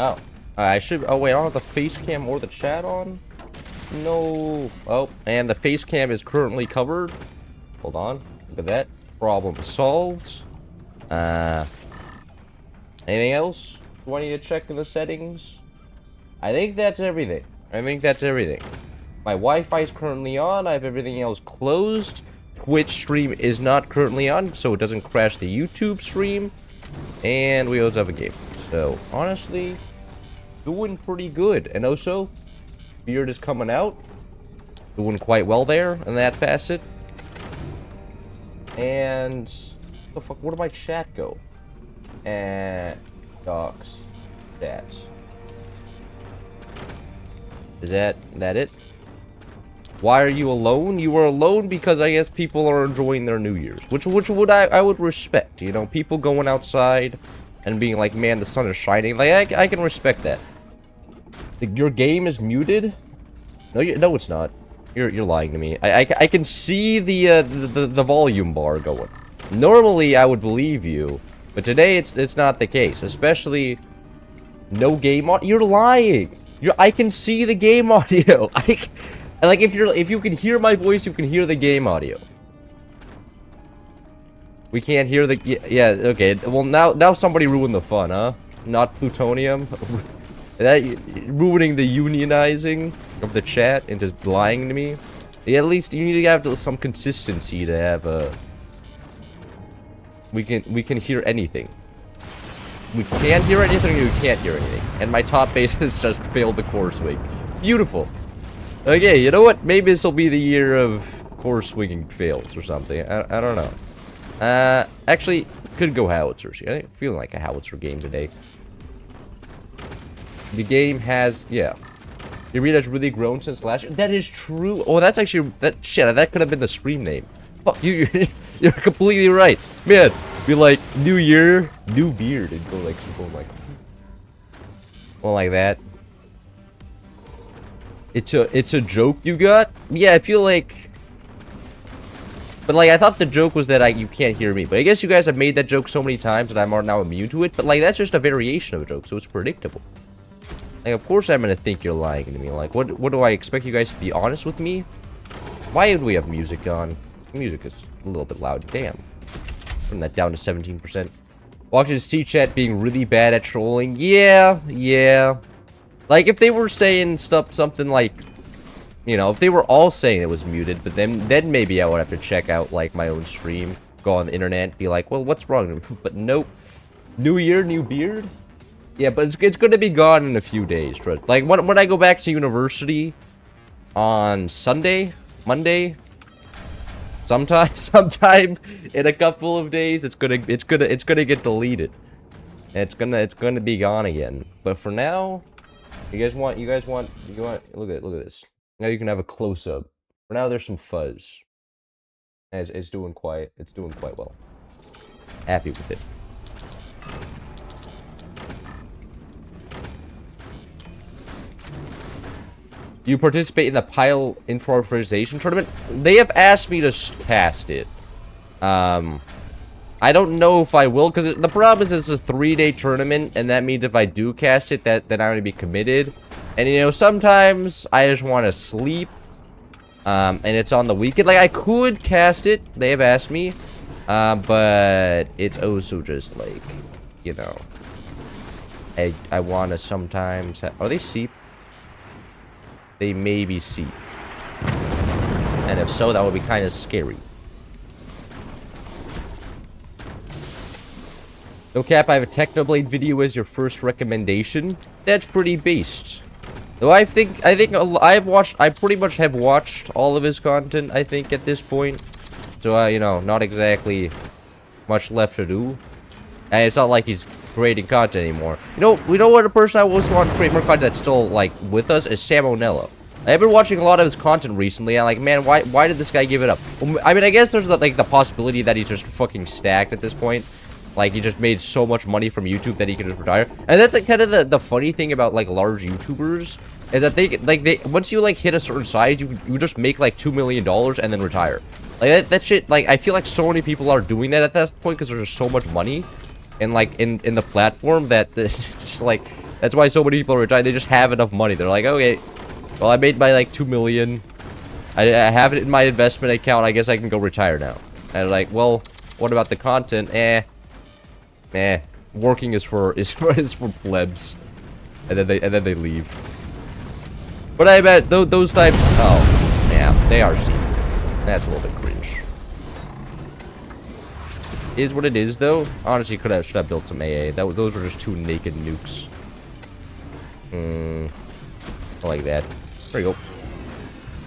Oh. I should... Oh, wait, I don't have the face cam or the chat on? No. Oh, and the face cam is currently covered. Hold on. Look at that. Problem solved. Anything else? Do I need to check in the settings? I think that's everything. My Wi-Fi is currently on. I have everything else closed. Twitch stream is not currently on, so it doesn't crash the YouTube stream. And we also have a game. So, honestly, doing pretty good. And also, beard is coming out. Doing quite well there in that facet. And... the fuck? Where did my chat go? And... docs. Chats. Is that it? Why are you alone? You are alone because I guess people are enjoying their New Year's. Which would I would respect, you know? People going outside and being like, man, the sun is shining. Like, I can respect that. Your game is muted? No, it's not. You're lying to me. I can see the volume bar going. Normally, I would believe you, but today it's not the case. Especially, no game audio. You're lying. I can see the game audio. Like if you can hear my voice, you can hear the game audio. We can't hear the... Yeah, okay. Well, now somebody ruined the fun, huh? Not plutonium. That ruining the unionizing of the chat and just lying to me. Yeah, at least you need to have some consistency to have a... We can hear anything. We can't hear anything, we can't hear anything. And my top base has just failed the core swing. Beautiful. Okay, you know what? Maybe this will be the year of core swinging fails or something. I don't know. Actually, could go howitzers. I think feeling like a howitzer game today. The game has, yeah. The arena has really grown since last year. That is true. Oh, that's actually that could have been the stream name. Fuck you. You're completely right, man. Be like new year, new beard, and go like like that. It's a joke you got? Yeah, I feel like... But like, I thought the joke was that you can't hear me. But I guess you guys have made that joke so many times that I'm now immune to it. But like, that's just a variation of a joke, so it's predictable. Like, of course I'm gonna think you're lying to me. Like, what do I expect you guys to be honest with me? Why would we have music on? Music is a little bit loud. Damn. Turn that down to 17%. Watching C-chat being really bad at trolling. Yeah. Like, if they were saying something like, you know, if they were all saying it was muted, but then maybe I would have to check out, like, my own stream, go on the internet, be like, well, what's wrong? But nope. New year, new beard? Yeah, but it's going to be gone in a few days, trust. Like, when I go back to university on Monday, sometime in a couple of days, it's gonna get deleted. It's gonna be gone again. But for now... You guys want, look at this. Now you can have a close-up. For now, there's some fuzz. And it's doing quite well. Happy with it. You participate in the Pile Informatization Tournament? They have asked me to cast it. I don't know if I will, because the problem is it's a 3-day tournament, and that means if I do cast it, then I'm going to be committed. And, you know, sometimes I just want to sleep, and it's on the weekend. Like, I could cast it, they have asked me, but it's also just, like, you know, I want to sometimes... Are they seep? They may be seep. And if so, that would be kind of scary. No cap, I have a Technoblade video as your first recommendation. That's pretty based. Though I think I pretty much have watched all of his content, I think, at this point. So, you know, not exactly much left to do. And it's not like he's creating content anymore. We know what a person I also want to create more content that's still, like, with us is Sam Onello. I've been watching a lot of his content recently, and I'm like, man, why did this guy give it up? Well, I mean, I guess there's, like, the possibility that he's just fucking stacked at this point. Like, he just made so much money from YouTube that he can just retire. And that's, like, kind of the funny thing about, like, large YouTubers. Is that they once you, like, hit a certain size, you just make, like, $2 million and then retire. Like, that shit, like, I feel like so many people are doing that at that point because there's just so much money. And, like, in the platform that it's just, like, That's why so many people are retired. They just have enough money. They're like, okay, well, I made my, like, 2 million. I have it in my investment account. I guess I can go retire now. And they're like, well, what about the content? Working is for plebs. And then they leave. But I bet those types... Oh, yeah, they are seedy. That's a little bit cringe. Is what it is, though. Honestly, should have built some AA. Those were just 2 naked nukes. I like that. There you go.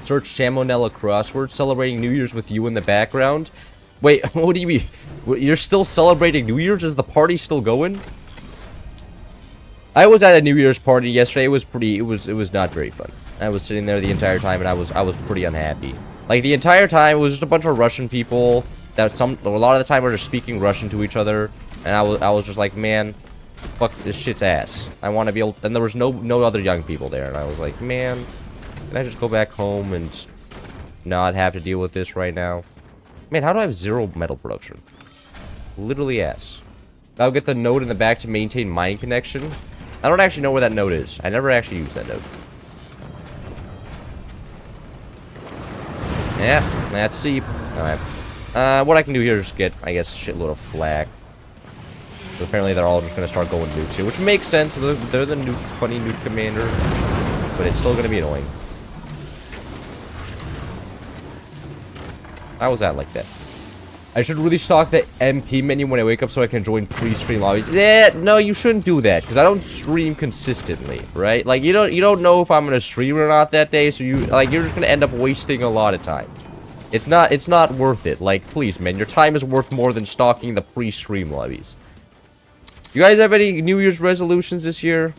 Search Salmonella crossword. Celebrating New Year's with you in the background. Wait, what do you mean? You're still celebrating New Year's? Is the party still going? I was at a New Year's party yesterday. It was not very fun. I was sitting there the entire time, and I was pretty unhappy. Like, the entire time, it was just a bunch of Russian people that a lot of the time were just speaking Russian to each other, and I was just like, man, fuck this shit's ass. I want to be able, and there was no other young people there, and I was like, man, can I just go back home and not have to deal with this right now? Man, how do I have 0 metal production? Literally ass. I'll get the node in the back to maintain mine connection. I don't actually know where that node is. I never actually used that node. Yeah, that's seep. Alright. What I can do here is get, I guess, a shitload of flak. So apparently they're all just gonna start going nukes here, which makes sense. They're the funny nuke commander, but it's still gonna be annoying. How was that like that? I should really stock the MP menu when I wake up so I can join pre-stream lobbies. Yeah, no, you shouldn't do that because I don't stream consistently, right? Like you don't know if I'm gonna stream or not that day, so you're just gonna end up wasting a lot of time. It's not worth it. Like, please, man, your time is worth more than stalking the pre-stream lobbies. You guys have any New Year's resolutions this year?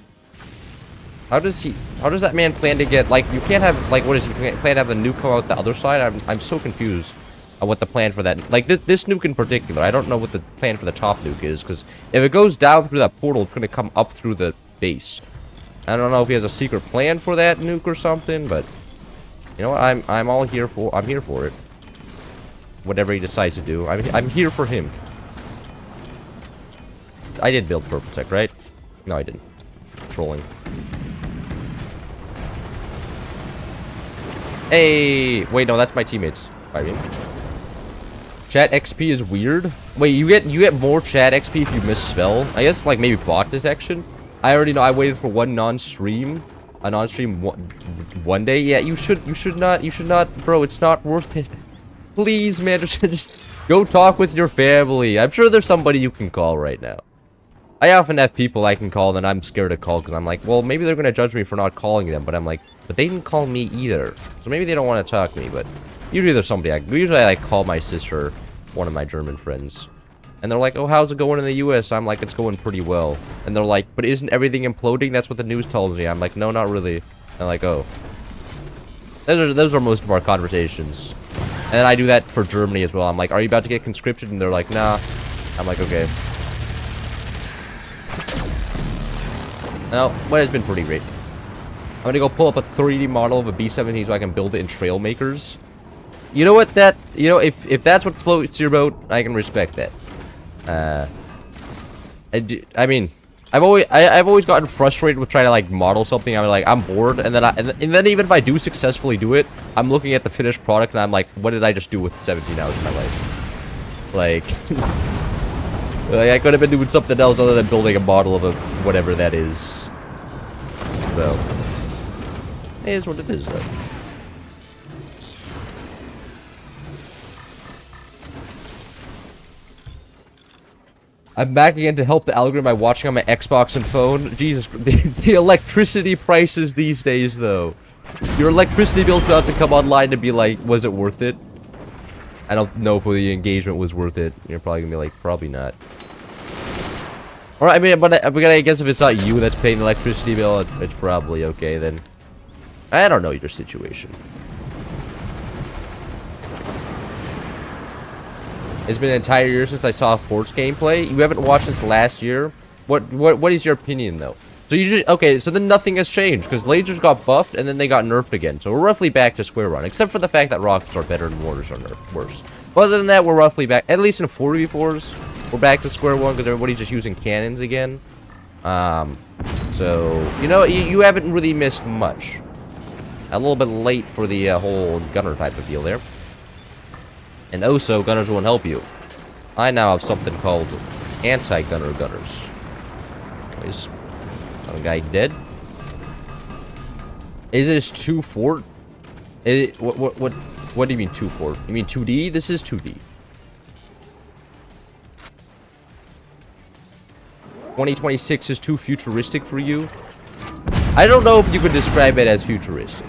How does that man plan to get, like, you can't have, like, what is he plan to have the nuke come out the other side? I'm so confused on what the plan for that, like, this nuke in particular. I don't know what the plan for the top nuke is, because if it goes down through that portal, it's going to come up through the base. I don't know if he has a secret plan for that nuke or something, but you know what? I'm here for it. Whatever he decides to do, I'm here for him. I did build Purple Tech, right? No, I didn't. Trolling. Hey, wait, no, that's my teammates. Fighting. Chat XP is weird. Wait, you get more chat XP if you misspell. I guess like maybe bot detection. I already know. I waited for a non-stream one day. Yeah, you should not, bro. It's not worth it. Please, man, just go talk with your family. I'm sure there's somebody you can call right now. I often have people I can call that I'm scared to call because I'm like, well, maybe they're going to judge me for not calling them. But I'm like, but they didn't call me either. So maybe they don't want to talk to me. But usually there's somebody. Usually I like call my sister, one of my German friends. And they're like, oh, how's it going in the US? I'm like, it's going pretty well. And they're like, but isn't everything imploding? That's what the news tells me. I'm like, no, not really. And I'm like, oh. Those are most of our conversations. And then I do that for Germany as well. I'm like, are you about to get conscripted? And they're like, nah. I'm like, okay. Well, what has been pretty great. I'm gonna go pull up a 3D model of a B-17 so I can build it in Trail Makers. You know what, if that's what floats your boat, I can respect that. I mean, I've always gotten frustrated with trying to like model something. I'm bored, and then even if I do successfully do it, I'm looking at the finished product and I'm like, what did I just do with 17 hours of my life? Like, like I could have been doing something else other than building a model of a whatever that is. So, it is what it is, though. I'm back again to help the algorithm by watching on my Xbox and phone. Jesus, the electricity prices these days, though. Your electricity bill's about to come online to be like, was it worth it? I don't know if the engagement was worth it. You're probably gonna be like, probably not. Or I mean, but I guess if it's not you that's paying the electricity bill, it's probably okay then. I don't know your situation. It's been an entire year since I saw Fort's gameplay. You haven't watched since last year. What is your opinion though? So you just okay? So then nothing has changed because lasers got buffed and then they got nerfed again. So we're roughly back to square one, except for the fact that rockets are better and mortars are worse. But other than that, we're roughly back. At least in 4v4s, we're back to square one because everybody's just using cannons again. So, you know, you haven't really missed much. A little bit late for the whole gunner type of deal there. And also, gunners won't help you. I now have something called anti-gunner gunners. Is some guy dead? Is this 2 fort? What do you mean 2 fort? You mean 2D? This is 2D. 2026 is too futuristic for you? I don't know if you could describe it as futuristic.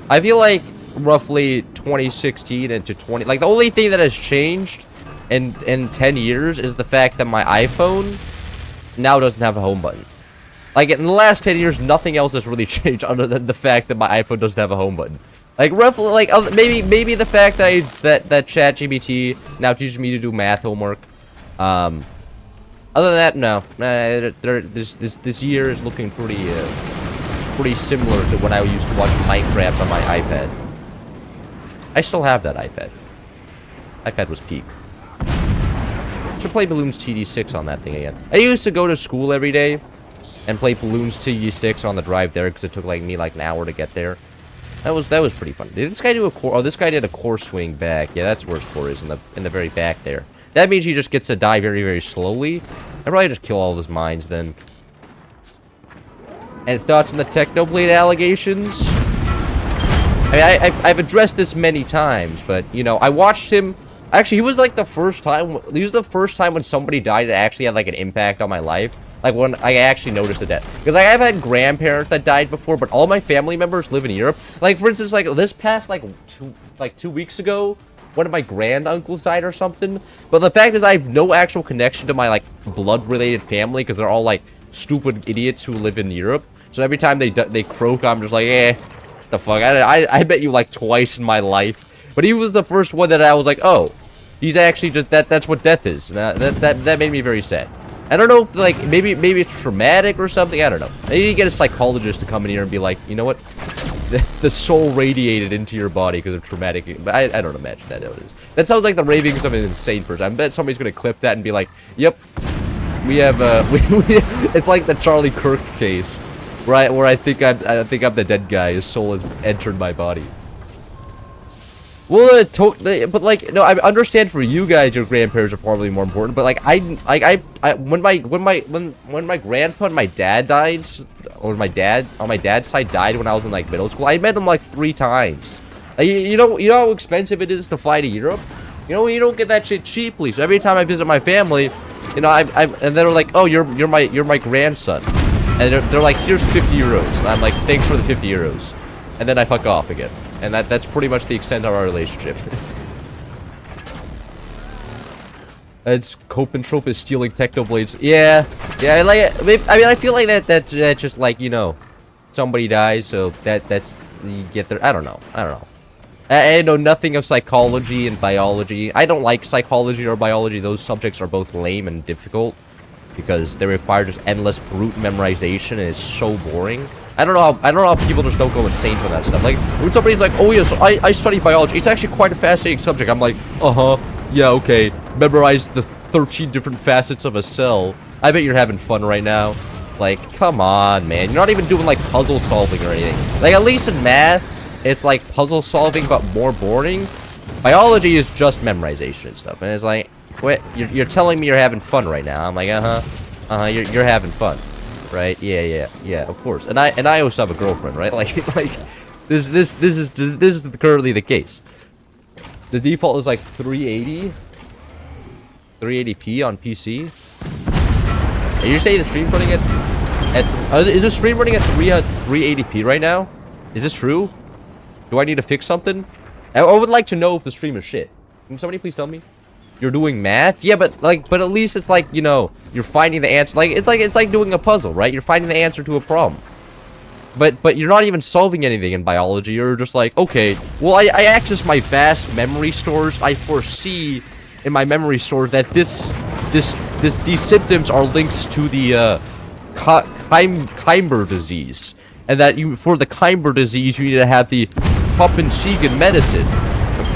I feel like roughly 2016 into 20... Like, the only thing that has changed in 10 years is the fact that my iPhone now doesn't have a home button. Like, in the last 10 years, nothing else has really changed other than the fact that my iPhone doesn't have a home button. Like, roughly, like, maybe the fact that that ChatGPT now teaches me to do math homework. Other than that, no. This year is looking pretty similar to when I used to watch Minecraft on my iPad. I still have that iPad. iPad was peak. Should play Balloons TD6 on that thing again. I used to go to school every day and play Balloons TD6 on the drive there because it took me like an hour to get there. That was pretty fun. Did this guy do a core? Oh, this guy did a core swing back. Yeah, that's where his core is in the very back there. That means he just gets to die very, very slowly. I'd probably just kill all of his mines then. And thoughts on the Technoblade allegations? I mean, I've addressed this many times, but, you know, I watched him... Actually, he was like the first time... He was the first time when somebody died that actually had like an impact on my life. Like when I actually noticed the death. Because like, I've had grandparents that died before, but all my family members live in Europe. Like, for instance, like this past like 2 weeks ago, one of my granduncles died or something. But the fact is, I have no actual connection to my like blood-related family because they're all like stupid idiots who live in Europe. So every time they croak, I'm just like, eh, the fuck. I bet you like twice in my life. But he was the first one that I was like, oh, he's actually just that's what death is. That made me very sad. I don't know if like maybe it's traumatic or something. I don't know. Maybe you get a psychologist to come in here and be like, you know what? The soul radiated into your body because of traumatic. But I don't imagine that it is. That sounds like the ravings of an insane person. I bet somebody's gonna clip that and be like, yep, we have it's like the Charlie Kirk case, where I think I'm the dead guy. His soul has entered my body. Well, but like, no, I understand for you guys, your grandparents are probably more important. But like, when my grandpa and my dad died, or my dad on my dad's side died when I was in like middle school, I met them like 3 times. Like, you know how expensive it is to fly to Europe. You know, you don't get that shit cheaply. So every time I visit my family, you know, and they're like, oh, you're my grandson, and they're like, here's 50 euros, and I'm like, thanks for the 50 euros, and then I fuck off again. And that's pretty much the extent of our relationship. It's Copentrope is stealing Technoblades. Yeah, I like it. I mean, I feel like that's just like, you know, somebody dies, so that's you get there. I don't know. I know nothing of psychology and biology. I don't like psychology or biology. Those subjects are both lame and difficult because they require just endless brute memorization and it's so boring. I don't know how people just don't go insane for that stuff. Like, when somebody's like, oh yeah, so I study biology. It's actually quite a fascinating subject. I'm like, yeah, okay. Memorize the 13 different facets of a cell. I bet you're having fun right now. Like, come on, man. You're not even doing, like, puzzle solving or anything. Like, at least in math, it's like puzzle solving, but more boring. Biology is just memorization and stuff. And it's like, wait, you're telling me you're having fun right now. I'm like, you're having fun. Right? Yeah, of course. And I also have a girlfriend, right? Like this is currently the case. The default is like 380p on PC. Are you saying the stream's running at is the stream running at 380p right now? Is this true? Do I need to fix something? I would like to know if the stream is shit. Can somebody please tell me? You're doing math? Yeah, but at least it's like, you know, you're finding the answer. Like it's like doing a puzzle, right? You're finding the answer to a problem. But you're not even solving anything in biology. You're just like, okay, well, I access my vast memory stores. I foresee in my memory store that these symptoms are linked to the Keimer disease, and that for the Keimer disease you need to have the Koppensiegen medicine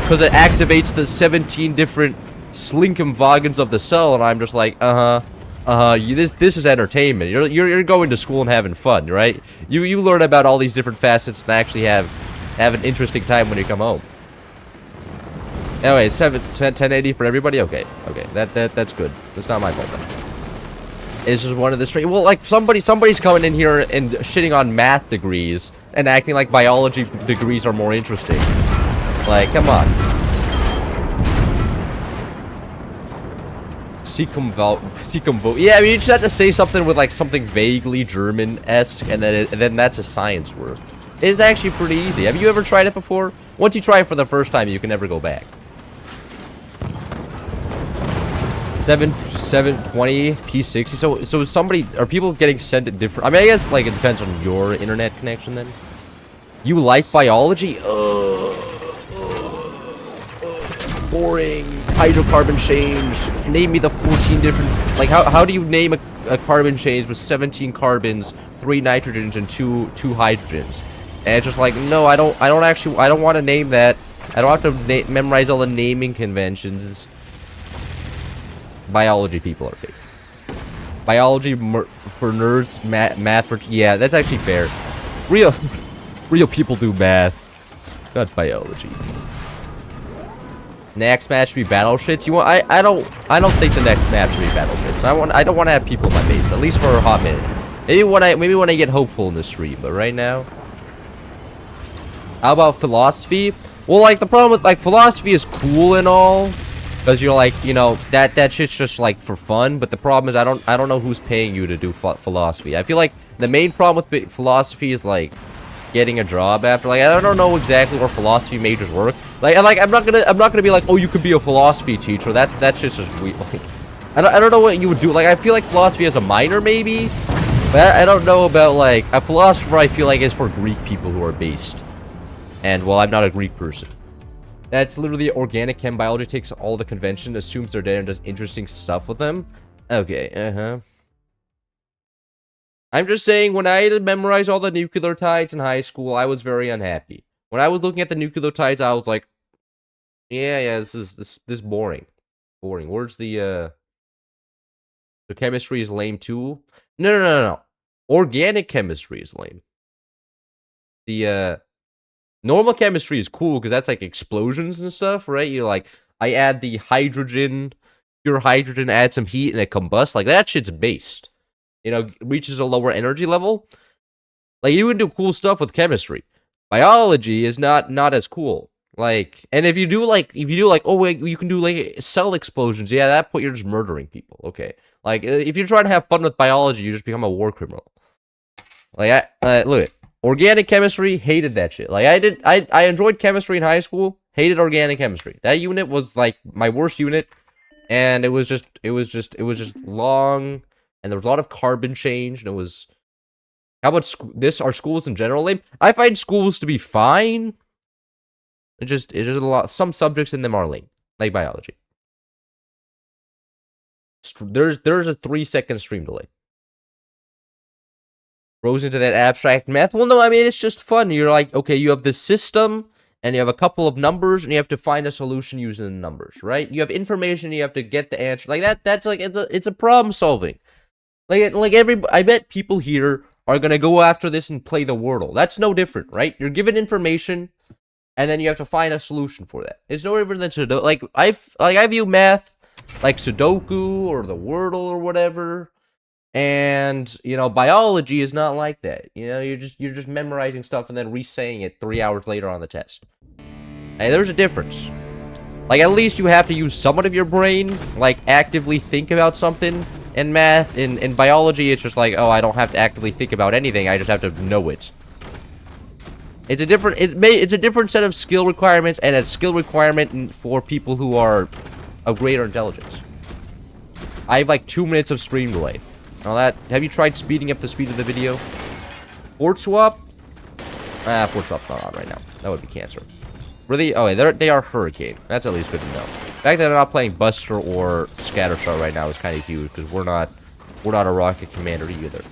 because it activates the 17 different Slinkum Vagans of the cell, and I'm just like, This is entertainment. You're going to school and having fun, right? You learn about all these different facets and actually have an interesting time when you come home. Anyway, it's 1080 for everybody. Okay, that's good. That's not my fault then. It's just one of the stream. Well, like somebody's coming in here and shitting on math degrees and acting like biology degrees are more interesting. Like, come on. Circumvo. Yeah, I mean, you just have to say something with like something vaguely German-esque, and then that's a science word. It is actually pretty easy. Have you ever tried it before? Once you try it for the first time, you can never go back. 720 P60. So somebody, are people getting sent at different? I mean, I guess like it depends on your internet connection. Then you like biology? Boring. Hydrocarbon change. Name me the 14 different. Like how do you name a carbon change with 17 carbons, 3 nitrogens, and two hydrogens? And it's just like, no, I don't want to name that. I don't have to memorize all the naming conventions. Biology people are fake. Biology for nerds, math for... Yeah, that's actually fair. Real people do math, not biology. Next match should be battleships. You want? I don't think the next match should be battleships. I don't want to have people in my base, at least for a hot minute. Maybe when I get hopeful in the stream, but right now. How about philosophy? Well, like the problem with like philosophy is cool and all. Because you're like, you know, that shit's just like for fun, but the problem is I don't know who's paying you to do philosophy. I feel like the main problem with philosophy is like getting a job after. Like I don't know exactly where philosophy majors work. Like I'm not gonna be like, oh, you could be a philosophy teacher. That shit's just weird. Like, I don't know what you would do. Like I feel like philosophy as a minor maybe, but I don't know about like a philosopher. I feel like is for Greek people who are based, and well, I'm not a Greek person. That's literally organic chem biology, takes all the convention, assumes they're dead, and does interesting stuff with them. Okay, I'm just saying, when I had to memorize all the nucleotides in high school, I was very unhappy. When I was looking at the nucleotides, I was like, yeah, this is boring. Boring. Where's the chemistry is lame too? No. Organic chemistry is lame. The, normal chemistry is cool because that's like explosions and stuff, right? You're like, I add the hydrogen, pure hydrogen, add some heat, and it combusts. Like, that shit's based. You know, reaches a lower energy level. Like, you would do cool stuff with chemistry. Biology is not as cool. Like, and if you do like, oh, wait, you can do like cell explosions. Yeah, that point, you're just murdering people. Okay. Like, if you're trying to have fun with biology, you just become a war criminal. Like, look at it. Organic chemistry, hated that shit. Like I enjoyed chemistry in high school, hated organic chemistry. That unit was like my worst unit, and it was just long, and there was a lot of carbon change, and it was. How about our schools in general lame? I find schools to be fine. It's just a lot. Some subjects in them are lame, like biology. There's a 3-second stream delay. Rose into that abstract math. Well, no, I mean, it's just fun. You're like, okay, you have this system, and you have a couple of numbers, and you have to find a solution using the numbers, right? You have information, you have to get the answer. Like, that's like, it's a problem solving. I bet people here are going to go after this and play the Wordle. That's no different, right? You're given information, and then you have to find a solution for that. It's no different than Sudoku. I view math like Sudoku or the Wordle or whatever. And, you know, biology is not like that. You know, you're just memorizing stuff and then re-saying it 3 hours later on the test. Hey, there's a difference. Like, at least you have to use somewhat of your brain, like, actively think about something. In math, in biology, it's just like, oh, I don't have to actively think about anything, I just have to know it. It's a different set of skill requirements, and a skill requirement for people who are of greater intelligence. I have, like, 2 minutes of stream delay. All that. Have you tried speeding up the speed of the video? Port swap? Port swap's not on right now. That would be cancer. Really? Oh, they are Hurricane. That's at least good to know. The fact that they're not playing Buster or Scattershot right now is kind of huge because we're not a rocket commander either.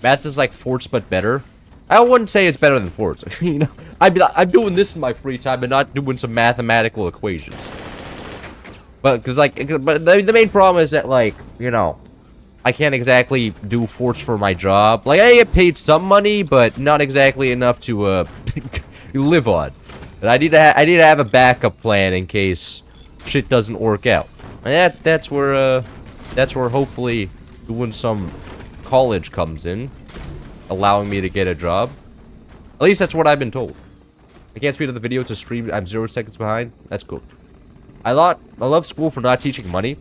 Math is like Forts but better. I wouldn't say it's better than Forts. You know, I'm doing this in my free time and not doing some mathematical equations. But because the main problem is that, like, you know, I can't exactly do forts for my job. Like, I get paid some money, but not exactly enough to live on. And I need to have a backup plan in case shit doesn't work out. And that's where hopefully doing some college comes in, allowing me to get a job. At least that's what I've been told. I can't speed up the video to stream. I'm 0 seconds behind. That's cool. I love school for not teaching money.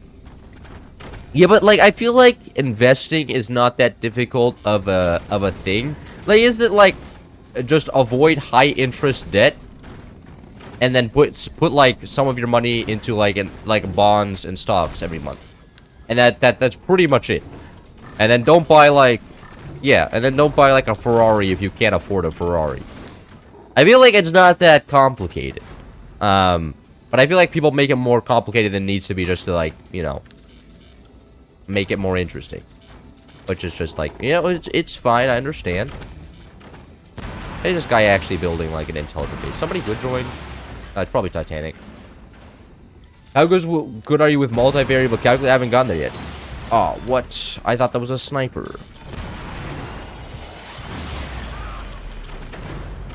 Yeah, but like I feel like investing is not that difficult of a thing. Like, isn't it like just avoid high interest debt, and then put like some of your money into like bonds and stocks every month, and that's pretty much it. And then don't buy like, yeah, and then don't buy like a Ferrari if you can't afford a Ferrari. I feel like it's not that complicated. But I feel like people make it more complicated than it needs to be just to, like, you know, make it more interesting. Which is just like, you know, it's fine, I understand. Is this guy actually building, like, an intelligent base? Somebody good join? It's probably Titanic. How good are you with multivariable calculus? I haven't gotten there yet. Oh, what? I thought that was a sniper.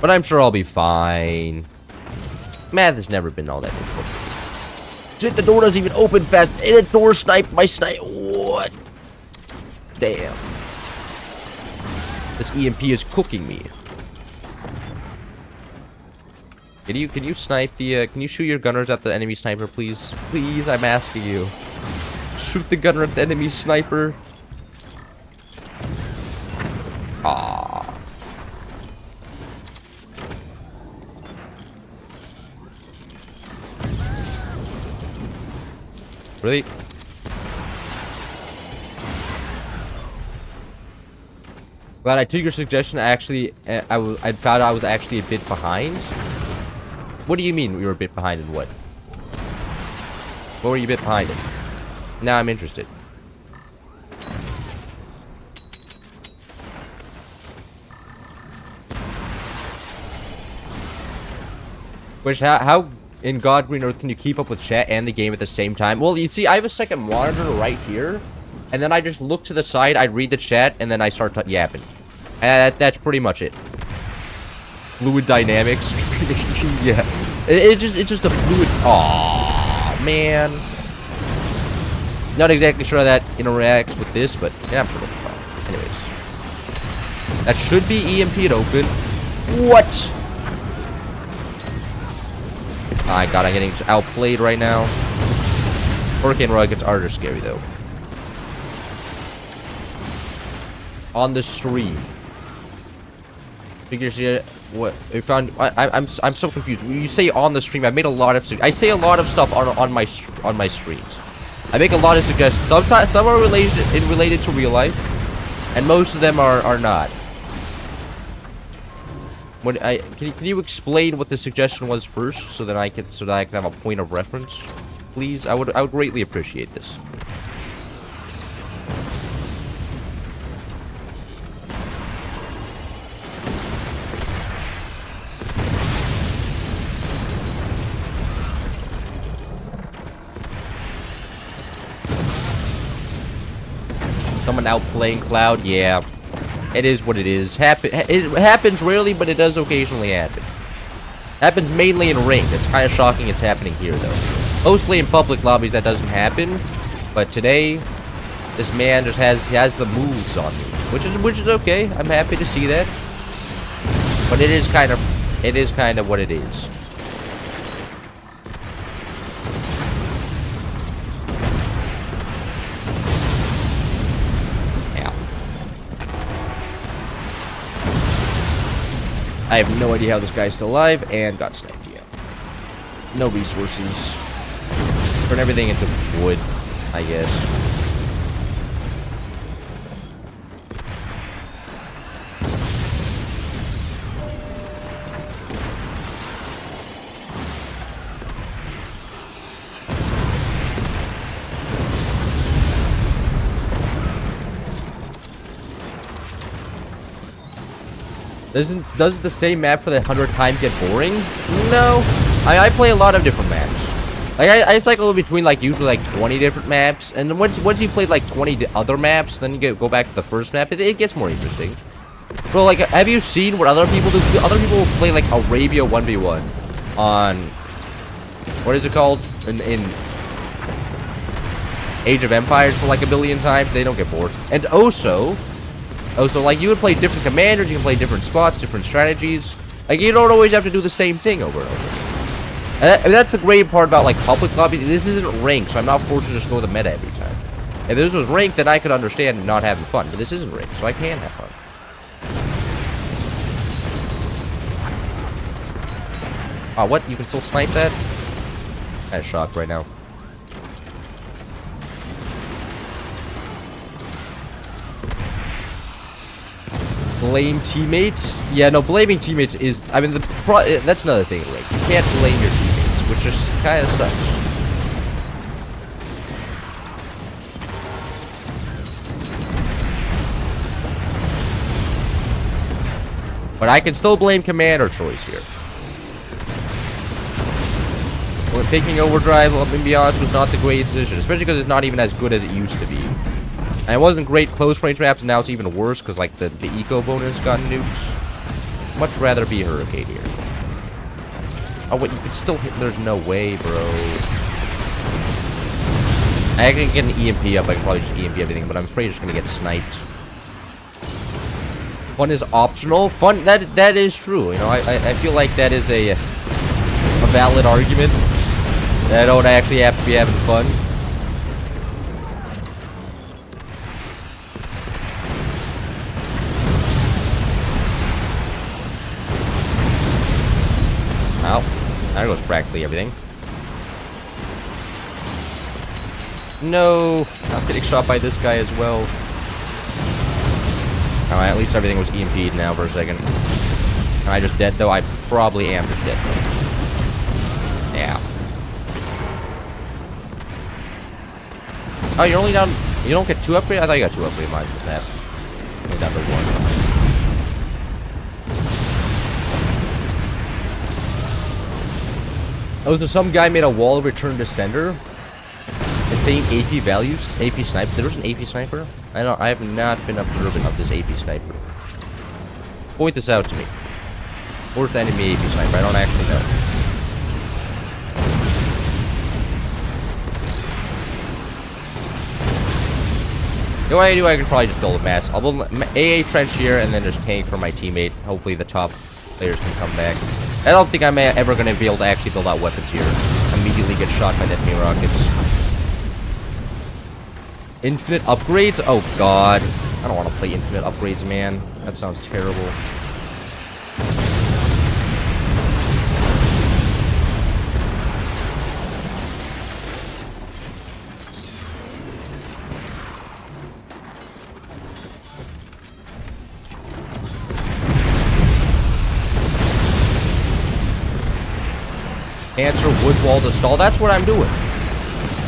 But I'm sure I'll be fine. Math has never been all that difficult. Shit, the door doesn't even open fast. And a door sniped my snipe. What? Damn. This EMP is cooking me. Can you snipe the, can you shoot your gunners at the enemy sniper, please? Please, I'm asking you. Shoot the gunner at the enemy sniper. Ah. Really? Glad I took your suggestion. Actually, I found I was actually a bit behind. What do you mean we were a bit behind in what? What were you a bit behind in? Now I'm interested. Which, how in God Green Earth can you keep up with chat and the game at the same time? Well, you see, I have a second monitor right here, and then I just look to the side, I read the chat, and then I start yapping. And that's pretty much it. Fluid dynamics. Yeah. It's just a fluid. Aw, man. Not exactly sure how that interacts with this, but yeah, I'm sure it'll be fine. Anyways. That should be EMP'd open. What? My God, I'm getting outplayed right now. Hurricane rockets are scary though. On the stream. Figures here. What? I found. I'm so confused. When you say on the stream, I made a lot of. I say a lot of stuff on my streams. I make a lot of suggestions. Sometimes some are related to real life, and most of them are not. When can you explain what the suggestion was first, so that I can have a point of reference, please? I would greatly appreciate this. Someone outplaying Cloud, yeah. It is what it is. It happens rarely, but it does occasionally happen. Happens mainly in ranked. It's kind of shocking it's happening here, though. Mostly in public lobbies that doesn't happen. But today, this man just has the moves on me, which is okay. I'm happy to see that. But it is kind of what it is. I have no idea how this guy's still alive and got sniped. Yeah. No resources. Turn everything into wood, I guess. Doesn't the same map for the 100th time get boring? No. I play a lot of different maps. Like, I cycle in between, like, usually, like, 20 different maps. And then once you play, like, 20 other maps, then you go back to the first map. It gets more interesting. Bro, like, have you seen what other people do? Other people will play, like, Arabia 1v1 on... What is it called? In Age of Empires for, like, a billion times. They don't get bored. And also, like, you would play different commanders. You can play different spots, different strategies. Like, you don't always have to do the same thing over and over. And that's the great part about, like, public lobbies. This isn't ranked, so I'm not forced to just go to the meta every time. If this was ranked, then I could understand not having fun. But this isn't ranked, so I can have fun. Oh, what? You can still snipe that? I'm shocked right now. Blame teammates? Yeah, no, blaming teammates is... I mean, that's another thing, right? You can't blame your teammates, which just kind of sucks. But I can still blame commander choice here. Well, picking overdrive, let me be honest, was not the greatest decision, especially because it's not even as good as it used to be. And it wasn't great close range maps, and now it's even worse because, like, the eco bonus got nukes. Much rather be Hurricane here. Oh, wait, you could still hit. There's no way, bro. I can get an EMP up. I can probably just EMP everything, but I'm afraid it's going to get sniped. Fun is optional. Fun, that is true. You know, I feel like that is a valid argument. That I don't actually have to be having fun. Ow. There goes practically everything. No! I'm getting shot by this guy as well. Alright, at least everything was EMP'd now for a second. Am I just dead, though? I probably am just dead, though. Yeah. Oh, you're only down... You don't get 2 upgrades? I thought you got 2 upgrade mines this map. Only down to 1. Oh, so some guy made a wall of return to sender. It's saying AP values, AP sniper. There was an AP sniper. I have not been observant of this AP sniper. Point this out to me. Where's the enemy AP sniper? I don't actually know. You know what I do? I can probably just build a mass. I'll build an AA trench here and then just tank for my teammate. Hopefully the top players can come back. I don't think I'm ever going to be able to actually build out weapons here. Immediately get shot by the enemy rockets. Infinite upgrades? Oh god. I don't want to play infinite upgrades, man. That sounds terrible. Answer wood wall to stall. That's what I'm doing.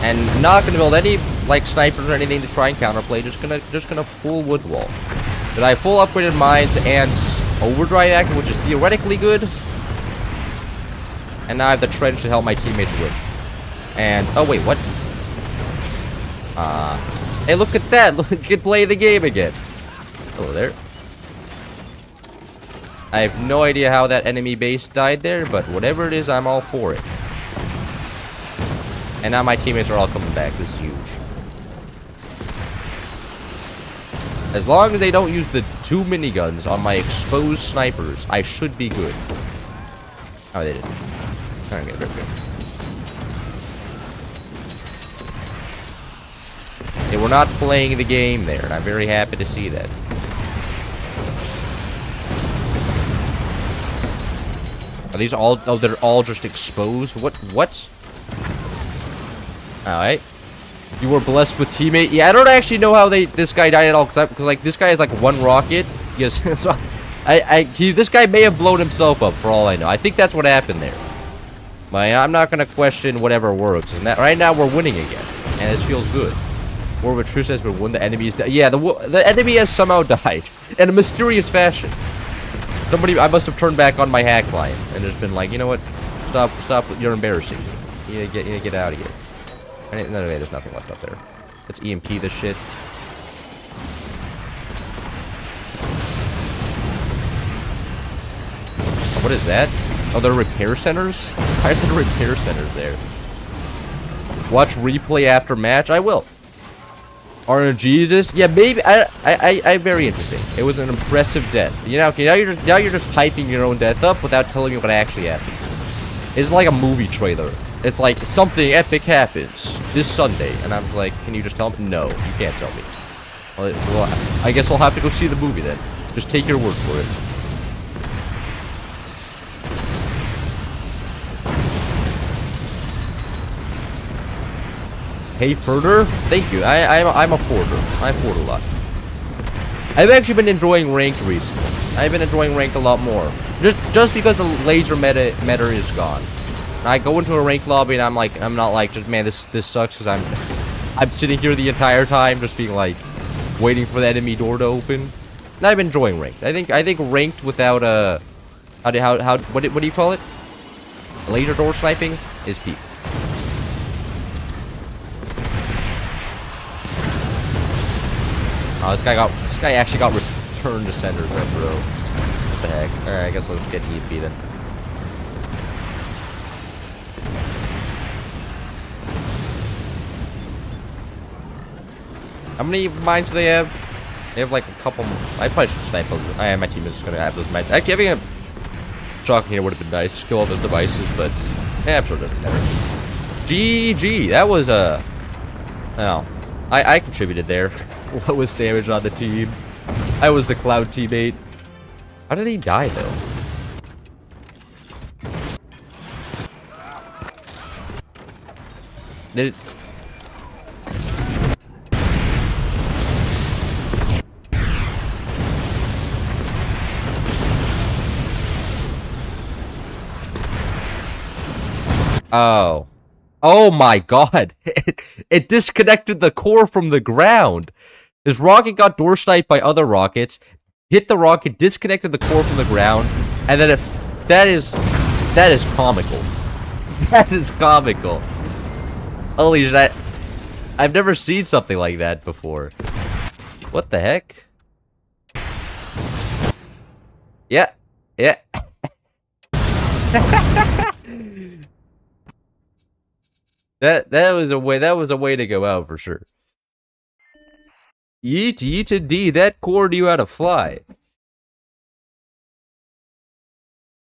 And not gonna build any like snipers or anything to try and counterplay. Just gonna full wood wall. But I have full upgraded mines and overdrive active, which is theoretically good. And now I have the trench to help my teammates win. And oh wait, what? Hey, look at that! Look, can play the game again. Hello there. I have no idea how that enemy base died there, but whatever it is, I'm all for it. And now my teammates are all coming back. This is huge. As long as they don't use the 2 miniguns on my exposed snipers, I should be good. Oh, they didn't. Okay, very good. They were not playing the game there, and I'm very happy to see that. Are these all... Oh, they're all just exposed? What? Alright. You were blessed with teammate. Yeah, I don't actually know how this guy died at all. Because like, this guy has, like, 1 rocket. Yes, so... this guy may have blown himself up, for all I know. I think that's what happened there. But I'm not going to question whatever works. And that, right now, we're winning again. And this feels good. War of attrition has been won. The enemy is... Yeah, the enemy has somehow died. In a mysterious fashion. Somebody, I must have turned back on my hack client and just been like, you know what? Stop, you're embarrassing me. You need to get out of here. No, there's nothing left up there. Let's EMP this shit. What is that? Oh, they're repair centers? Why are there repair centers there? Watch replay after match? I will. RNGesus? Yeah, maybe. I very interesting. It was an impressive death. You know, okay, now you're just hyping your own death up without telling me what actually happened. It's like a movie trailer. It's like, something epic happens this Sunday. And I was like, can you just tell me? No, you can't tell me. Well, I guess I'll have to go see the movie then. Just take your word for it. Hey, Furter? Thank you. I'm a Forder. I Ford a lot. I've actually been enjoying ranked recently. I've been enjoying ranked a lot more. Just because the laser meta is gone. I go into a ranked lobby and I'm not like, just man, this sucks because I'm sitting here the entire time just being like, waiting for the enemy door to open. And I've been enjoying ranked. I think ranked without what do you call it? Laser door sniping is peak. Oh, this guy actually got returned to center, bro. What the heck? Alright, I guess I'll just get EMP then. How many mines do they have? They have like a couple. I probably should snipe them. My team is just gonna have those mines. Actually, having a shotgun here would have been nice. Just kill all those devices, but I'm sure it doesn't matter. GG. That was a. Oh, I contributed there. Lowest damage on the team. I was the Cloud teammate. How did he die though? Did it? Oh. Oh my god. It disconnected the core from the ground. This rocket got door sniped by other rockets, hit the rocket, disconnected the core from the ground, and then that is comical. That is comical. Holy shit. I've never seen something like that before. What the heck? Yeah. Yeah. That was a way to go out for sure. Yeet indeed, that core knew how to fly.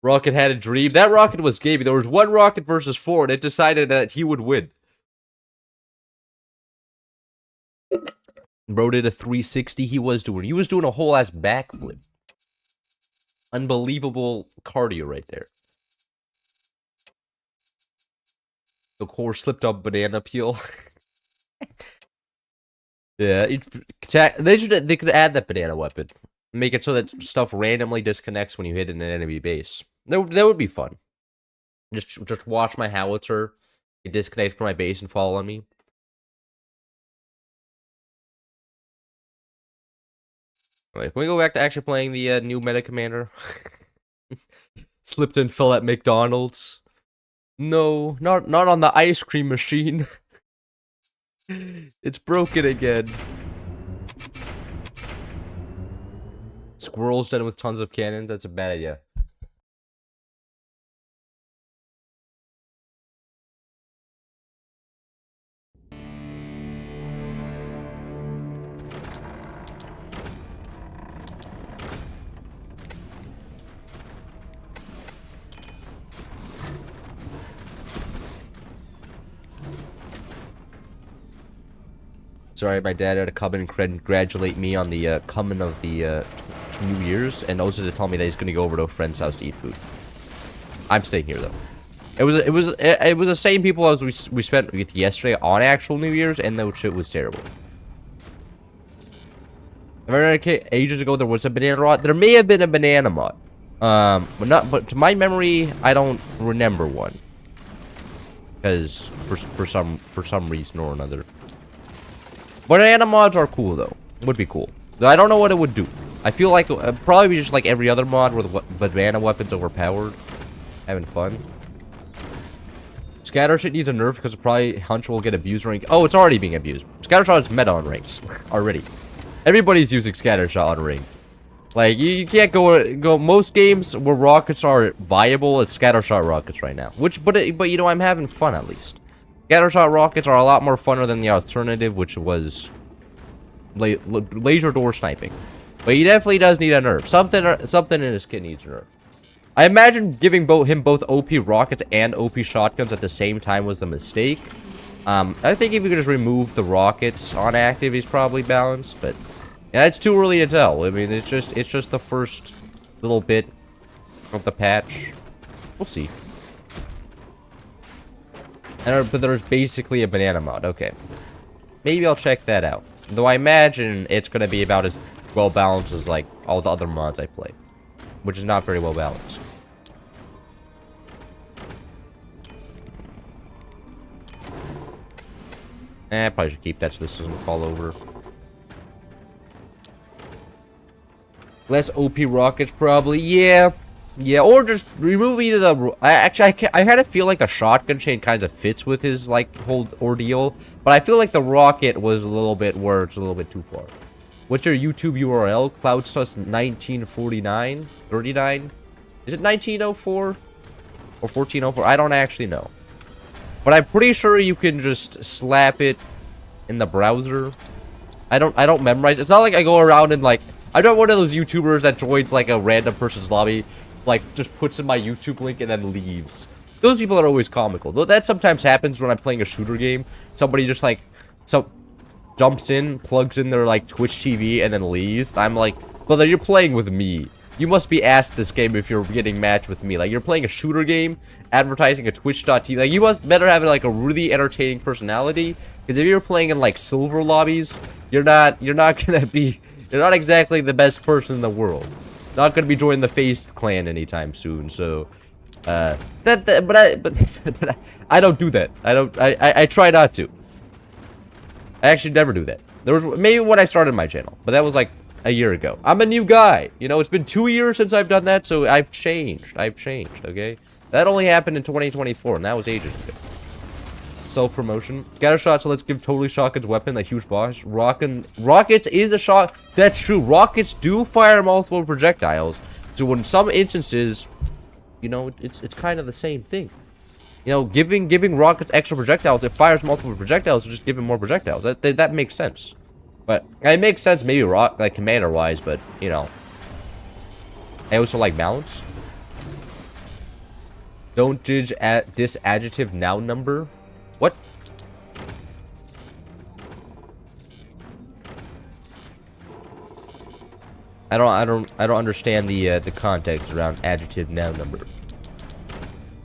Rocket had a dream. That rocket was gaming. There was one rocket versus 4, and it decided that he would win. Bro did a 360. He was doing a whole ass backflip. Unbelievable cardio right there. The core slipped up banana peel. Yeah, they could add that banana weapon. Make it so that stuff randomly disconnects when you hit an enemy base. That would be fun. Just watch my howitzer get disconnected from my base and fall on me. Alright, can we go back to actually playing the new meta commander? Slipped and fell at McDonald's. No, not on the ice cream machine. It's broken again. Squirrels done with tons of cannons. That's a bad idea. Sorry, my dad had to come in and congratulate me on the coming of the New Year's, and also to tell me that he's gonna go over to a friend's house to eat food. I'm staying here though. It was the same people as we spent with yesterday on actual New Year's, and that shit was terrible. I remember ages ago there was a banana mod. There may have been a banana mod, but to my memory, I don't remember one. Because for some reason or another. Banana mods are cool though. Would be cool. Though I don't know what it would do. I feel like it would probably be just like every other mod where the banana weapon's overpowered. Having fun. Scattershot needs a nerf because probably Hunch will get abused rank. Oh, it's already being abused. Scattershot is meta on ranks already. Everybody's using Scattershot on ranked. Like, you can't go most games where rockets are viable, it's Scattershot rockets right now. But you know, I'm having fun at least. Scattershot rockets are a lot more funner than the alternative, which was laser door sniping. But he definitely does need a nerf. Something in his kit needs a nerf. I imagine giving him both OP rockets and OP shotguns at the same time was the mistake. I think if you could just remove the rockets on active, he's probably balanced, but yeah, it's too early to tell. I mean, it's just the first little bit of the patch. We'll see. But there's basically a banana mod. Okay, maybe I'll check that out. Though I imagine it's gonna be about as well balanced as like all the other mods I play, which is not very well balanced. Probably should keep that so this doesn't fall over. Less OP rockets, probably. Yeah, or just remove either the. I kind of feel like the shotgun chain kind of fits with his like whole ordeal, but I feel like the rocket was a little bit where it's a little bit too far. What's your YouTube URL? CloudSus1949 39. Is it 1904 or 1404? I don't actually know, but I'm pretty sure you can just slap it in the browser. I don't memorize. It's not like I go around and like. I'm not one of those YouTubers that joins like a random person's lobby, like just puts in my YouTube link and then leaves. Those people are always comical. Though that sometimes happens when I'm playing a shooter game. Somebody just like jumps in, plugs in their like Twitch TV and then leaves. I'm like, brother, you're playing with me. You must be asked this game if you're getting matched with me. Like, you're playing a shooter game, advertising a Twitch.tv. Like, you must better have like a really entertaining personality. Because if you're playing in like silver lobbies, you're not gonna be. You're not exactly the best person in the world. Not gonna be joining the Faced clan anytime soon. So, but I don't do that. I try not to. I actually never do that. There was maybe when I started my channel, but that was like a year ago. I'm a new guy. You know, it's been 2 years since I've done that, so I've changed. Okay? That only happened in 2024, and that was ages ago. Self-promotion. Scattershot, so let's give totally shotgun's weapon a huge boss. Rockets is a shot. That's true. Rockets do fire multiple projectiles. So in some instances, you know, it's kind of the same thing. You know, giving rockets extra projectiles, it fires multiple projectiles, so just give him more projectiles. That makes sense. But it makes sense maybe like commander wise, but you know. I also like balance. Don't judge at this adjective noun number. What? I don't understand the context around adjective noun number.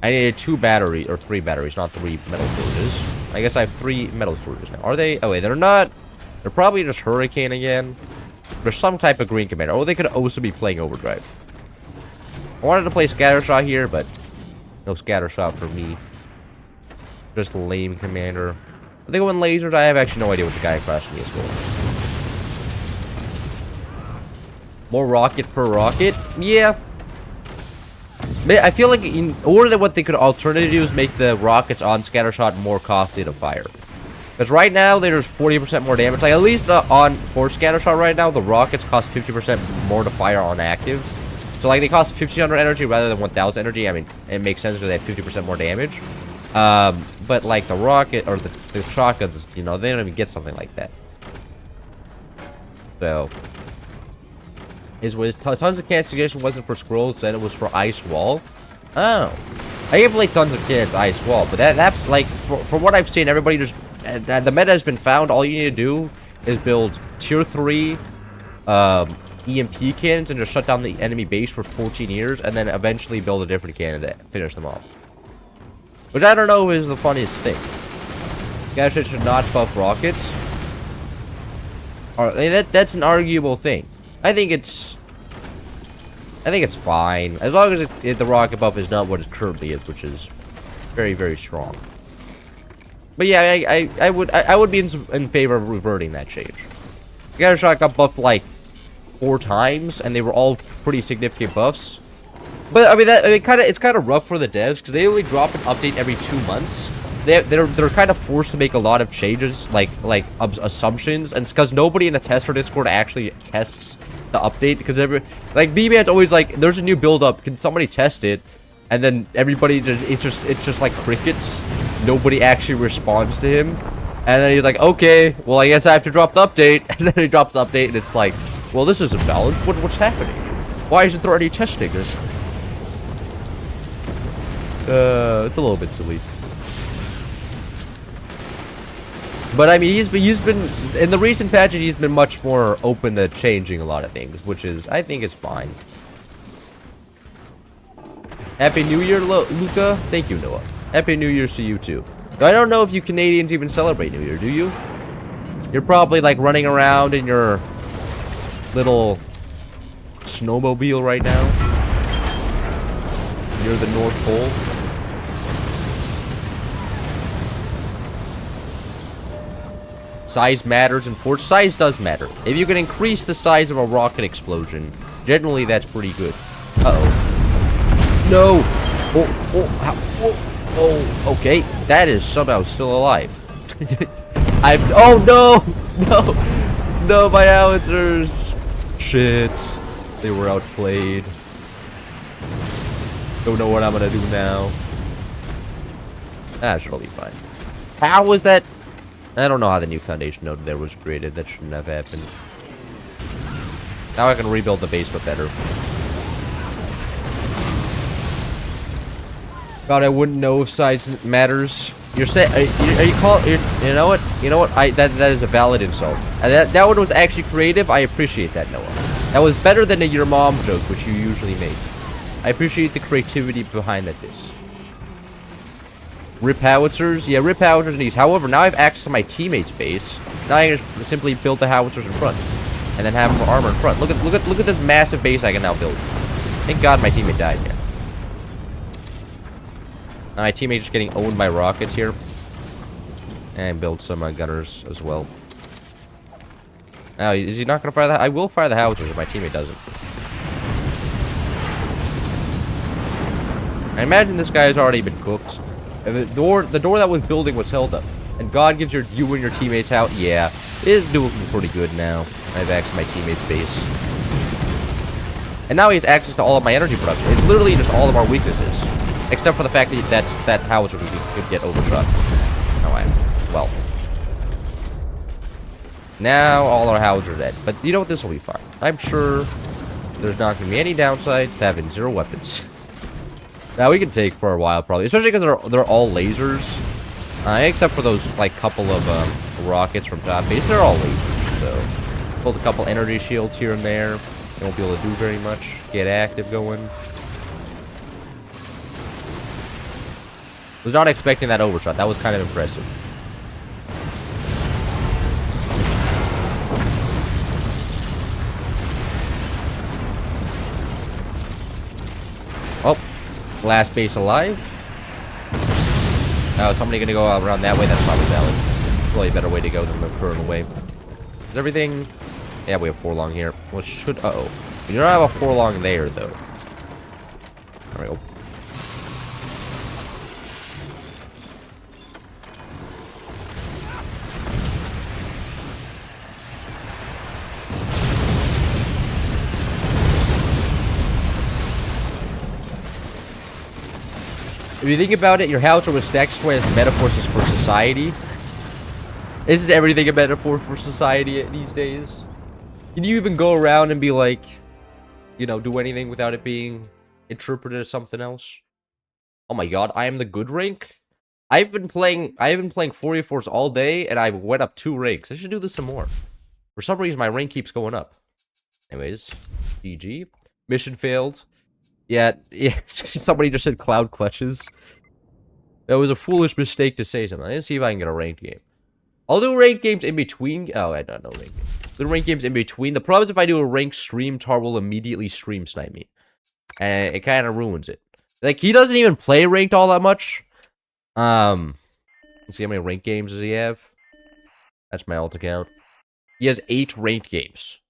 I needed 2 batteries or 3 batteries, not 3 metal storages. I guess I have 3 metal storages now. Are they? Oh wait, they're not. They're probably just Hurricane again. There's some type of green commander. Oh, they could also be playing Overdrive. I wanted to play Scattershot here, but no Scattershot for me. Just lame commander. Are they going lasers? I have actually no idea what the guy across from me is going. More rocket per rocket? Yeah. I feel like in order what they could alternatively do is make the rockets on Scattershot more costly to fire. Because right now, there's 40% more damage. Like, at least for Scattershot right now, the rockets cost 50% more to fire on active. So, like, they cost 1,500 energy rather than 1,000 energy. I mean, it makes sense because they have 50% more damage. But, like, the rocket, or the shotguns, you know, they don't even get something like that. So, tons of cannons suggestion wasn't for scrolls, then it was for ice wall. Oh. I can play tons of cannons ice wall, but that like, from what I've seen, everybody just, the meta has been found. All you need to do is build tier 3 EMP cannons and just shut down the enemy base for 14 years, and then eventually build a different cannon to finish them off. Which I don't know is the funniest thing. Guys should not buff rockets. That's an arguable thing. I think it's fine as long as the rocket buff is not what it currently is, which is very, very strong. But yeah, I would be in favor of reverting that change. Scattershot got buffed like 4 times, and they were all pretty significant buffs. But I mean, it's kind of rough for the devs because they only drop an update every 2 months they're kind of forced to make a lot of changes, like assumptions, and it's because nobody in the tester Discord actually tests the update, because like B-Man's always like, there's a new build up, can somebody test it? And then everybody it's just like crickets. Nobody actually responds to him. And then he's like, okay, well, I guess I have to drop the update. And then he drops the update, and it's like, well, this isn't balanced. What's happening? Why isn't there any testing this? It's a little bit silly. But I mean, he's been in the recent patches. He's been much more open to changing a lot of things, which is, I think, is fine. Happy New Year, Luca. Thank you, Noah. Happy New Year's to you too. I don't know if you Canadians even celebrate New Year, do you? You're probably like running around in your little snowmobile right now near the North Pole. Size matters in Forge. Size does matter. If you can increase the size of a rocket explosion, generally that's pretty good. Uh-oh. No! Oh, okay. That is somehow still alive. Oh, no! No! No, my howitzers! Shit. They were outplayed. Don't know what I'm gonna do now. Ah, it'll be fine. How was that? I don't know how the new foundation node there was created. That shouldn't have happened. Now I can rebuild the base, but better. God, I wouldn't know if size matters. You're saying, are you call? You know what? You know what? That is a valid insult. And that one was actually creative. I appreciate that, Noah. That was better than your mom joke, which you usually make. I appreciate the creativity behind that diss. Rip howitzers? Yeah, rip howitzers and these. However, now I have access to my teammate's base. Now I can just simply build the howitzers in front. And then have more armor in front. Look at this massive base I can now build. Thank God my teammate died here. Now my teammate's just getting owned by rockets here. And build some gunners as well. Now, is he not going to fire that? I will fire the howitzers if my teammate doesn't. I imagine this guy has already been cooked. The door that was building was held up. And God gives you and your teammates out. Yeah, it is doing pretty good now. I have access to my teammate's base. And now he has access to all of my energy production. It's literally just all of our weaknesses. Except for the fact that that howitzer could get overshot. Well. Now all our howitzers are dead. But you know what? This will be fine. I'm sure there's not going to be any downsides to having 0 weapons. Now we can take for a while probably, especially because they're all lasers, except for those like couple of rockets from top base. They're all lasers, so build a couple energy shields here and there. They won't be able to do very much. Get active going. Was not expecting that overshot. That was kind of impressive. Oh. Last base alive. Oh, somebody gonna go around that way? That's probably valid. Probably a better way to go than the current way. Is everything? Yeah, we have 4 long here. Well, should... Uh-oh. You don't have a 4 long there, though. There we go. If you think about it, your howitzer was stacked as metaphors for society. Isn't everything a metaphor for society these days? Can you even go around and be like, you know, do anything without it being interpreted as something else? Oh my God, I am the good rank? I've been playing 4v4s all day, and I went up 2 ranks. I should do this some more. For some reason, my rank keeps going up. Anyways, GG. Mission failed. Yeah, somebody just said cloud clutches. That was a foolish mistake to say something. Let's see if I can get a ranked game. I'll do ranked games in between. Oh, I don't know ranked games. The ranked games in between. The problem is if I do a ranked stream, Tar will immediately stream snipe me. And it kind of ruins it. Like, he doesn't even play ranked all that much. Let's see how many ranked games does he have. That's my alt account. He has 8 ranked games.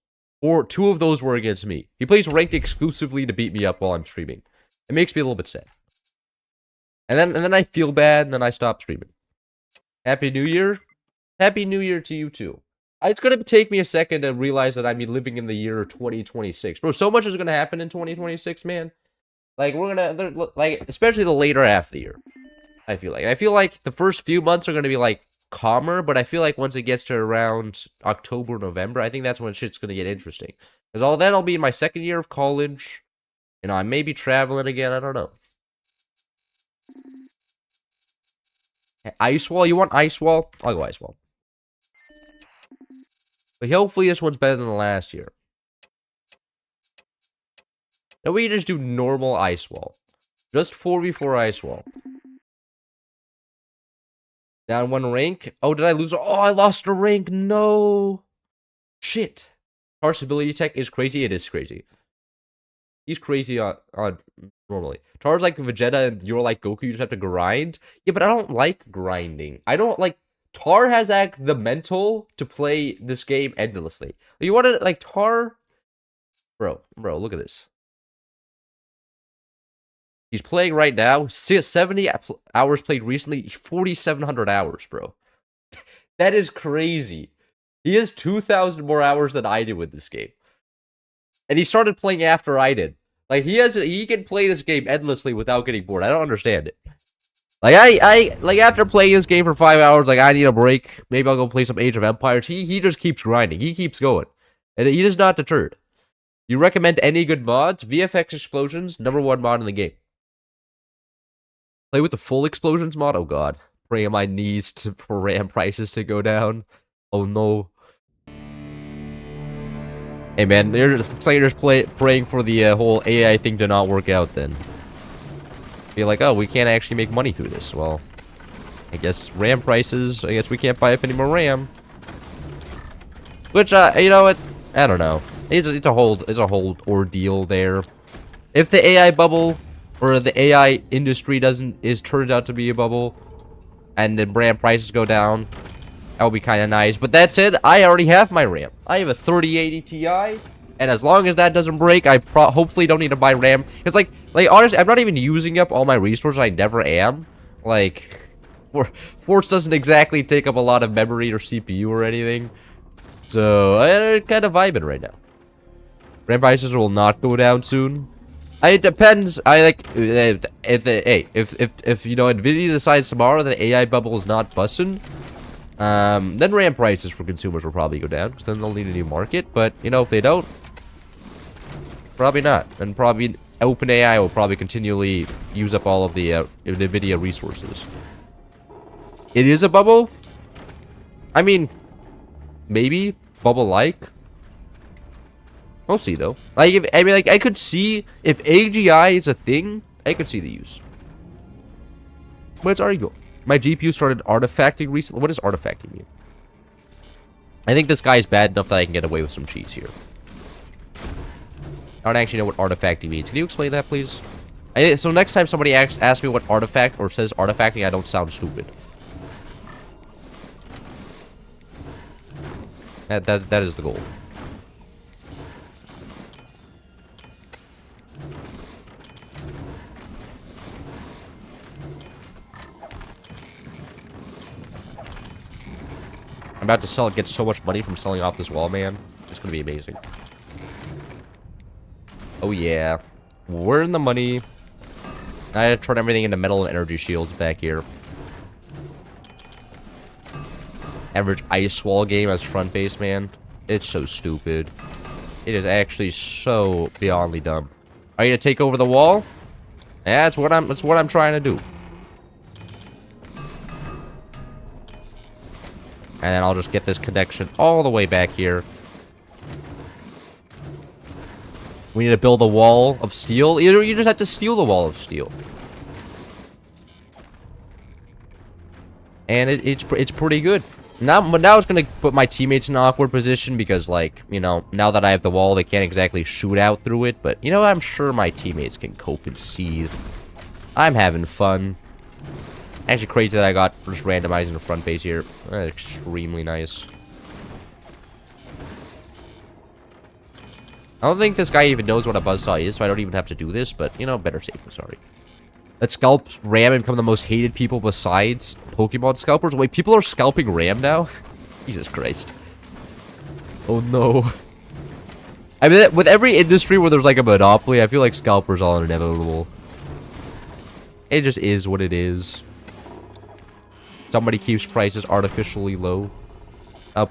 2 of those were against me. He plays ranked exclusively to beat me up while I'm streaming. It makes me a little bit sad. And then I feel bad, and then I stop streaming. Happy New Year. Happy New Year to you too. It's gonna take me a second to realize that I'm living in the year 2026, bro. So much is gonna happen in 2026, man. Like we're gonna like, especially the later half of the year. I feel like the first few months are gonna be like calmer, but I feel like once it gets to around October, November, I think that's when shit's gonna get interesting. Because all that, I'll be in my second year of college. You know, I may be traveling again. I don't know. Ice wall? You want ice wall? I'll go ice wall. But hopefully this one's better than the last year. Now we just do normal ice wall. Just 4v4 ice wall. Down 1 rank. Oh, did I lose? Oh, I lost a rank. No. Shit. Tar's ability tech is crazy. It is crazy. He's crazy on normally. Tar's like Vegeta and you're like Goku. You just have to grind. Yeah, but I don't like grinding. I don't like... Tar has like the mental to play this game endlessly. You want to like Tar? Bro, look at this. He's playing right now. 70 hours played recently. 4,700 hours, bro. That is crazy. He has 2,000 more hours than I did with this game. And he started playing after I did. Like, he can play this game endlessly without getting bored. I don't understand it. Like, like, after playing this game for 5 hours, like, I need a break. Maybe I'll go play some Age of Empires. He just keeps grinding. He keeps going. And he is not deterred. You recommend any good mods? VFX Explosions, #1 mod in the game. Play with the full explosions mod? Oh god. Praying on my knees for RAM prices to go down. Oh no. Hey man, looks like you're just praying for the whole AI thing to not work out then. Be like, oh, we can't actually make money through this. Well, I guess RAM prices, I guess we can't buy up any more RAM. Which, you know what? I don't know. It's a whole ordeal there. If the AI bubble or the AI industry turns out to be a bubble, and then RAM prices go down, that would be kind of nice. But that said, I already have my RAM. I have a 3080 Ti, and as long as that doesn't break, I hopefully don't need to buy RAM. It's like honestly, I'm not even using up all my resources. I never am. Like, Force doesn't exactly take up a lot of memory or CPU or anything. So I'm kind of vibing right now. RAM prices will not go down soon. It depends. I like if you know Nvidia decides tomorrow that the AI bubble is not busting, then RAM prices for consumers will probably go down because then they'll need a new market. But you know if they don't, probably not, and probably OpenAI will probably continually use up all of the Nvidia resources. It is a bubble. I mean, maybe bubble-like. We'll see though. Like, I could see if AGI is a thing, I could see the use. But it's already go. My GPU started artifacting recently. What does artifacting mean? I think this guy is bad enough that I can get away with some cheats here. I don't actually know what artifacting means. Can you explain that, please? So next time somebody asks me what artifact or says artifacting, I don't sound stupid. That is the goal. I'm about to get so much money from selling off this wall, man. It's gonna be amazing. Oh yeah. We're in the money. I had to turn everything into metal and energy shields back here. Average ice wall game as front base, man. It's so stupid. It is actually so beyondly dumb. Are you gonna take over the wall? Yeah, that's what I'm trying to do. And then I'll just get this connection all the way back here. We need to build a wall of steel. Either you just have to steal the wall of steel. And it's pretty good. But now it's going to put my teammates in an awkward position because, like, you know, now that I have the wall, they can't exactly shoot out through it. But, you know, I'm sure my teammates can cope and seethe. I'm having fun. Actually crazy that I got just randomizing the front base here. Extremely nice. I don't think this guy even knows what a buzzsaw is, so I don't even have to do this, but, you know, better safe than sorry. that scalps Ram and become the most hated people besides Pokemon scalpers. Wait, people are scalping Ram now? Jesus Christ. Oh no. I mean, with every industry where there's like a monopoly, I feel like scalpers are inevitable. It just is what it is. Somebody keeps prices artificially low.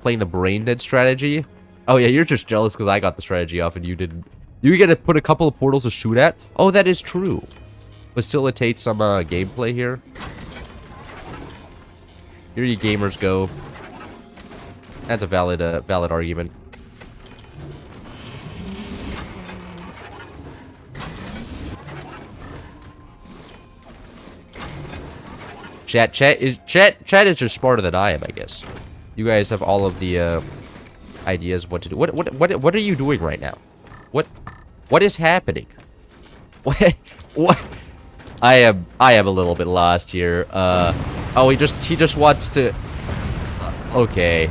Playing the brain dead strategy. Oh yeah, you're just jealous because I got the strategy off and you didn't. You get to put a couple of portals to shoot at. Oh, that is true. Facilitate some gameplay here. Here you gamers go. That's a valid argument. Chat is just smarter than I am, I guess. You guys have all of the ideas of what to do. What are you doing right now? What is happening? What? I am a little bit lost here. Oh, he just wants to. Okay.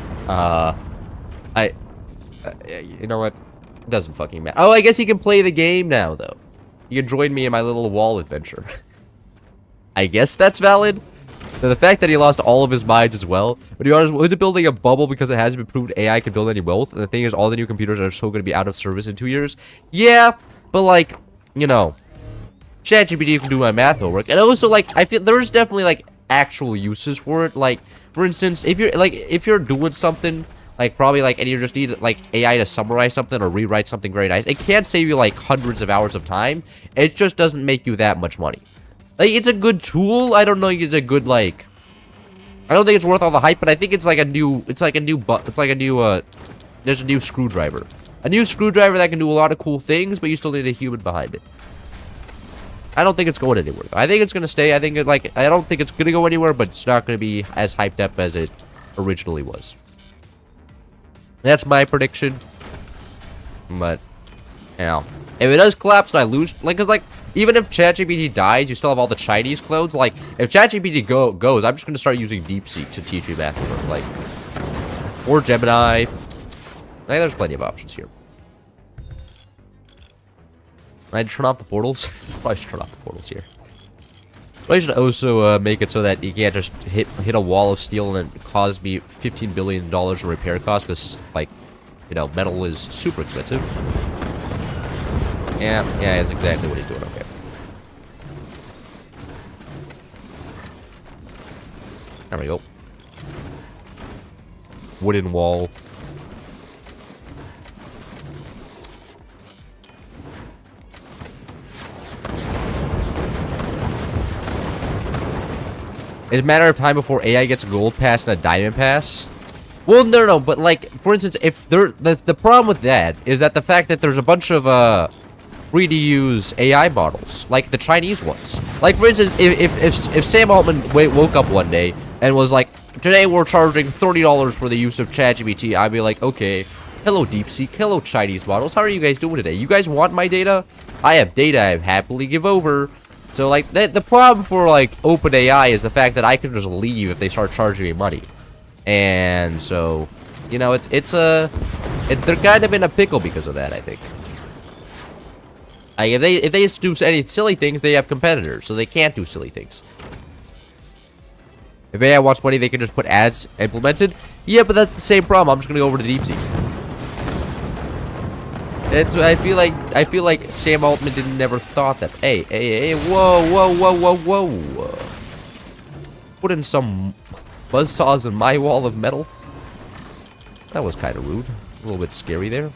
You know what? It doesn't fucking matter. Oh, I guess he can play the game now, though. You can join me in my little wall adventure. I guess that's valid. So the fact that he lost all of his mines as well. But to be honest, was it building a bubble because it hasn't been proved AI can build any wealth? And the thing is, all the new computers are so going to be out of service in 2 years. Yeah, but like, you know, ChatGPT can do my math homework. And also, like, I feel there's definitely like actual uses for it. Like, for instance, if you're doing something like probably like, and you just need like AI to summarize something or rewrite something very nice, it can't save you like hundreds of hours of time. It just doesn't make you that much money. Like, it's a good tool. I don't know if it's a good, like, I don't think it's worth all the hype, but I think it's like a new, there's a new screwdriver. A new screwdriver that can do a lot of cool things, but you still need a human behind it. I don't think it's going anywhere. I think it's going to stay. I don't think it's going to go anywhere, but it's not going to be as hyped up as it originally was. That's my prediction. But, you know, if it does collapse and I lose, like, cause like, even if ChatGPT dies, you still have all the Chinese clones. Like, if ChatGPT goes, I'm just gonna start using DeepSeek to teach me math. Like, or Gemini. Like, there's plenty of options here. I turn off the portals. Probably should turn off the portals here. But I should also make it so that you can't just hit a wall of steel and it cause me $15 billion in repair costs because, like, you know, metal is super expensive. Yeah, that's exactly what he's doing. Okay. There we go. Wooden wall. It's a matter of time before AI gets a gold pass and a diamond pass. Well, no, but like, for instance, if the problem with that is that the fact that there's a bunch of free to use AI models, like the Chinese ones. Like, for instance, if Sam Altman woke up one day and was like, today we're charging $30 for the use of ChatGPT, I'd be like, okay, hello DeepSeek, hello Chinese models, how are you guys doing today? You guys want my data? I have data I happily give over. So, like, the problem for, like, OpenAI is the fact that I can just leave if they start charging me money. And so, you know, they're kind of in a pickle because of that, I think. Like, if they just do any silly things, they have competitors, so they can't do silly things. If AI wants money, they can just put ads implemented. Yeah, but that's the same problem. I'm just gonna go over to DeepSeek. I feel like Sam Altman never thought that. Hey, whoa. Put in some buzzsaws in my wall of metal. That was kind of rude. A little bit scary there.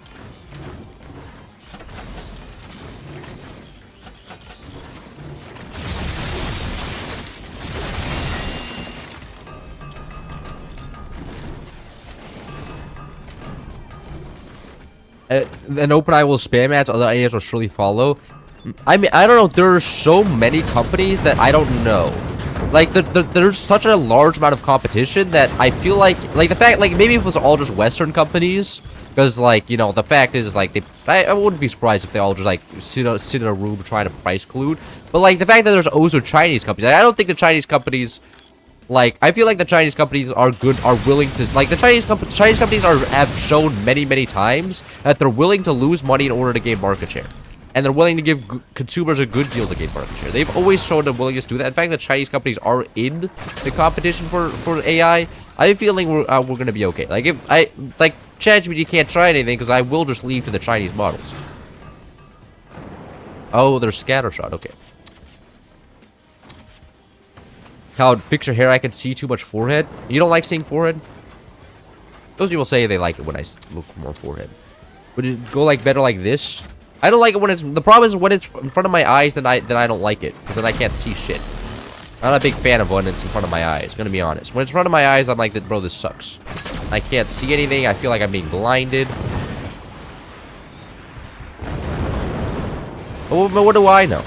And OpenAI will spam ads, other ideas will surely follow. I mean, I don't know. There are so many companies that I don't know. Like, there's such a large amount of competition that I feel like the fact, like, maybe if it was all just Western companies, because, like, you know, the fact is, like, I wouldn't be surprised if they all just, like, sit in a room trying to price collude. But, like, the fact that there's also Chinese companies, I don't think the Chinese companies, like, I feel like the Chinese companies are willing to, like, the Chinese companies have shown many times that they're willing to lose money in order to gain market share. and they're willing to give consumers a good deal to gain market share. They've always shown a willingness to do that. In fact, the Chinese companies are in the competition for AI. I have a feeling we're gonna be okay. Like if ChatGPT can't try anything because I will just leave to the Chinese models. Oh, there's scattershot. Okay. How picture hair? I can see too much forehead. You don't like seeing forehead? Those people say they like it when I look more forehead. Would it go like better like this? I don't like it when it's. The problem is when it's in front of my eyes. Then I don't like it because then I can't see shit. I'm not a big fan of when it's in front of my eyes. Gonna be honest. When it's in front of my eyes, I'm like, bro, this sucks. I can't see anything. I feel like I'm being blinded. But what do I know?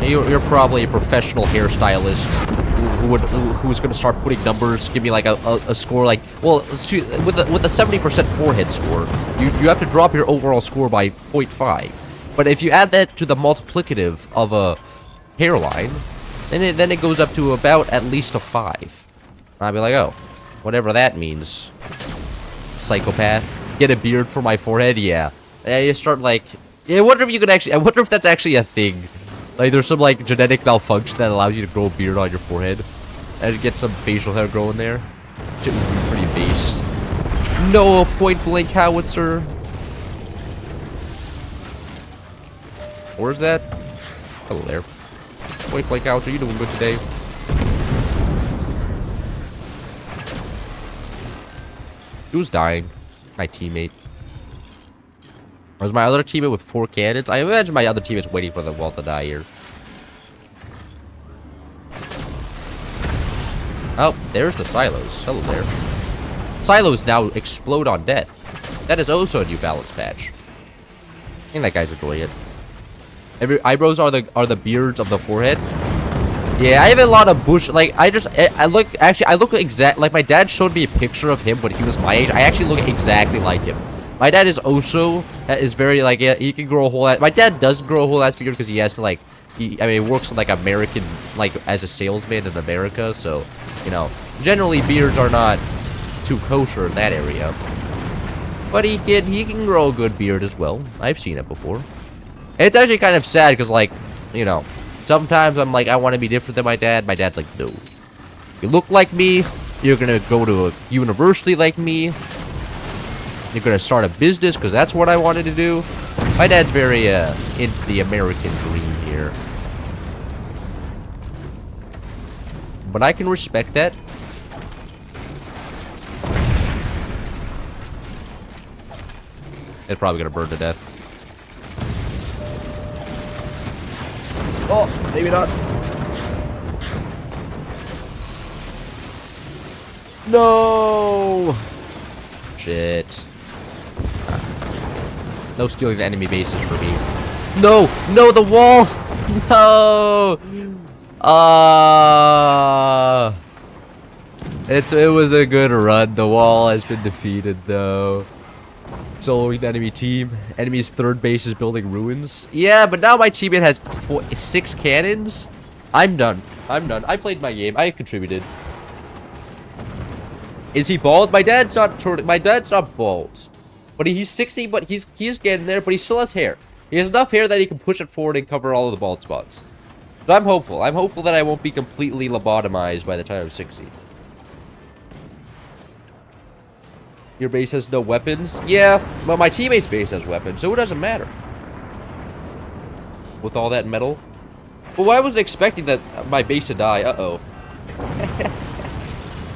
You're probably a professional hairstylist who's gonna start putting numbers. Give me like a score like, well, with a 70% forehead score, you have to drop your overall score by 0.5. But if you add that to the multiplicative of a hairline, then it goes up to about at least a 5. I'd be like, oh, whatever that means. Psychopath. Get a beard for my forehead, yeah. And you start like, yeah, I wonder if you could actually. I wonder if that's actually a thing. Like, there's some like genetic malfunction that allows you to grow a beard on your forehead, and get some facial hair growing there. Shit would be pretty based. No point blank howitzer. Where's that? Hello there. Point blank howitzer, you doing good today? Who's dying? My teammate. Or is my other teammate with 4 cannons? I imagine my other teammate's waiting for the wall to die here. Oh, there's the silos. Hello there. Silos now explode on death. That is also a new balance patch. I think that guy's enjoying it. Eyebrows are the beards of the forehead. Yeah, I have a lot of bush. Like I look exact. Like my dad showed me a picture of him when he was my age. I actually look exactly like him. My dad is also very like, yeah, he can grow a whole ass. My dad does grow a whole ass beard because he has to like, he works like American, like as a salesman in America. So, you know, generally beards are not too kosher in that area. But he can grow a good beard as well. I've seen it before. And it's actually kind of sad because, like, you know, sometimes I'm like, I want to be different than my dad. My dad's like, no, you look like me. You're gonna go to a university like me. You're gonna start a business because that's what I wanted to do. My dad's very into the American dream here, but I can respect that. It's probably gonna burn to death. Oh, maybe not. No. Shit. No stealing the enemy bases for me. No! No, the wall! No! It was a good run. The wall has been defeated, though. Soloing the enemy team. Enemy's third base is building ruins. Yeah, but now my teammate has 6 cannons. I'm done. I played my game. I contributed. Is he bald? My dad's not bald. But he's 60, but he's getting there, but he still has hair. He has enough hair that he can push it forward and cover all of the bald spots. So I'm hopeful. I'm hopeful that I won't be completely lobotomized by the time I'm 60. Your base has no weapons? Yeah, but my teammate's base has weapons, so it doesn't matter. With all that metal. Well, I wasn't expecting that my base to die. Uh-oh.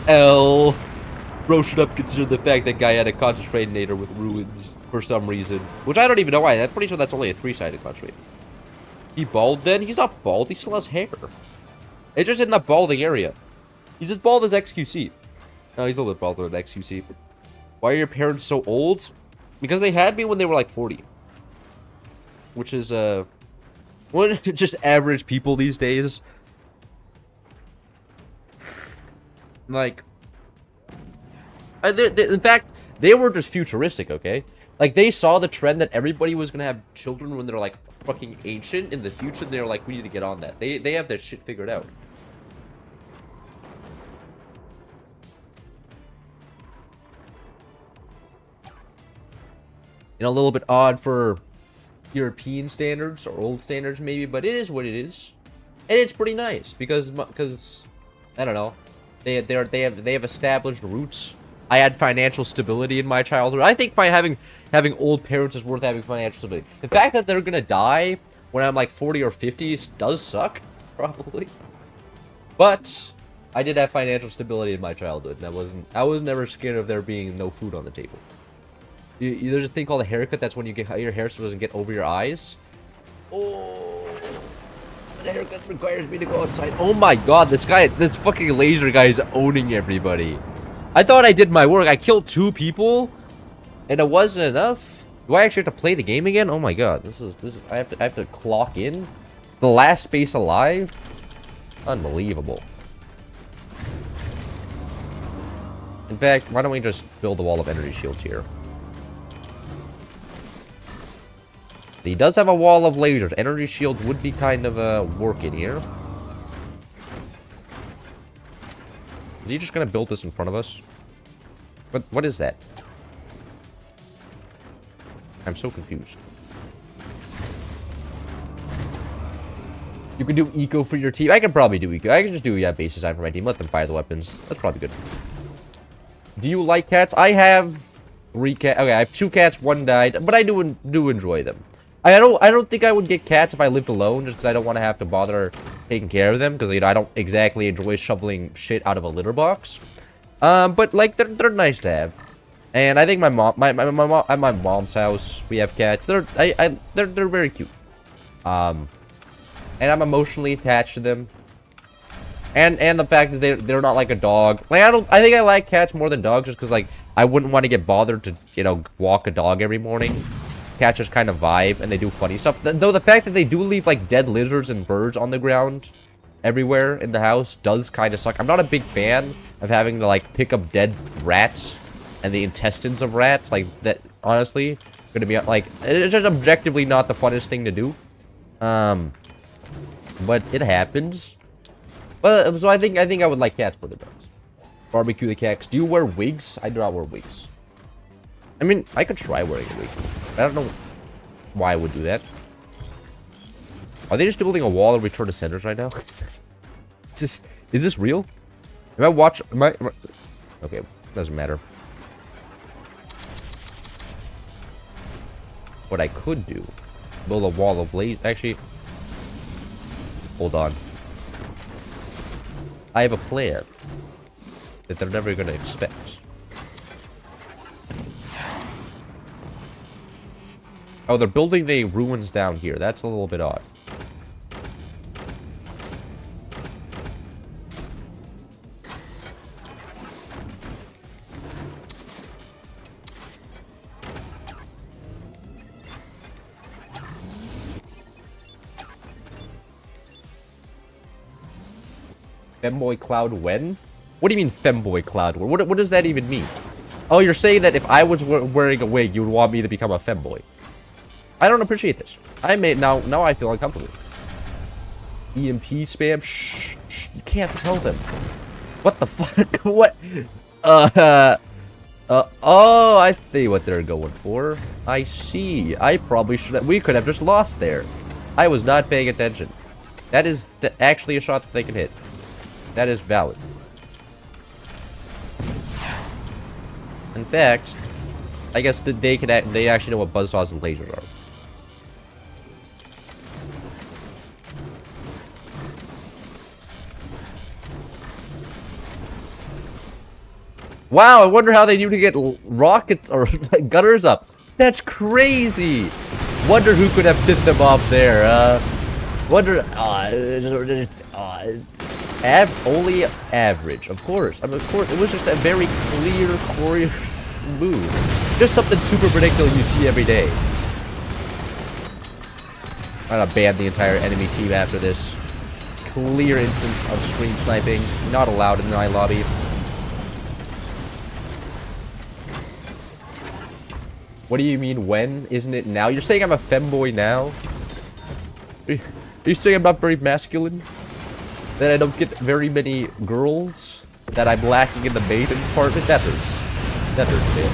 L. Bro should have considered the fact that guy had a concentrator with ruins for some reason. Which I don't even know why. I'm pretty sure that's only a 3-sided concentrator. He bald then? He's not bald. He still has hair. It's just in the balding area. He's as bald as XQC. No, he's a little bit balder than XQC. Why are your parents so old? Because they had me when they were like 40. Which is, just average people these days. Like... in fact, they were just futuristic, okay? Like, they saw the trend that everybody was gonna have children when they're, like, fucking ancient in the future, and they were like, we need to get on that. They have their shit figured out. You know, a little bit odd for European standards or old standards maybe, but it is what it is, and it's pretty nice because I don't know, they have established roots. I had financial stability in my childhood. I think having old parents is worth having financial stability. The fact that they're gonna die when I'm like 40 or 50 does suck, probably. But I did have financial stability in my childhood, and I was never scared of there being no food on the table. There's a thing called a haircut. That's when your hair doesn't get over your eyes. Oh, the haircut requires me to go outside. Oh my god, this fucking laser guy is owning everybody. I thought I did my work. I killed 2 people, and it wasn't enough. Do I actually have to play the game again? Oh my god, this is. I have to clock in. The last space alive. Unbelievable. In fact, why don't we just build a wall of energy shields here? He does have a wall of lasers. Energy shield would be kind of working here. Is he just gonna build this in front of us? What is that? I'm so confused. You can do eco for your team. I can probably do eco. I can just do base design for my team. Let them fire the weapons. That's probably good. Do you like cats? I have 3 cats. Okay, I have 2 cats. 1 died, but I do enjoy them. I don't think I would get cats if I lived alone, just because I don't want to have to bother taking care of them, because I don't exactly enjoy shoveling shit out of a litter box. But like they're nice to have, and I think my mom, at my mom's house, we have cats. They're very cute. And I'm emotionally attached to them. And the fact that they're not like a dog. Like I think I like cats more than dogs, just because like I wouldn't want to get bothered to walk a dog every morning. Cats just kind of vibe, and they do funny stuff. Though the fact that they do leave like dead lizards and birds on the ground everywhere in the house does kind of suck. I'm not a big fan of having to like pick up dead rats and the intestines of rats. Like that, honestly, gonna be like it's just objectively not the funnest thing to do. But it happens. But so I think I would like cats more than dogs. Barbecue the cats. Do you wear wigs? I do not wear wigs. I mean, I could try wearing a wig. I don't know why I would do that. Are they just building a wall of return to centers right now? Is this real? Okay, doesn't matter. What I could do, build a wall of actually, hold on. I have a plan that they're never going to expect. Oh, they're building the ruins down here. That's a little bit odd. Femboy Cloud when? What do you mean Femboy Cloud? What does that even mean? Oh, you're saying that if I was wearing a wig, you would want me to become a femboy. I don't appreciate this. Now I feel uncomfortable. EMP spam? Shh, you can't tell them. What the fuck? What? Oh, I see what they're going for. I see. I probably should have, we could have just lost there. I was not paying attention. That is actually a shot that they can hit. That is valid. In fact, I guess that they actually know what buzzsaws and lasers are. Wow, I wonder how they knew to get rockets or gunners up. That's crazy. Wonder who could have tipped them off there. Wonder. Only average, of course. I mean, of course, it was just a very clear choreographed move. Just something super predictable you see every day. I'm gonna ban the entire enemy team after this. Clear instance of screen sniping. Not allowed in my lobby. What do you mean when? Isn't it now? You're saying I'm a femboy now? Are you saying I'm not very masculine? That I don't get very many girls? That I'm lacking in the maiden department? That hurts. That hurts, man.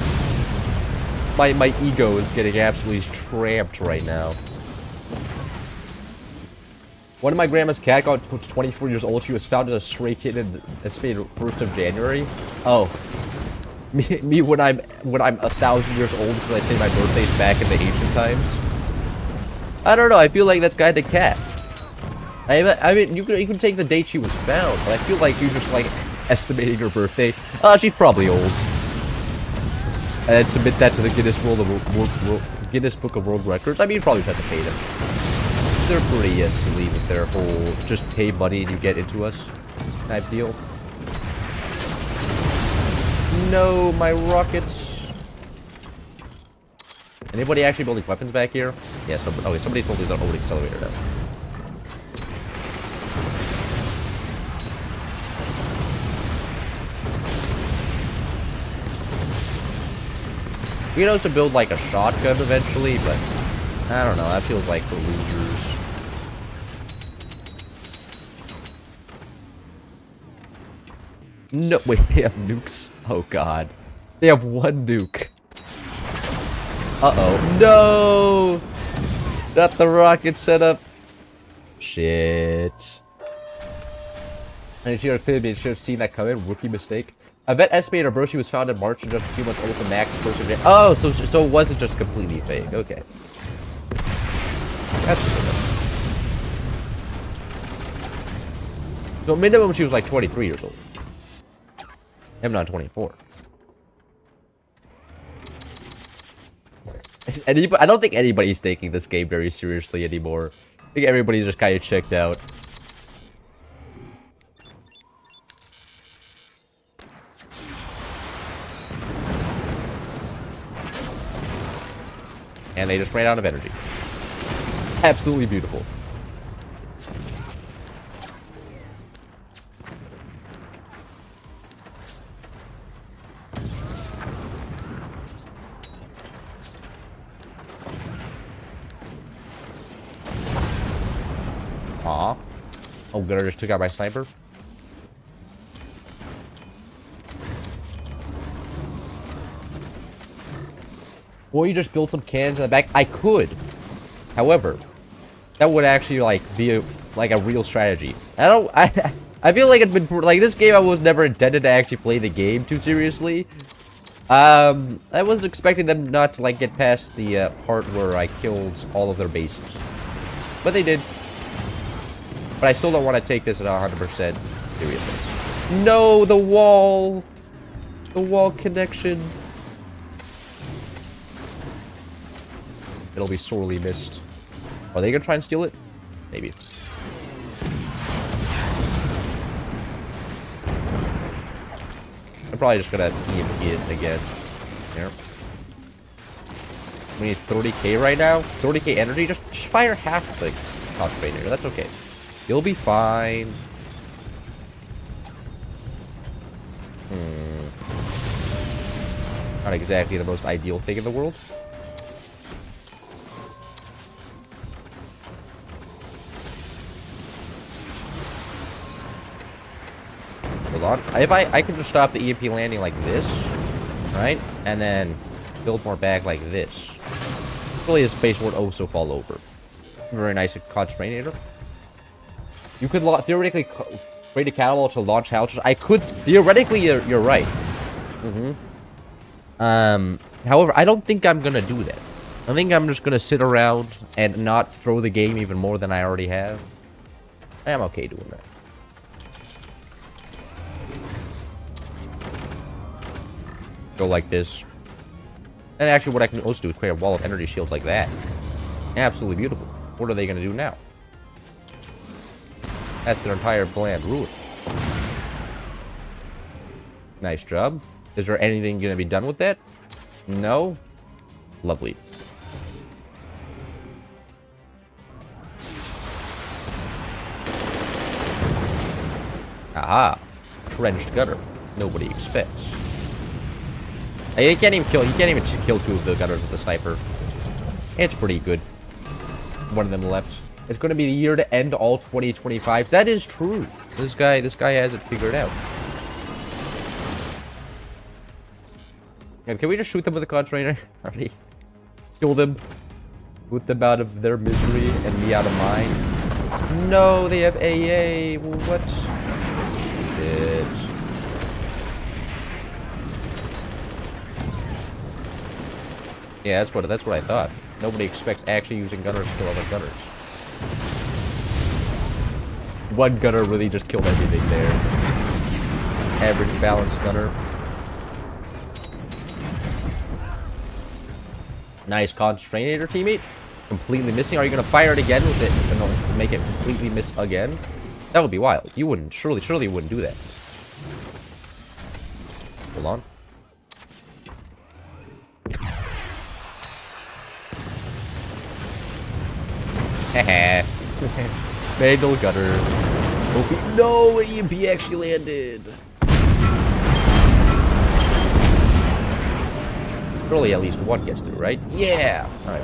my ego is getting absolutely tramped right now. One of my grandma's cat got 24 years old. She was found as a stray kitten estimated 1st of January. Oh. Me when I'm 1,000 years old because I say my birthday's back in the ancient times. I don't know. I feel like that's kind of cat. I mean, you can take the date she was found, but I feel like you're just like estimating her birthday. She's probably old. And then submit that to the Guinness Book of World Records. I mean, you probably just have to pay them. They're pretty silly with their whole just pay money and you get into us type deal. No, my rockets. Anybody actually building weapons back here? Yeah, okay, somebody's building their own accelerator now. We can also build like a shotgun eventually, but I don't know, that feels like for losers. No, wait, they have nukes? Oh god. They have 1 nuke. Uh-oh. No! Not the rocket setup. Shit. And if you should have seen that coming. Rookie mistake. I bet estimator Broshi was found in March and just a few months old to max first of. Oh, so it wasn't just completely fake. Okay. That's good enough. So minimum she was like 23 years old. I'm not 24. I don't think anybody's taking this game very seriously anymore. I think everybody's just kind of checked out. And they just ran out of energy. Absolutely beautiful. Aw. Oh, Gunner just took out my sniper. Or you just build some cannons in the back. I could. However, that would actually like be a real strategy. I feel like it's been like this game I was never intended to actually play the game too seriously. I was expecting them not to like get past the part where I killed all of their bases. But they did. But I still don't want to take this at 100% seriousness. No, the wall. The wall connection. It'll be sorely missed. Are they gonna try and steal it? Maybe. I'm probably just gonna EMP it again. Here. We need 30k right now. 30k energy. Just fire half the concentrator. That's okay. You'll be fine. Not exactly the most ideal thing in the world. Hold on. If I can just stop the EMP landing like this, right? And then build more back like this. Hopefully the space won't also fall over. Very nice concentrator. You could theoretically create a catapult to launch howitzers. I could theoretically. You're right. However, I don't think I'm gonna do that. I think I'm just gonna sit around and not throw the game even more than I already have. I'm okay doing that. Go like this. And actually, what I can also do is create a wall of energy shields like that. Absolutely beautiful. What are they gonna do now? That's their entire plan. Ruined. Nice job. Is there anything going to be done with that? No? Lovely. Aha. Trenched gutter. Nobody expects. He can't even kill 2 of the gutters with the sniper. It's pretty good. One of them left. It's going to be the year to end all 2025. That is true. This guy has it figured out. And can we just shoot them with a concentrator? Already kill them. Put them out of their misery and me out of mine. No, they have AA. What? Bitch. Yeah, that's what I thought. Nobody expects actually using gunners to kill other gunners. One gunner really just killed everything there. Average balanced gunner. Nice concentrator, teammate. Completely missing. Are you gonna fire it again with it and make it completely miss again? That would be wild. You wouldn't. Surely you wouldn't do that. Hold on. Haha. Bagel gutter. No, EMP actually landed. Surely at least one gets through, right? Yeah. Alright.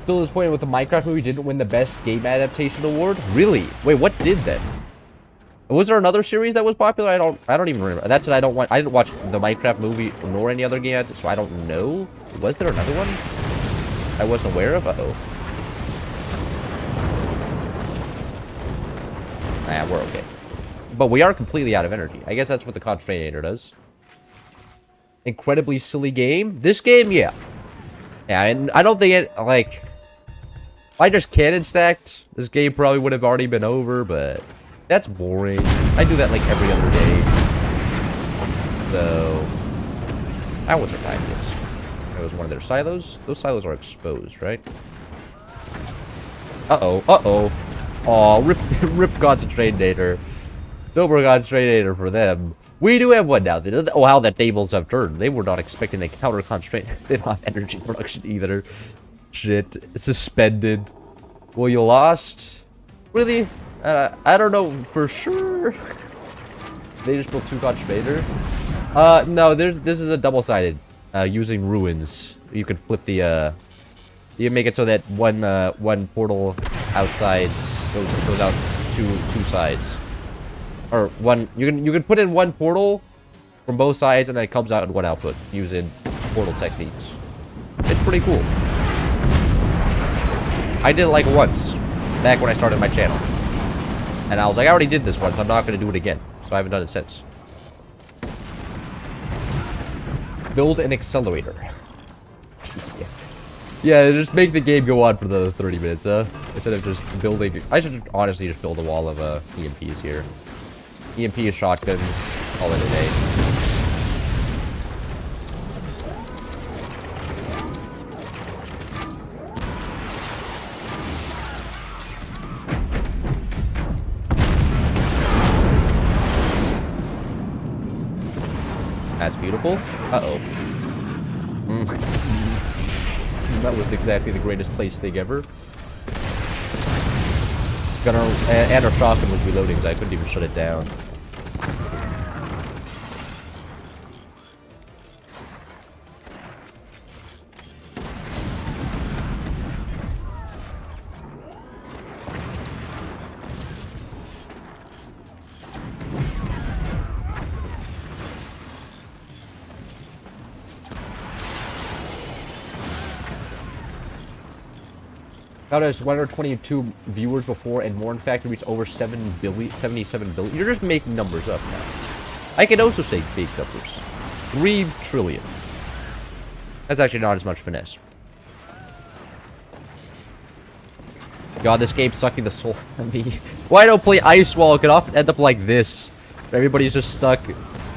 Still disappointed with the Minecraft movie didn't win the best game adaptation award? Really? Wait, what did then? Was there another series that was popular? I don't even remember. That's it. I didn't watch the Minecraft movie nor any other game, so I don't know. Was there another one I wasn't aware of? Uh-oh. Nah, we're okay. But we are completely out of energy. I guess that's what the concentrator does. Incredibly silly game. This game, yeah. Yeah, and I don't think it, like... If I just cannon stacked, this game probably would have already been over, but... That's boring. I do that, like, every other day. So... I was our time is. That was one of their silos. Those silos are exposed, right? Uh-oh. Uh-oh. Aw, rip concentrator. No more concentrator for them. We do have one now. Oh, how the tables have turned. They were not expecting a counter concentrate. They don't have energy production either. Shit. Suspended. Well, you lost? Really? I don't know for sure. They just built 2 concentrators. No, this is a double-sided. Using ruins. You can flip the, you can make it so that one portal outside goes out two sides. Or one, you can put in one portal from both sides and then it comes out in one output using portal techniques. It's pretty cool. I did it like once back when I started my channel. And I was like, I already did this once, I'm not going to do it again. So I haven't done it since. Build an accelerator. Yeah, just make the game go on for the 30 minutes, instead of just building... I should honestly just build a wall of EMPs here. EMP shotguns, call it a day. That's beautiful. Uh-oh. That was exactly the greatest place thing ever. And our shotgun was reloading, so I couldn't even shut it down. How does 122 viewers before and more in fact reach over 77 billion? You're just making numbers up now. I can also say big numbers. 3 trillion. That's actually not as much finesse. God, this game's sucking the soul out of me. Why don't play Ice Wall? It could often end up like this. Everybody's just stuck,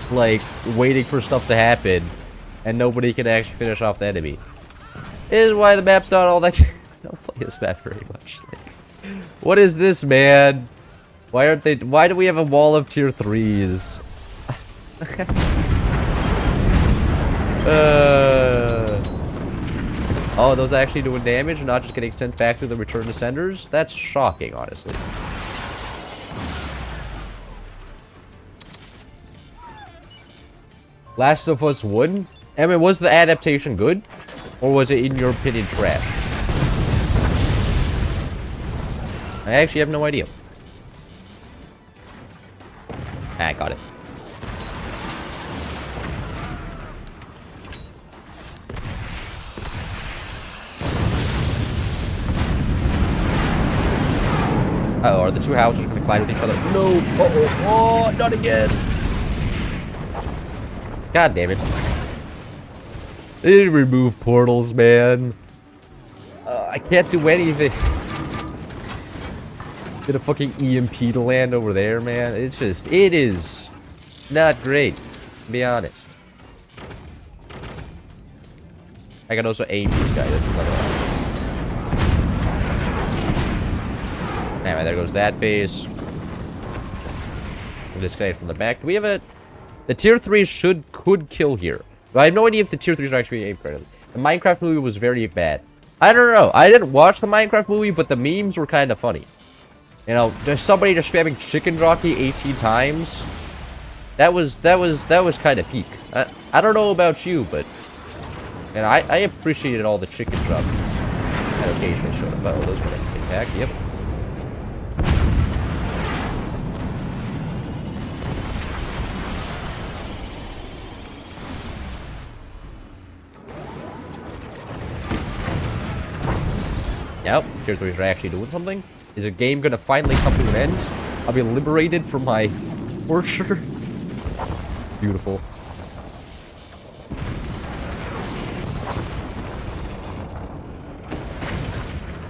like, waiting for stuff to happen. And nobody can actually finish off the enemy. This is why the map's not all that... I don't play this map very much. Like, what is this, man? Why aren't they... Why do we have a wall of tier 3s? Oh, those actually doing damage, not just getting sent back through the return to senders? That's shocking, honestly. Last of Us 1? I mean, was the adaptation good? Or was it, in your opinion, trash? I actually have no idea. Ah, got it. Uh-oh, are the two houses going to collide with each other? No! Uh-oh! Oh, not again! God damn it. They didn't remove portals, man. I can't do anything. Get a fucking EMP to land over there, man. It's just, it is not great, to be honest. I can also aim this guy. That's another one. Anyway, there goes that base. We'll disconnect from the back. Do we have a... The tier 3s could kill here. But I have no idea if the tier 3s are actually aimed correctly. The Minecraft movie was very bad. I don't know. I didn't watch the Minecraft movie, but the memes were kind of funny. You know, there's somebody just spamming chicken jockey 18 times. That was kind of peak. I don't know about you, but... And I appreciated all the chicken jockeys that occasionally showed up. Oh, those were attack. Yep. Yep, tier 3s are actually doing something. Is the game gonna finally come to an end? I'll be liberated from my torture. Beautiful.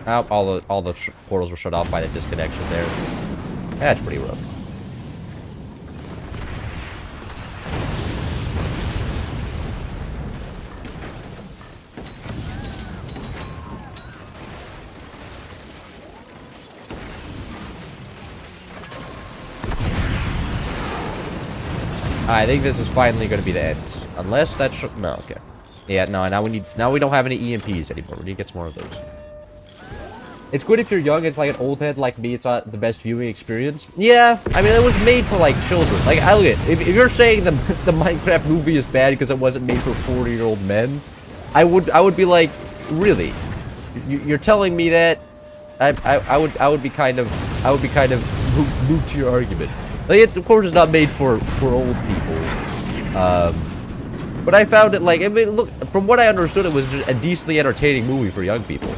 Oh, all the portals were shut off by the disconnection there. That's pretty rough. I think this is finally going to be the end. Unless that's... No, okay. Yeah, no, now we don't have any EMPs anymore. We need to get some more of those. It's good if you're young. It's like an old head like me. It's not the best viewing experience. Yeah, I mean, it was made for, like, children. Like, I look at... If you're saying the Minecraft movie is bad because it wasn't made for 40-year-old men, I would be like, really? You're telling me that? I would be kind of moot to your argument. Like, it's, of course, it's not made for old people. But I found it, like, I mean, look, from what I understood, it was just a decently entertaining movie for young people.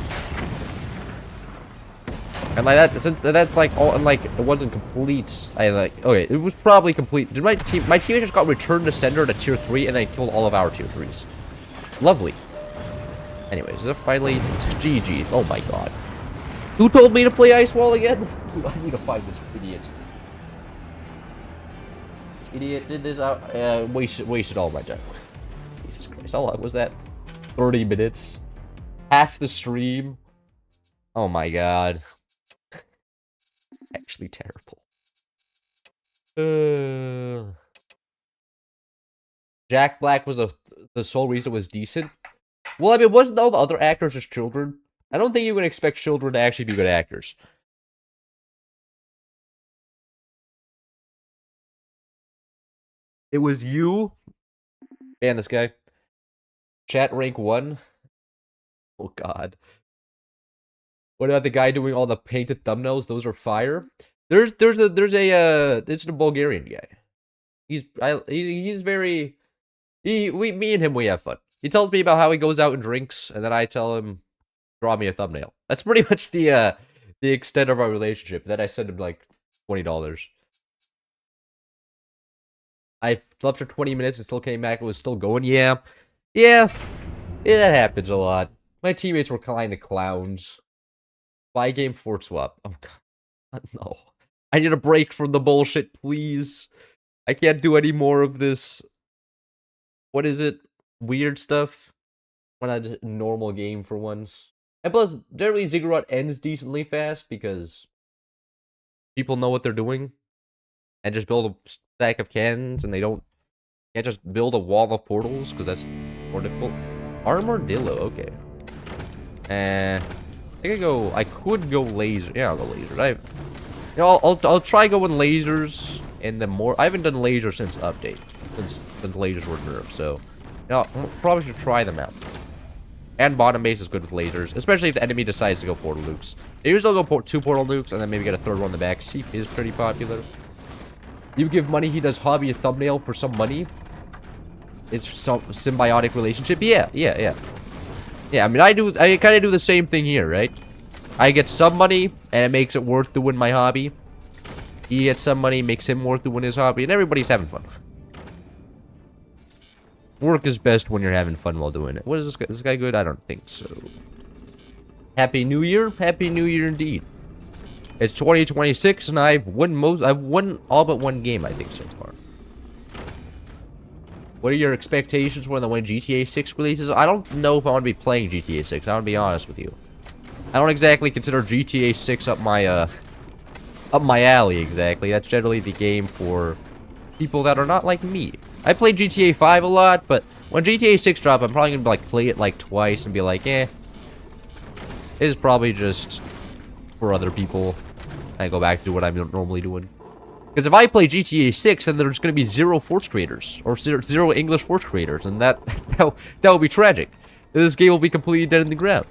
And, like, that, since that's, like, all, and, like, it wasn't complete, okay, it was probably complete. Did my teammates just got returned to sender to tier 3, and they killed all of our tier 3s. Lovely. Anyways, is that finally, it's GG. Oh my god. Who told me to play Ice Wall again? I need to find this idiot. Idiot did this out, wasted all my time. Jesus Christ, how long was that? 30 minutes? Half the stream? Oh my god. Actually terrible. Jack Black was the sole reason it was decent? Well, I mean, wasn't all the other actors just children? I don't think you would expect children to actually be good actors. It was you and this guy. Chat rank 1. Oh god. What about the guy doing all the painted thumbnails? Those are fire. It's the Bulgarian guy. Me and him, we have fun. He tells me about how he goes out and drinks, and then I tell him, draw me a thumbnail. That's pretty much the extent of our relationship. Then I send him like $20. I left for 20 minutes and still came back. It was still going. Yeah, that happens a lot. My teammates were kind of clowns. Buy game fort swap. Oh god, no. I need a break from the bullshit, please. I can't do any more of this. What is it? Weird stuff. Why not just a normal game for once? And plus, generally Ziggurat ends decently fast because people know what they're doing and just build a stack of cannons, and they can't just build a wall of portals because that's more difficult. Armadillo, okay. I could go laser. Yeah, I'll go laser. I'll try going lasers and then more. I haven't done lasers since the update, since the lasers were nerfed. So, I probably should try them out. And bottom base is good with lasers, especially if the enemy decides to go portal nukes. They usually go 2 portal nukes and then maybe get a 3rd one in the back. Seek is pretty popular. You give money, he does hobby a thumbnail for some money. It's some symbiotic relationship. Yeah. Yeah, I mean, I kind of do the same thing here, right? I get some money, and it makes it worth doing my hobby. He gets some money, makes him worth doing his hobby, and everybody's having fun. Work is best when you're having fun while doing it. What is this guy? Is this guy good? I don't think so. Happy New Year. Happy New Year indeed. It's 2026, and I've won all but one game, I think, so far. What are your expectations when GTA 6 releases? I don't know if I want to be playing GTA 6. I want to be honest with you. I don't exactly consider GTA 6 up my alley, exactly. That's generally the game for people that are not like me. I played GTA 5 a lot, but when GTA 6 drops, I'm probably going to, like, play it, like, twice and be like, eh. This is probably just for other people. I go back to do what I'm normally doing. Because if I play GTA 6, then there's going to be 0 Force creators. Or 0 English Force creators. And that would be tragic. This game will be completely dead in the ground.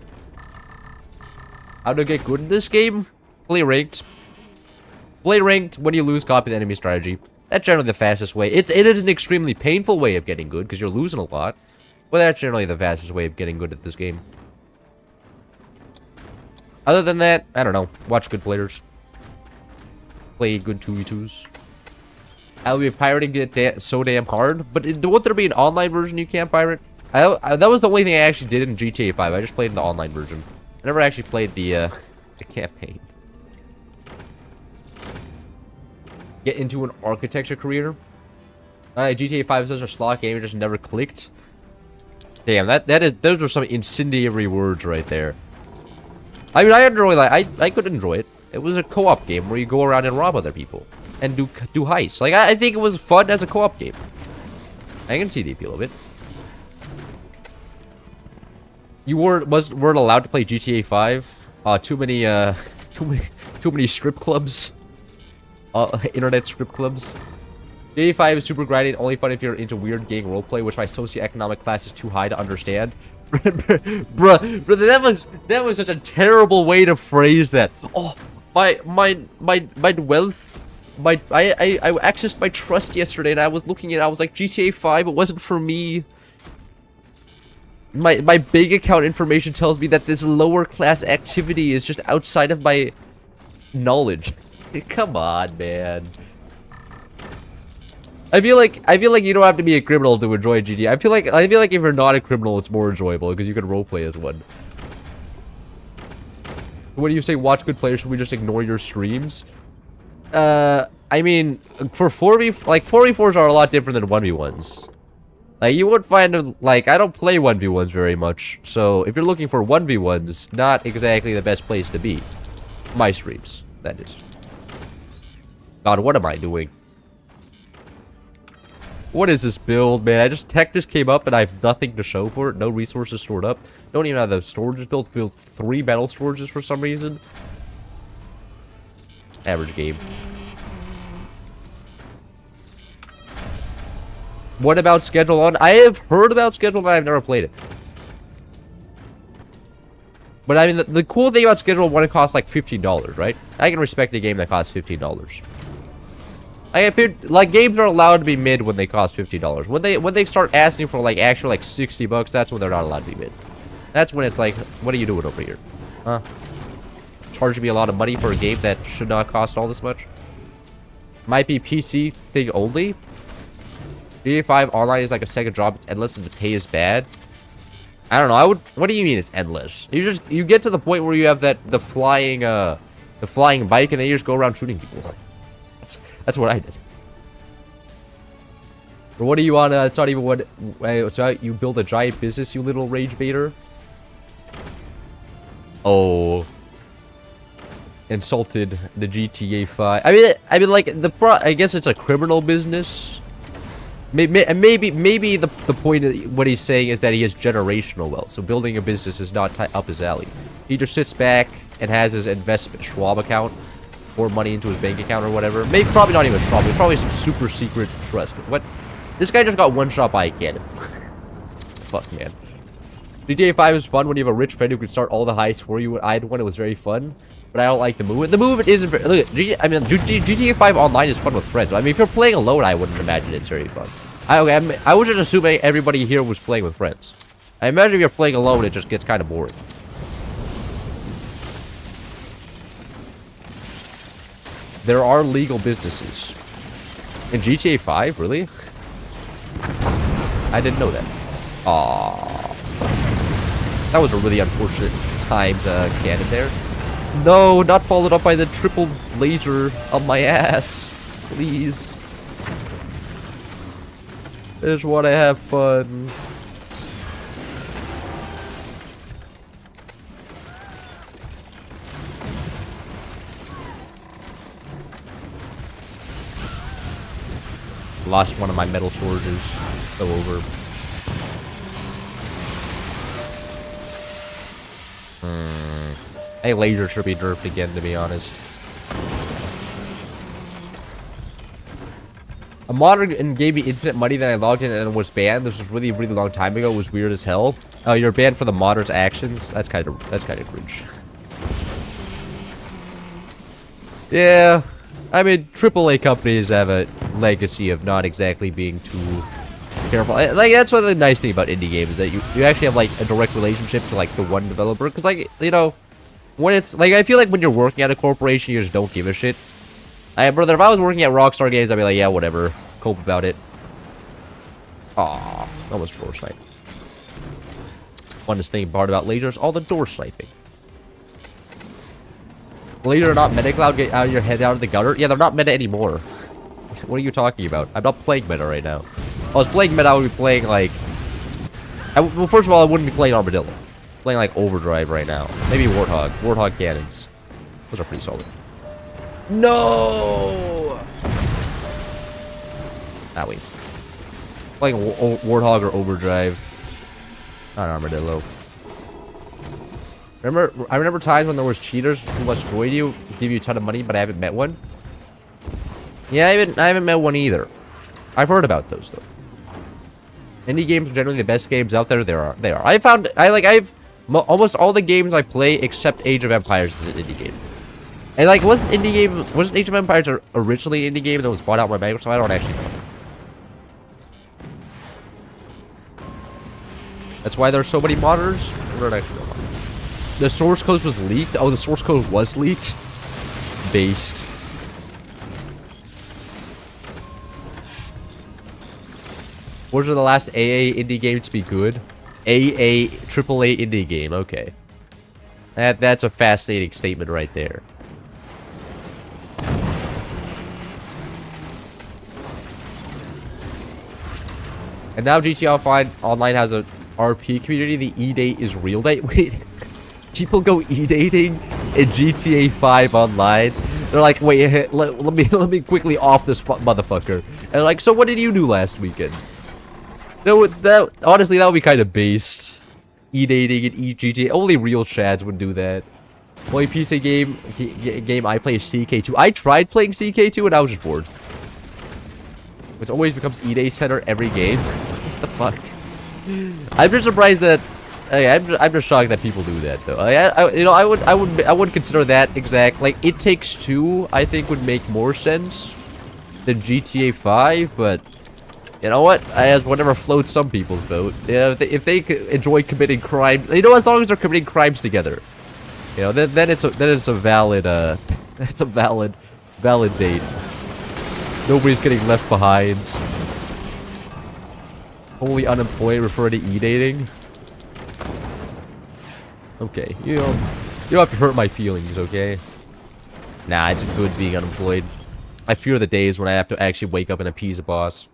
How to get good in this game? Play ranked. Play ranked. When you lose, copy the enemy strategy. That's generally the fastest way. It is an extremely painful way of getting good, because you're losing a lot. But that's generally the fastest way of getting good at this game. Other than that, I don't know. Watch good players. Play good 2v2s. I'll be pirating it so damn hard. But won't there be an online version you can't pirate? That was the only thing I actually did in GTA 5. I just played in the online version. I never actually played the campaign. Get into an architecture career. GTA 5 is such a slot game, it just never clicked. Damn, those are some incendiary words right there. I mean, I enjoy that. I could enjoy it. It was a co-op game where you go around and rob other people and do heists. Like, I think it was fun as a co-op game. I can see the appeal of it. You weren't allowed to play GTA 5. Too many strip clubs. Internet strip clubs. GTA 5 is super grindy, only fun if you're into weird gang roleplay, which my socioeconomic class is too high to understand. Bruh, that was such a terrible way to phrase that. Oh, my wealth, I accessed my trust yesterday, and I was looking at it, I was like, GTA 5, it wasn't for me. My bank account information tells me that this lower class activity is just outside of my knowledge. Come on, man. I feel like you don't have to be a criminal to enjoy GTA. I feel like if you're not a criminal, it's more enjoyable because you can roleplay as one. When you say watch good players, should we just ignore your streams? I mean, for 4v4s are a lot different than 1v1s. Like, you would find, like, I don't play 1v1s very much, so if you're looking for 1v1s, not exactly the best place to be. My streams, that is. God, what am I doing? What is this build, man? Tech just came up and I have nothing to show for it. No resources stored up. Don't even have the storages built. Built 3 metal storages for some reason. Average game. What about Schedule On? I have heard about Schedule, but I've never played it. But I mean, the cool thing about Schedule 1, it costs like $15, right? I can respect a game that costs $15. Like, games are allowed to be mid when they cost $50. When they start asking for like actual like $60, that's when they're not allowed to be mid. That's when it's like, what are you doing over here? Huh? Charging me a lot of money for a game that should not cost all this much? Might be PC thing only. GTA 5 online is like a second job. It's endless and the pay is bad. I don't know. What do you mean it's endless? You get to the point where you have the flying bike and then you just go around shooting people. That's what I did. Or what are you on? It's not even what. So you build a giant business, you little rage baiter. Oh. Insulted the GTA 5. I mean, like I guess it's a criminal business. Maybe the point of what he's saying is that he has generational wealth. So building a business is not up his alley. He just sits back and has his investment Schwab account. Or money into his bank account or whatever. Maybe, probably not even Schwab. Probably some super secret trust. What? This guy just got one shot by a cannon. Fuck, man. GTA 5 is fun when you have a rich friend who can start all the heists for you. I had one, it was very fun. But I don't like the movement. The movement isn't very... Look, GTA 5 Online is fun with friends. I mean, if you're playing alone, I wouldn't imagine it's very fun. I was just assuming everybody here was playing with friends. I imagine if you're playing alone, it just gets kind of boring. There are legal businesses. In GTA 5? Really? I didn't know that. Aww. That was a really unfortunate timed cannon there. No, not followed up by the triple laser on my ass. Please. I just want to have fun. Lost one of my metal storages. So over. Hey, laser should be nerfed again, to be honest. A modder gave me infinite money, then I logged in and was banned. This was really, really long time ago. It was weird as hell. Oh, you're banned for the modder's actions. That's kind of cringe. Yeah, I mean, AAA companies have a legacy of not exactly being too careful. Like, that's one of the nice thing about indie games, is that you actually have like a direct relationship to like the one developer. Because like, you know, when it's like, I feel like when you're working at a corporation, you just don't give a shit. Brother, if I was working at Rockstar Games, I'd be like, yeah, whatever. Cope about it. Aw, almost door snipe. Funnest thing part about lasers, all the door sniping. Laser or not, meta cloud, get out of your head out of the gutter. Yeah, they're not meta anymore. What are you talking about? I'm not playing meta right now. If I was playing meta, I would be playing like... well, first of all, I wouldn't be playing Armadillo. Playing like Overdrive right now. Maybe Warthog. Warthog cannons. Those are pretty solid. No! Owie. Playing Warthog or Overdrive. Not Armadillo. I remember times when there was cheaters who must destroy you, give you a ton of money, but I haven't met one. Yeah, I haven't met one either. I've heard about those though. Indie games are generally the best games out there. They are. Almost all the games I play except Age of Empires is an indie game. And like, wasn't Age of Empires originally an indie game that was bought out by Microsoft? I don't actually know. That's why there's so many modders. I don't actually know. The source code was leaked. Oh, the source code was leaked. Based. What was the last AA indie game to be good? AA AAA indie game. Okay. That's a fascinating statement right there. And now GTA Online has a RP community. The E-date is real date. Wait, people go E-dating in GTA 5 Online. They're like, wait, let me quickly off this motherfucker. And like, so what did you do last weekend? Honestly, that would be kind of based. E-dating in GTA. Only real chads would do that. Only PC game I play is CK2. I tried playing CK2 and I was just bored. It always becomes E-Day Center every game. What the fuck? I'm just surprised that... I'm just shocked that people do that, though. I would consider that exact... Like, It Takes Two, I think, would make more sense than GTA 5, but... You know what? As whatever floats some people's boat. Yeah, if they enjoy committing crimes... You know, as long as they're committing crimes together. You know, then it's a valid, it's a valid date. Nobody's getting left behind. Only unemployed refer to e-dating. Okay, you don't have to hurt my feelings, okay? Nah, it's good being unemployed. I fear the days when I have to actually wake up and appease a boss.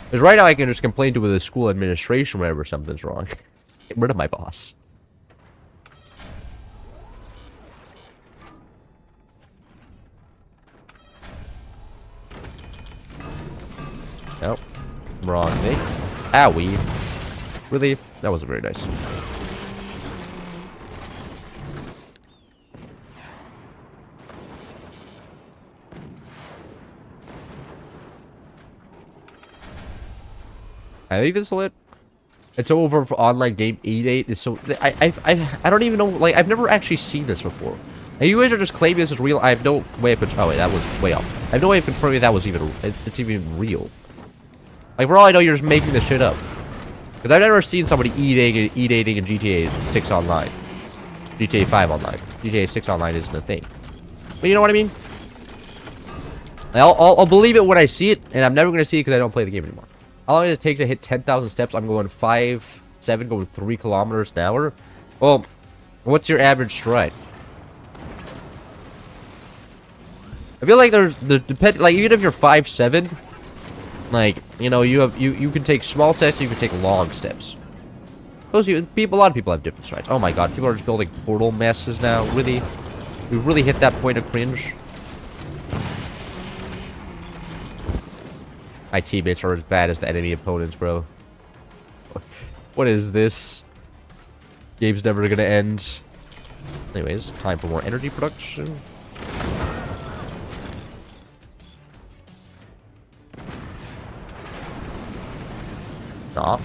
Because right now I can just complain to the school administration whenever something's wrong. Get rid of my boss. Nope. Wrong thing. Owie. Really? That wasn't very nice. I think this is lit. It's over for online game 8-8 is so I don't even know, like I've never actually seen this before. And you guys are just claiming this is real. I have no way of oh wait, that was way off. I have no way of confirming that was even it's even real. Like for all I know, you're just making this shit up. Because I've never seen somebody eating in GTA 6 online. GTA 5 online. GTA 6 online isn't a thing. But you know what I mean? I'll believe it when I see it, and I'm never going to see it because I don't play the game anymore. How long does it take to hit 10,000 steps? I'm going 5'7", going 3 kilometers an hour. Well, what's your average stride? I feel like there's the like even if you're 5'7", like you know you can take small steps, you can take long steps. A lot of people have different strides. Oh my god, people are just building portal messes now. Really, we've really hit that point of cringe. My teammates are as bad as the enemy opponents, bro. What is this? Game's never gonna end. Anyways, time for more energy production. Nah.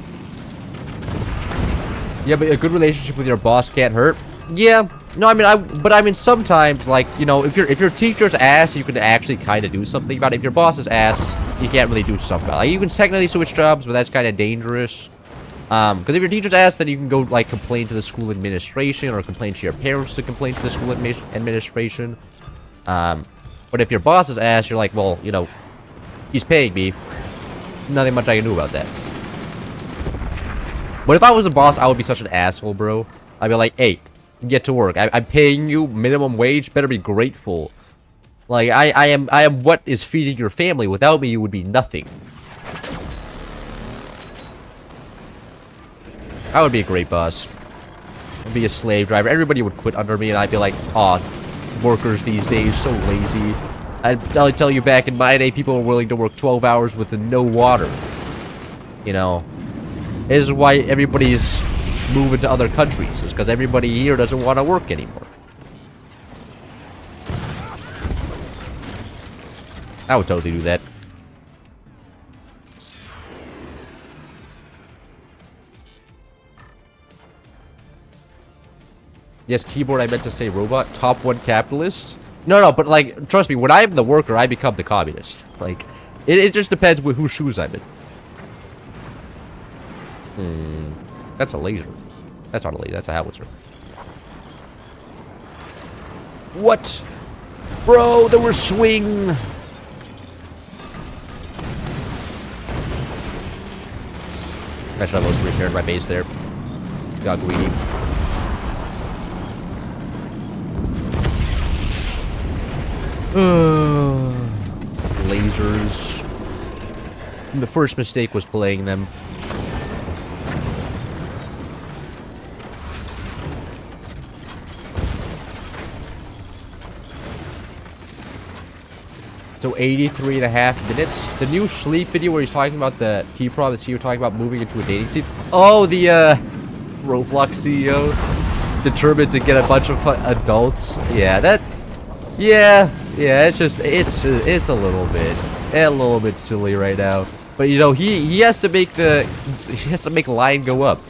Yeah, but a good relationship with your boss can't hurt. Yeah. No, I mean, sometimes, like, you know, if your teacher's ass, you can actually kind of do something about it. If your boss's ass, you can't really do something about it. Like, you can technically switch jobs, but that's kind of dangerous. Because if your teacher's ass, then you can go, like, complain to the school administration or complain to your parents to complain to the school administration. But if your boss's ass, you're like, well, you know, he's paying me. Nothing much I can do about that. But if I was a boss, I would be such an asshole, bro. I'd be like, hey, get to work. I'm paying you minimum wage. Better be grateful. Like, I am what is feeding your family. Without me, you would be nothing. I would be a great boss. I'd be a slave driver. Everybody would quit under me, and I'd be like, aw, workers these days, so lazy. I'll tell you, back in my day, people were willing to work 12 hours with no water. You know. This is why everybody's moving to other countries. It's because everybody here doesn't want to work anymore. I would totally do that. Yes, keyboard, I meant to say robot. Top 1 capitalist. No, but like, trust me, when I'm the worker, I become the communist. Like, it just depends with whose shoes I'm in. That's a laser. That's not a laser, that's a howitzer. What? Bro, there was swing! I should have also repaired my base there. Got greedy. Lasers. And the first mistake was playing them. So 83.5 minutes. The new sleep video where he's talking about the T-Prom, the CEO talking about moving into a dating scene. Oh, the Roblox CEO determined to get a bunch of adults. Yeah, that. Yeah. It's a little bit silly right now. But you know, he has to make line go up.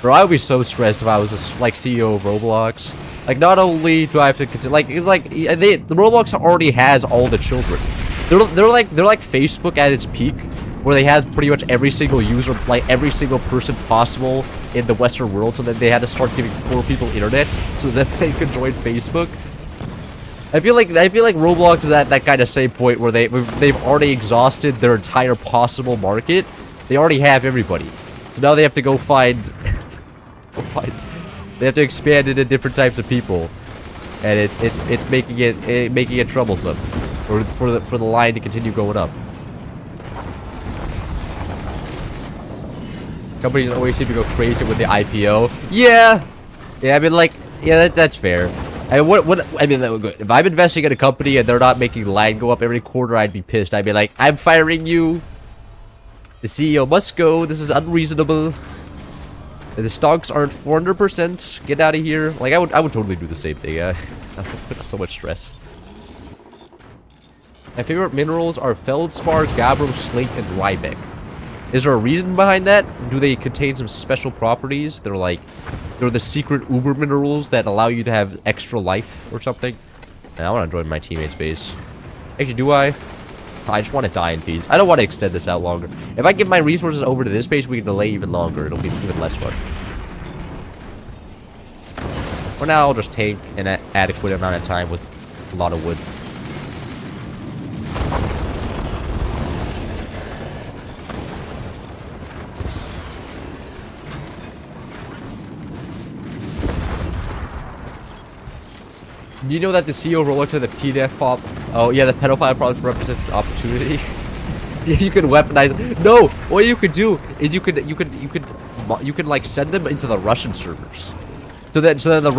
Bro, I would be so stressed if I was like CEO of Roblox. Like, not only do I have to consider, like, it's like the Roblox already has all the children. They're like Facebook at its peak, where they had pretty much every single user, like every single person possible in the Western world, so that they had to start giving poor people internet so that they could join Facebook. I feel like Roblox is at that kind of same point where they've already exhausted their entire possible market. They already have everybody, so now they have to go find. They have to expand into different types of people, and it's making it troublesome for the line to continue going up. Companies always seem to go crazy with the IPO. Yeah. I mean, like, yeah, that's fair. I mean, if I'm investing in a company and they're not making the line go up every quarter, I'd be pissed. I'd be like, I'm firing you. The CEO must go. This is unreasonable. The stocks aren't 400%. Get out of here. Like, I would totally do the same thing. Not so much stress. My favorite minerals are feldspar, gabbro, slate, and rybeck. Is there a reason behind that? Do they contain some special properties? They're the secret uber minerals that allow you to have extra life or something? And I want to join my teammate's base. Actually, do I? I just want to die in peace. I don't want to extend this out longer. If I give my resources over to this base, we can delay even longer. It'll be even less fun. For now, I'll just take an adequate amount of time with a lot of wood. You know that the CEO roller to the PDF pop? Oh yeah, the pedophile probably represents an opportunity. You could weaponize. No, what you could do is you could like send them into the Russian servers. So then the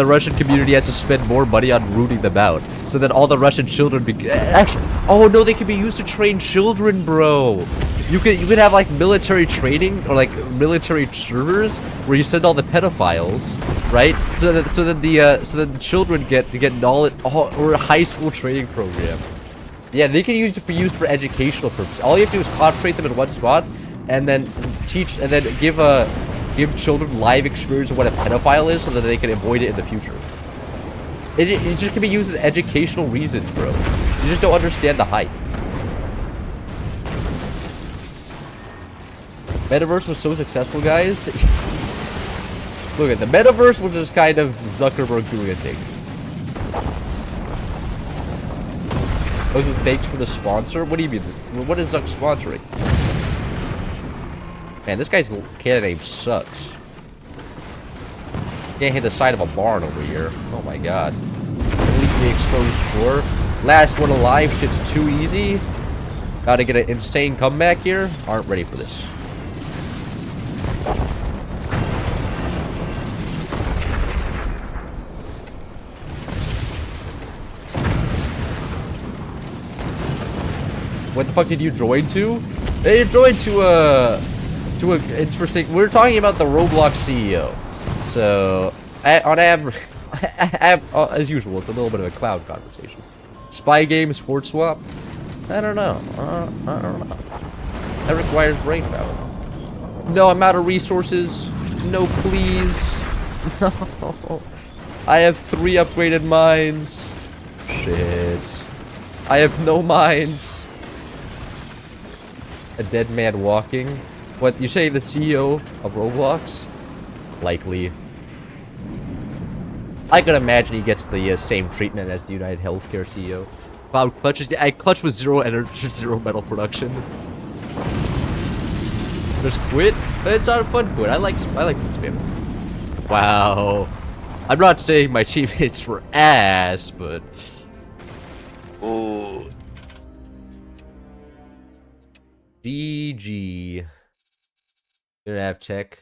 Russian community has to spend more money on rooting them out. So then all the Russian children actually, oh no, they can be used to train children, bro. You could have like military training or like military servers where you send all the pedophiles, right? So that the children get knowledge, or a high school training program. Yeah, they can use it for used for educational purposes. All you have to do is concentrate them in one spot, and then teach, and then give children live experience of what a pedophile is, so that they can avoid it in the future. It just can be used in educational reasons, bro. You just don't understand the hype. Metaverse was so successful, guys. Look at the metaverse was just kind of Zuckerberg doing a thing. Oh, so thanks for the sponsor? What do you mean? What is Zuck sponsoring? Man, this guy's cat name sucks. Can't hit the side of a barn over here. Oh my god. Completely exposed core. Last one alive. Shit's too easy. About to get an insane comeback here. Aren't ready for this. What the fuck did you join to? You joined to a interesting. We're talking about the Roblox CEO. So on average, as usual, it's a little bit of a cloud conversation. Spy games, Fort Swap. I don't know. I don't know. That requires brain power. No, I'm out of resources. No, please. No. I have 3 upgraded mines. Shit. I have no mines. A dead man walking. What, you say the CEO of Roblox? Likely. I could imagine he gets the same treatment as the United Healthcare CEO. Cloud Clutch is Clutch with 0 energy, 0 metal production. Just quit? But it's not a fun quit. I like spam. Wow. I'm not saying my teammates were ass, but oh. GG. Gonna have tech.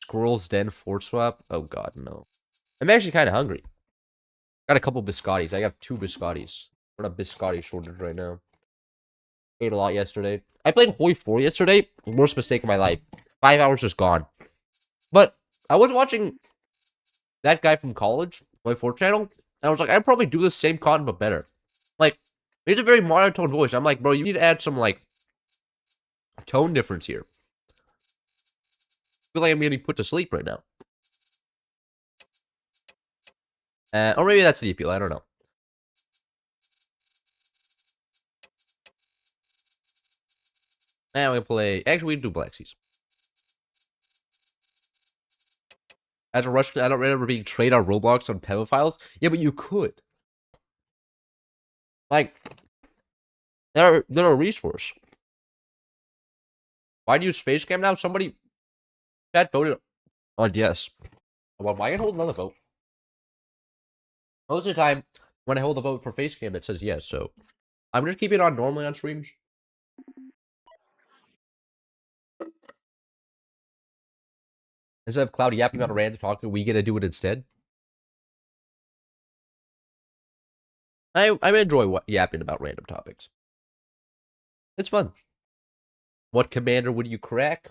Squirrel's Den Fort Swap. Oh god, no. I'm actually kind of hungry. Got a couple biscottis. I got 2 biscottis. We're on a biscotti shortage right now. Ate a lot yesterday. I played Hoi 4 yesterday. Worst mistake of my life. 5 hours just gone. But I was watching that guy from college, Hoi 4 channel, and I was like, I'd probably do the same content but better. Like, he has a very monotone voice. I'm like, bro, you need to add some like tone difference here. I feel like I'm getting put to sleep right now. Or maybe that's the appeal. I don't know. Now we play. Actually, we do Black Seas. As a Russian, I don't remember being traded on Roblox on pedophiles. Yeah, but you could. Like, they're a resource. Why do you use face cam now? Somebody chat voted on yes. Well, why can't hold another vote? Most of the time, when I hold a vote for face cam, it says yes. So I'm just keeping it on normally on streams. Instead of Cloud yapping about a random topic, we get to do it instead. I enjoy yapping about random topics. It's fun. What commander would you crack?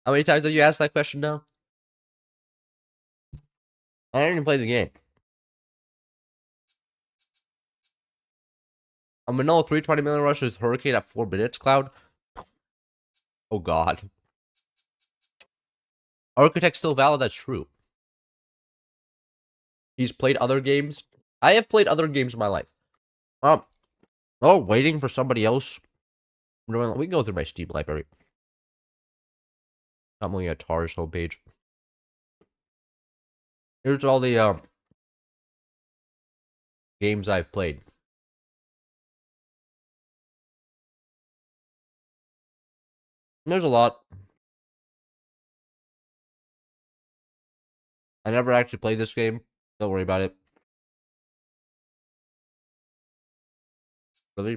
How many times have you asked that question now? I didn't even play the game. A Manila 320 million rushes Hurricane at 4 minutes, Cloud. Oh, God. Architect still valid, that's true. He's played other games. I have played other games in my life. Oh, waiting for somebody else. We can go through my Steam library. I'm looking at Tar's homepage. Here's all the games I've played. There's a lot. I never actually played this game. Don't worry about it. Really?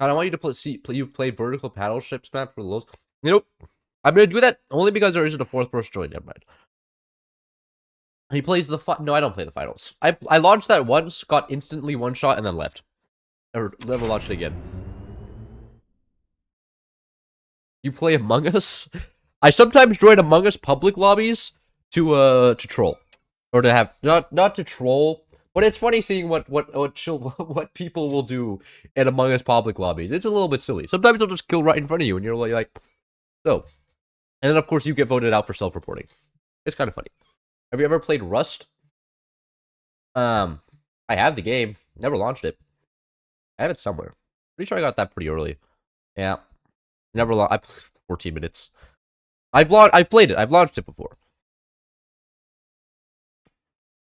I don't want you to play vertical battleships map for the lows. You know, I'm gonna do that only because there isn't a fourth person join. Never mind. He plays the no, I don't play the finals. I launched that once, got instantly one shot, and then left. Or never launched it again. You play Among Us? I sometimes join Among Us public lobbies to troll. Or to have not to troll. But it's funny seeing what people will do in Among Us public lobbies. It's a little bit silly. Sometimes they'll just kill right in front of you, and you're like, so. And then of course you get voted out for self-reporting. It's kind of funny. Have you ever played Rust? I have the game. Never launched it. I have it somewhere. Pretty sure I got that pretty early. Yeah. Never launched. 14 minutes. I've played it. I've launched it before.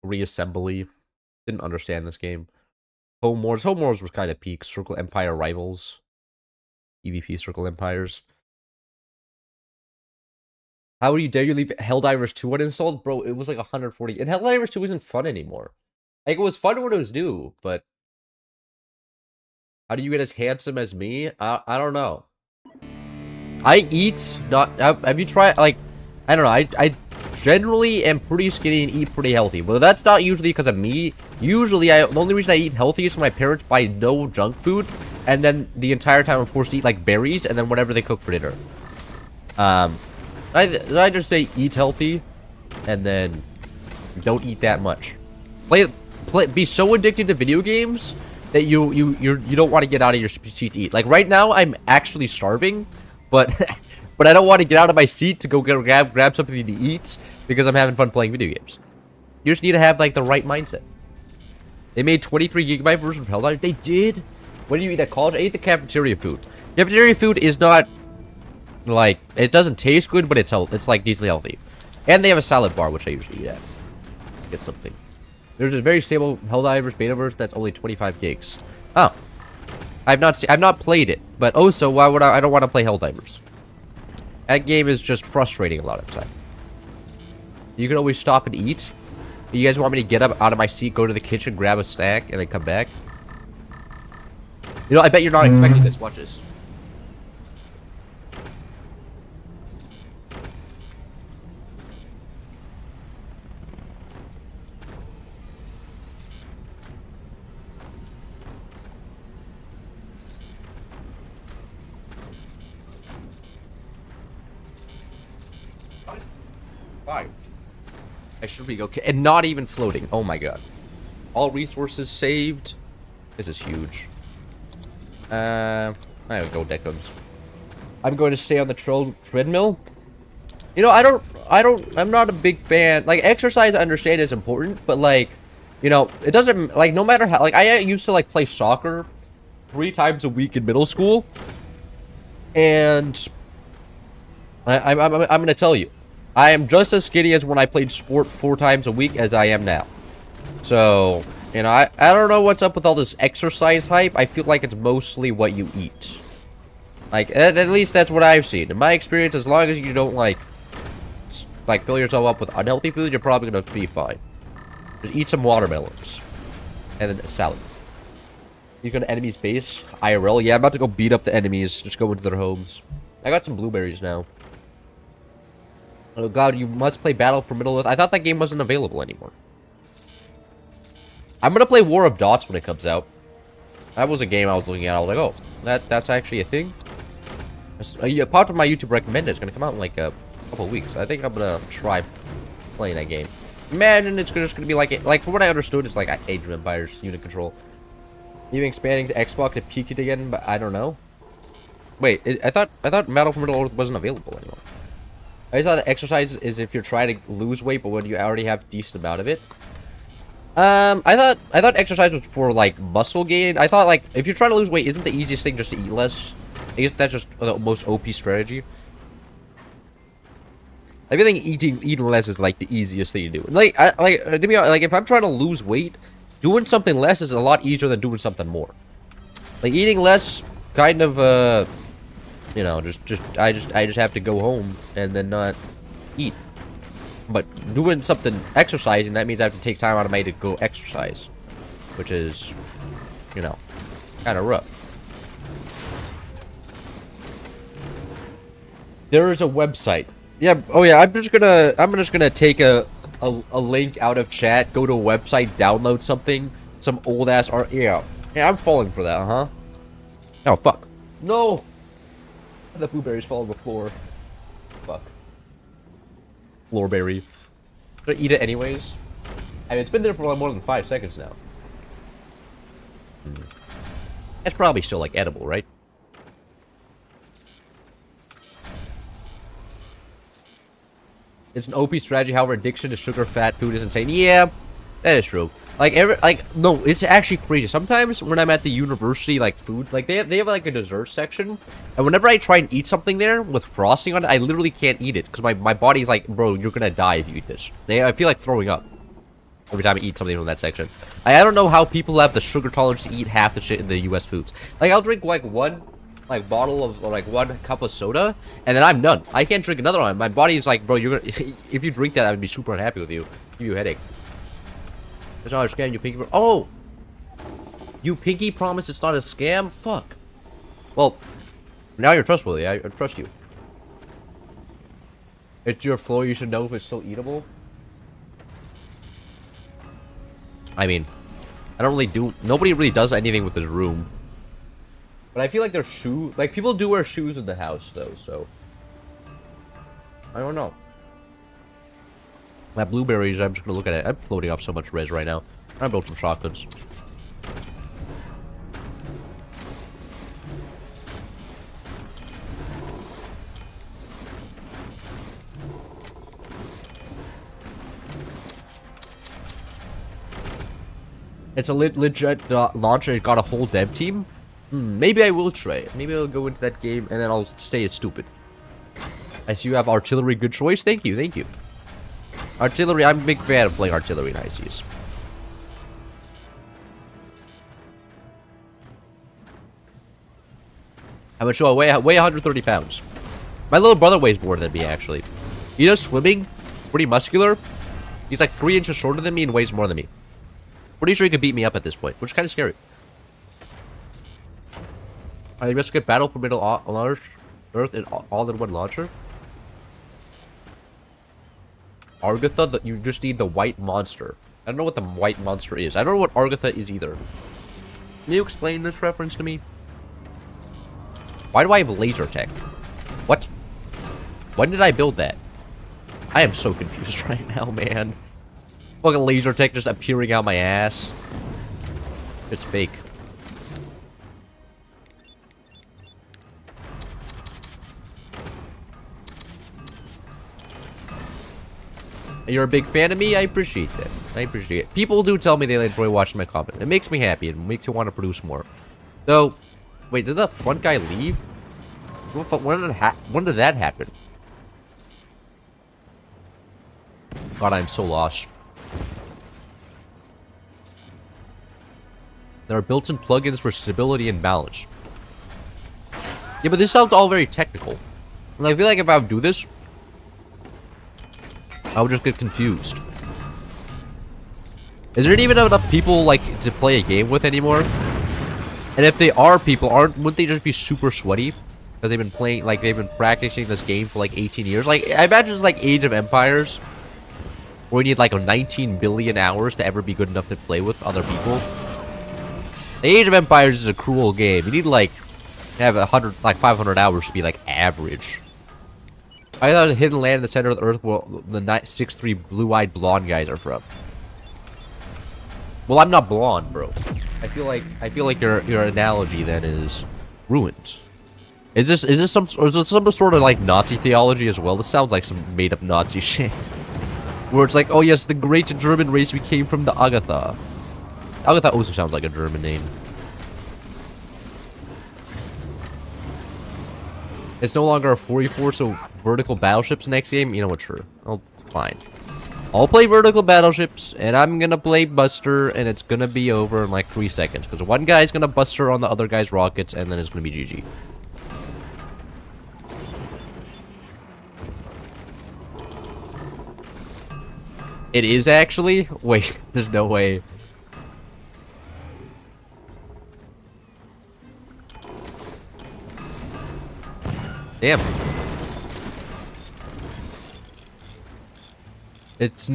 Reassembly. Didn't understand this game. Home Wars. Home Wars was kind of peak. Circle Empire Rivals. EVP Circle Empires. How would you dare you leave Helldivers 2 uninstalled? Bro, it was like 140. And Helldivers 2 isn't fun anymore. Like, it was fun when it was new, but... How do you get as handsome as me? I don't know. I eat, not... Have you tried, like... I don't know, I generally am pretty skinny and eat pretty healthy. But that's not usually because of me. Usually, the only reason I eat healthy is when my parents buy no junk food. And then the entire time I'm forced to eat, like, berries and then whatever they cook for dinner. I just say eat healthy, and then don't eat that much. Be so addicted to video games that you don't want to get out of your seat to eat. Like right now, I'm actually starving, but but I don't want to get out of my seat to go grab something to eat because I'm having fun playing video games. You just need to have like the right mindset. They made 23 gigabyte version of Helldivers. They did. What do you eat at college? I ate the cafeteria food. Cafeteria food is not. Like, it doesn't taste good, but it's like decently healthy. And they have a salad bar, which I usually eat at. Get something. There's a very stable Helldivers beta version that's only 25 gigs. Oh. I've not played it, but also why would I don't want to play Helldivers. That game is just frustrating a lot of the time. You can always stop and eat. You guys want me to get up out of my seat, go to the kitchen, grab a snack, and then come back? You know, I bet you're not expecting this. Watch this. I should be okay. And not even floating. Oh my god. All resources saved. This is huge. There we go, Decums. I'm going to stay on the treadmill. You know, I'm not a big fan. Like, exercise, I understand is important, but like, you know, it doesn't, like, no matter how, like, I used to, like, play soccer 3 times a week in middle school. And I'm going to tell you. I am just as skinny as when I played sport 4 times a week as I am now. So, you know, I don't know what's up with all this exercise hype. I feel like it's mostly what you eat. Like, at least that's what I've seen. In my experience, as long as you don't, like fill yourself up with unhealthy food, you're probably going to be fine. Just eat some watermelons. And then a salad. You go to enemy's base? IRL? Yeah, I'm about to go beat up the enemies. Just go into their homes. I got some blueberries now. Oh god, you must play Battle for Middle-earth. I thought that game wasn't available anymore. I'm gonna play War of Dots when it comes out. That was a game I was looking at. I was like, oh, that's actually a thing? It popped on my YouTube recommended. It's gonna come out in like a couple of weeks. I think I'm gonna try playing that game. Imagine it's just gonna be like from what I understood, it's like Age of Empires unit control. Even expanding to Xbox to peak it again, but I don't know. Wait, I thought Battle for Middle-earth wasn't available anymore. I thought that exercise is if you're trying to lose weight, but when you already have a decent amount of it. I thought exercise was for like muscle gain. I thought like if you're trying to lose weight, isn't the easiest thing just to eat less? I guess that's just the most OP strategy. I feel like eating less is like the easiest thing to do. Like to be honest, like if I'm trying to lose weight, doing something less is a lot easier than doing something more. Like eating less, kind of you know, I just have to go home and then not eat. But doing something, exercising, that means I have to take time out of my day to go exercise, which is, you know, kind of rough. There is a website. Yeah. Oh yeah. I'm just gonna take a link out of chat, go to a website, download something, some old ass art. Yeah. Yeah. I'm falling for that, huh? Oh fuck. No. The blueberries fall on the floor. Fuck. Floorberry. Should I eat it anyways? I mean, it's been there for more than 5 seconds now. That's probably still like edible, right? It's an OP strategy, however, addiction to sugar, fat, food is insane. Yeah, that is true. No, it's actually crazy. Sometimes when I'm at the university, like food, like they have like a dessert section, and whenever I try and eat something there with frosting on it, I literally can't eat it because my body's like, bro, you're gonna die if you eat this. I feel like throwing up every time I eat something from that section. I don't know how people have the sugar tolerance to eat half the shit in the U.S. foods. Like I'll drink like one bottle of, or like 1 cup of soda, and then I'm done. I can't drink another one. My body's like, bro, you're gonna if you drink that, I would be super unhappy with you. Give you a headache. That's not a scam, you pinky. Oh! You pinky promise it's not a scam? Fuck. Well, now you're trustworthy. I trust you. It's your floor, you should know if it's still eatable. I mean, I don't really do... Nobody really does anything with this room. But I feel like there's shoes... Like, people do wear shoes in the house, though, so... I don't know. That blueberries, I'm just gonna look at it. I'm floating off so much res right now. I built some shotguns. It's a legit launcher. It got a whole dev team. Maybe I will try it. Maybe I'll go into that game and then I'll stay stupid. I see you have artillery. Good choice. Thank you. Thank you. Artillery, I'm a big fan of playing artillery in ICs. I'm gonna show I weigh 130 pounds. My little brother weighs more than me, actually. He does swimming, pretty muscular. He's like 3 inches shorter than me and weighs more than me. Pretty sure he could beat me up at this point, which is kind of scary. I must get Battle for Middle-earth in all-in-one launcher. Argatha, you just need the white monster. I don't know what the white monster is. I don't know what Argatha is either. Can you explain this reference to me? Why do I have laser tech? What? When did I build that? I am so confused right now, man. Fucking laser tech just appearing out my ass. It's fake. You're a big fan of me? I appreciate that. I appreciate it. People do tell me they enjoy watching my content. It makes me happy. It makes me want to produce more. Though, wait, did the front guy leave? When did that happen? God, I'm so lost. There are built-in plugins for stability and balance. Yeah, but this sounds all very technical. And I feel like if I would do this, I would just get confused. Is there even enough people, like, to play a game with anymore? And if they are people, wouldn't they just be super sweaty? Because they've been playing, like, they've been practicing this game for, like, 18 years. Like, I imagine it's like Age of Empires, where you need, like, 19 billion hours to ever be good enough to play with other people. The Age of Empires is a cruel game. You need, like, to have 500 hours to be, like, average. I thought the hidden land in the center of the earth where the 6'3" blue-eyed blonde guys are from. Well, I'm not blonde, bro. I feel like your analogy then is ruined. Is this some sort of like Nazi theology as well? This sounds like some made up Nazi shit. Where it's like, oh yes, the great German race, we came from the Agatha. Agatha also sounds like a German name. It's no longer a 4v4, so vertical battleships next game? You know what, sure. Oh, fine. I'll play vertical battleships, and I'm gonna play Buster, and it's gonna be over in like 3 seconds. Because one guy's gonna Buster on the other guy's rockets, and then it's gonna be GG. It is actually? Wait, there's no way. Damn. It's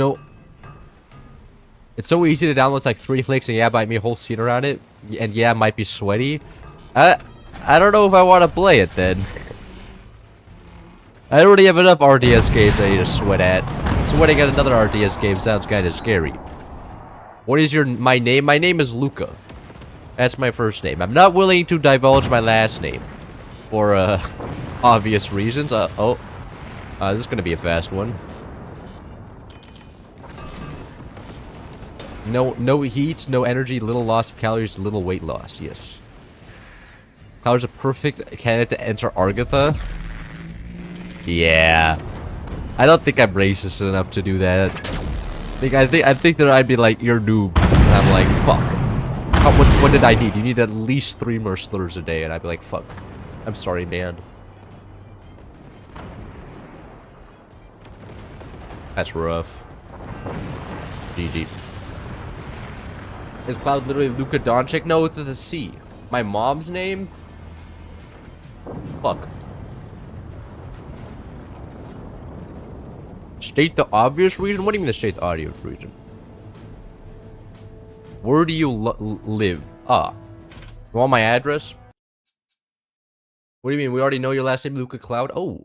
so easy to download. It's like 3 clicks and yeah, buy me a whole scene around it. And yeah, it might be sweaty. I don't know if I want to play it then. I already have enough RTS games I need to sweat at. Sweating at another RTS game sounds kind of scary. What is my name? My name is Luca. That's my first name. I'm not willing to divulge my last name. For, obvious reasons. This is gonna be a fast one. No heat, no energy, little loss of calories, little weight loss. Yes. Cloud's a perfect candidate to enter Argatha. Yeah. I don't think I'm racist enough to do that. I think that I'd be like, you're noob. And I'm like, fuck. What did I need? You need at least 3 more slurs a day. And I'd be like, fuck. I'm sorry, man. That's rough. GG. Is Cloud literally Luka Doncic? No, it's with a C. My mom's name? Fuck. State the obvious reason? What do you mean the state the obvious reason? Where do you live? Ah. You want my address? What do you mean? We already know your last name, Luca Cloud? Oh.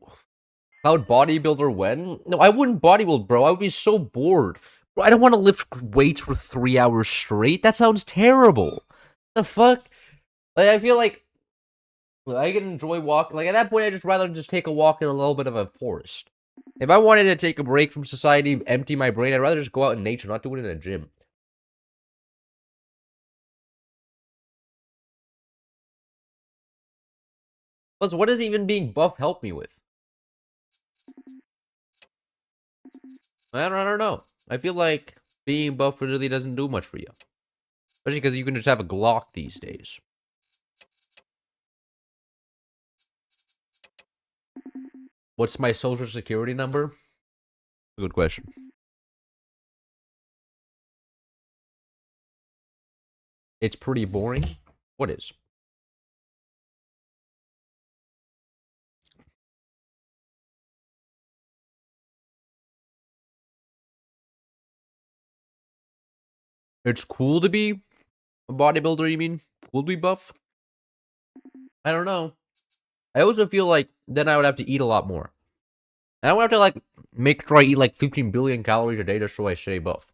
Cloud bodybuilder when? No, I wouldn't bodybuild, bro. I would be so bored. Bro, I don't want to lift weights for 3 hours straight. That sounds terrible. The fuck? Like, I feel like I can enjoy walking. Like, at that point, I'd just rather just take a walk in a little bit of a forest. If I wanted to take a break from society, empty my brain, I'd rather just go out in nature, not do it in a gym. Plus, what does even being buff help me with? I don't know. I feel like being buff really doesn't do much for you. Especially because you can just have a Glock these days. What's my social security number? Good question. It's pretty boring. What is? It's cool to be a bodybuilder, you mean? Cool to be buff? I don't know. I also feel like then I would have to eat a lot more. And I would have to, like, make sure I eat, like, 15 billion calories a day just so I stay buff.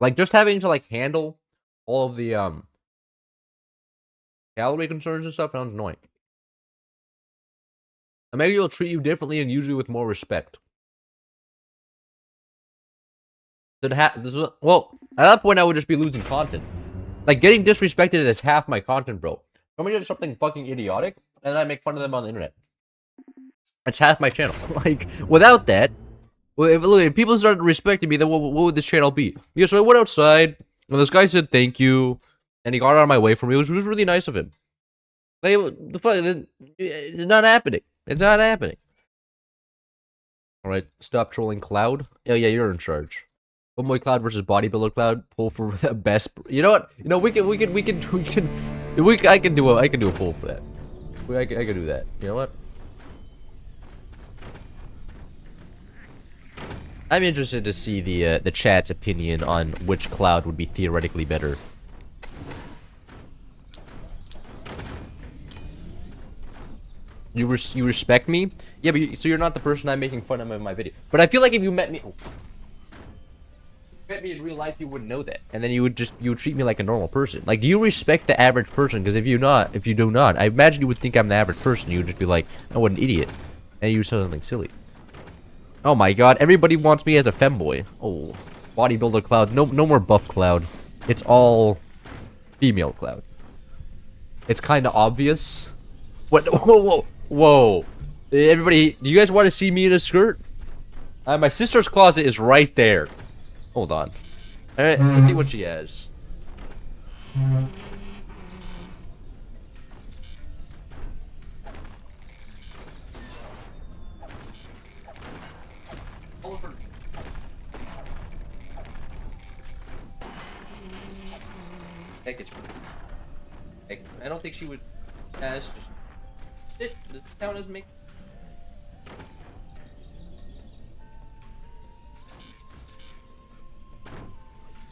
Like, just having to, like, handle all of the, calorie concerns and stuff sounds annoying. And maybe it'll treat you differently and usually with more respect. Well, at that point, I would just be losing content. Like, getting disrespected is half my content, bro. Somebody does something fucking idiotic, and then I make fun of them on the internet. It's half my channel. Like, without that, if people started respecting me, then what would this channel be? Yeah, so I went outside, and this guy said thank you, and he got out of my way for me. It was really nice of him. Like, the fuck, it's not happening. It's not happening. Alright, stop trolling Cloud. Oh yeah, you're in charge. Homeboy Cloud versus Bodybuilder Cloud. Pull for the best. You know what? You know I can do a poll for that. I can do that. You know what? I'm interested to see the chat's opinion on which Cloud would be theoretically better. You respect me? Yeah, but so you're not the person I'm making fun of in my video. But I feel like if you met me, in real life, you wouldn't know that, and then you would treat me like a normal person. Like, do you respect the average person? Because if you do not, I imagine you would think I'm the average person. You would just be like, oh, what an idiot, and you say something silly. Oh my god, everybody wants me as a femboy. Oh, bodybuilder Cloud. No more buff Cloud. It's all female Cloud. It's kind of obvious. What? Whoa. Everybody, do you guys want to see me in a skirt? My sister's closet is right there. Hold on. Alright, let's see what she has. Heck, it's... I don't think she would... it's just... This count as make...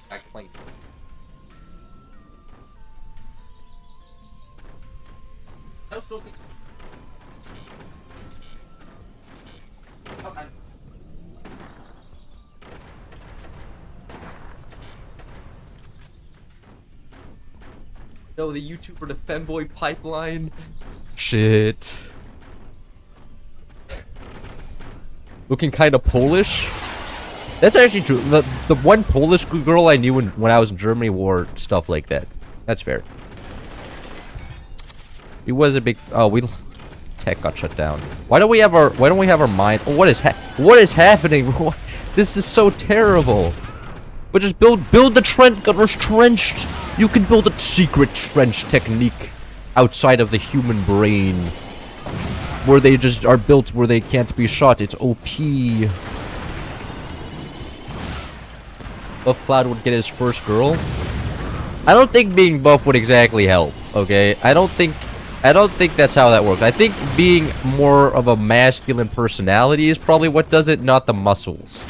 Back playing. No smoking. Okay. No, the YouTuber, the femboy pipeline. Shit. Looking kind of Polish. That's actually true. The one Polish girl I knew when I was in Germany wore stuff like that. That's fair. He was a big. Oh, tech got shut down. Why don't we have our mind? Oh, what is happening? This is so terrible. But just build the trenched. You can build a secret trench technique outside of the human brain, where they just are built where they can't be shot. It's OP. Buff Cloud would get his first girl. I don't think being buff would exactly help. Okay, I don't think that's how that works. I think being more of a masculine personality is probably what does it, not the muscles.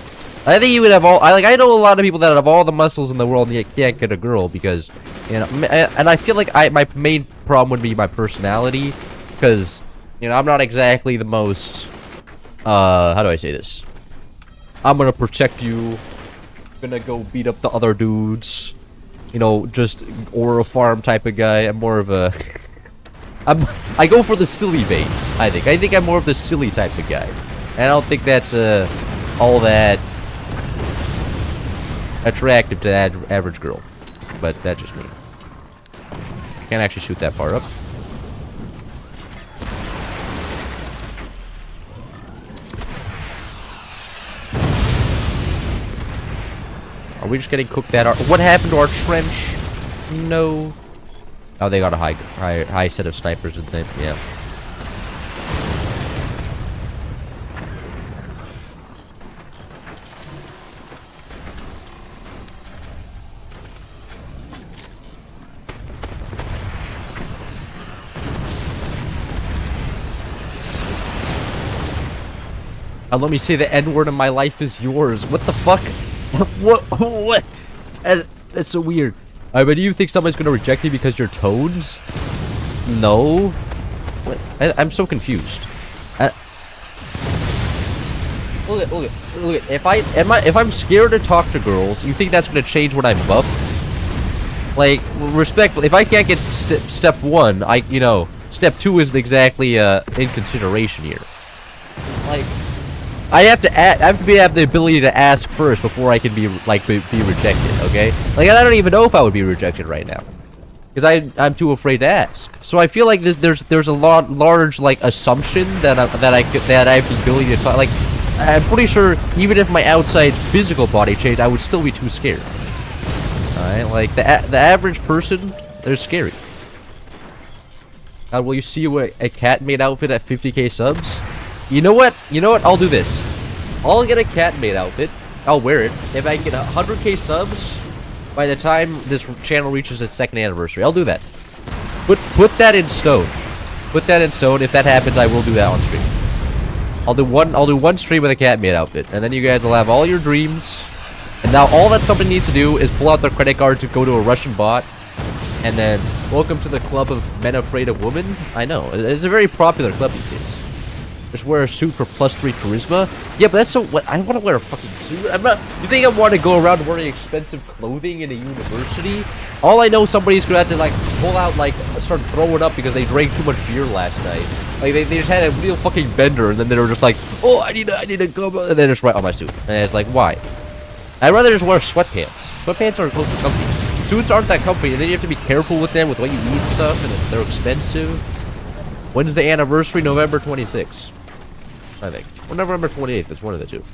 I think you would have all. I know a lot of people that have all the muscles in the world and yet can't get a girl because, you know. And I feel like my main problem would be my personality, because, you know, I'm not exactly the most. How do I say this? I'm gonna protect you. Gonna go beat up the other dudes, you know, just Aura farm type of guy. I'm more of a I go for the silly bait. I think I'm more of the silly type of guy, and I don't think that's all that attractive to the average girl, but that's just me. Can't actually shoot that far up. Are we just getting cooked at our... What happened to our trench? No. Oh, they got a high set of snipers, didn't they? Yeah. Let me say the N-word and my life is yours. What the fuck? What? That's so weird. But do you think somebody's gonna reject you because you're toads? No. What? I'm so confused. Look at. If I'm scared to talk to girls, you think that's gonna change when I'm buff? Like, respectfully, if I can't get step 1, you know, step 2 isn't exactly in consideration here. Like, I have to have the ability to ask first before I can be rejected. Okay, like I don't even know if I would be rejected right now, because I'm too afraid to ask. So I feel like there's a large like assumption that I have the ability to talk. Like, I'm pretty sure even if my outside physical body changed, I would still be too scared. Alright, like the average person, they're scary. Will you see a cat maid outfit at 50k subs? You know what? I'll do this. I'll get a cat maid outfit. I'll wear it. If I can get 100k subs by the time this channel reaches its 2nd anniversary, I'll do that. Put that in stone. Put that in stone. If that happens, I will do that on stream. I'll do one stream with a cat maid outfit, and then you guys will have all your dreams. And now all that somebody needs to do is pull out their credit card to go to a Russian bot, and then Welcome to the club of men afraid of women. I know. It's a very popular club these days. Just wear a suit for +3 charisma. Yeah, but that's so. What? I want to wear a fucking suit. I'm not. You think I want to go around wearing expensive clothing in a university? All I know, somebody's gonna have to like pull out, like, start throwing up because they drank too much beer last night. Like they just had a real fucking bender, and then they were just like, oh, I need to go, and then just right on my suit. And it's like, why? I'd rather just wear sweatpants. Sweatpants are close to comfy. Suits aren't that comfy, and then you have to be careful with them, with what you eat and stuff, and they're expensive. When's the anniversary? November 26th. I think. Or November 28th. It's one of the two.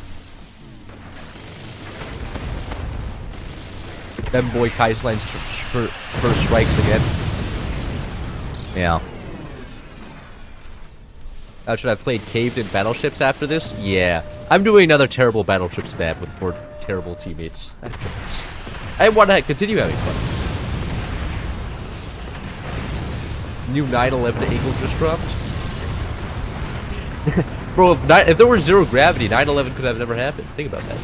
Femboy Kaisline's first strikes again. Yeah. Now, should I have played Caved in Battleships after this? Yeah. I'm doing another terrible Battleships map with more terrible teammates after this. I want to continue having fun. New 9/11 Eagle just dropped. Bro, if there were zero gravity, 9/11 could have never happened. Think about that.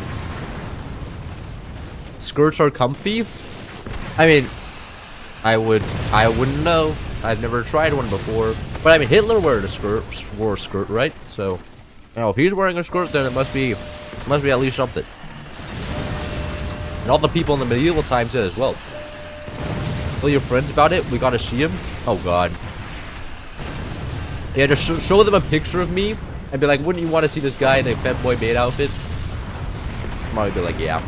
Skirts are comfy? I mean, I wouldn't know. I've never tried one before. But I mean, Hitler wore a skirt, right? So, you know, if he's wearing a skirt, then it must be at least something. And all the people in the medieval times did as well. Tell your friends about it. We gotta see him. Oh god. Yeah, just show them a picture of me and be like, wouldn't you want to see this guy in a Femboy maid outfit? I'll probably be like, yeah.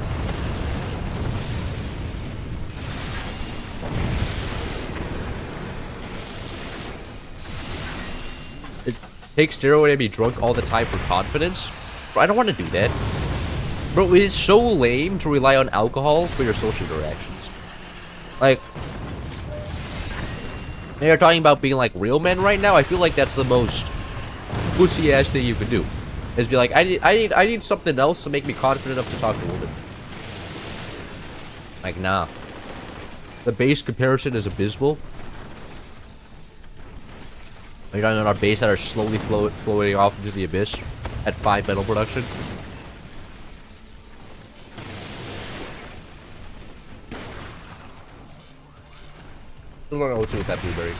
It takes steroid and be drunk all the time for confidence. Bro, I don't want to do that. Bro, it's so lame to rely on alcohol for your social interactions. Like, you're talking about being like real men right now. I feel like that's the most pussy ass thing you could do, is be like, I need something else to make me confident enough to talk to women. Like, nah. The base comparison is abysmal. Are you talking on our base that are slowly floating off into the abyss at 5 metal production? I don't know what's with that blueberry.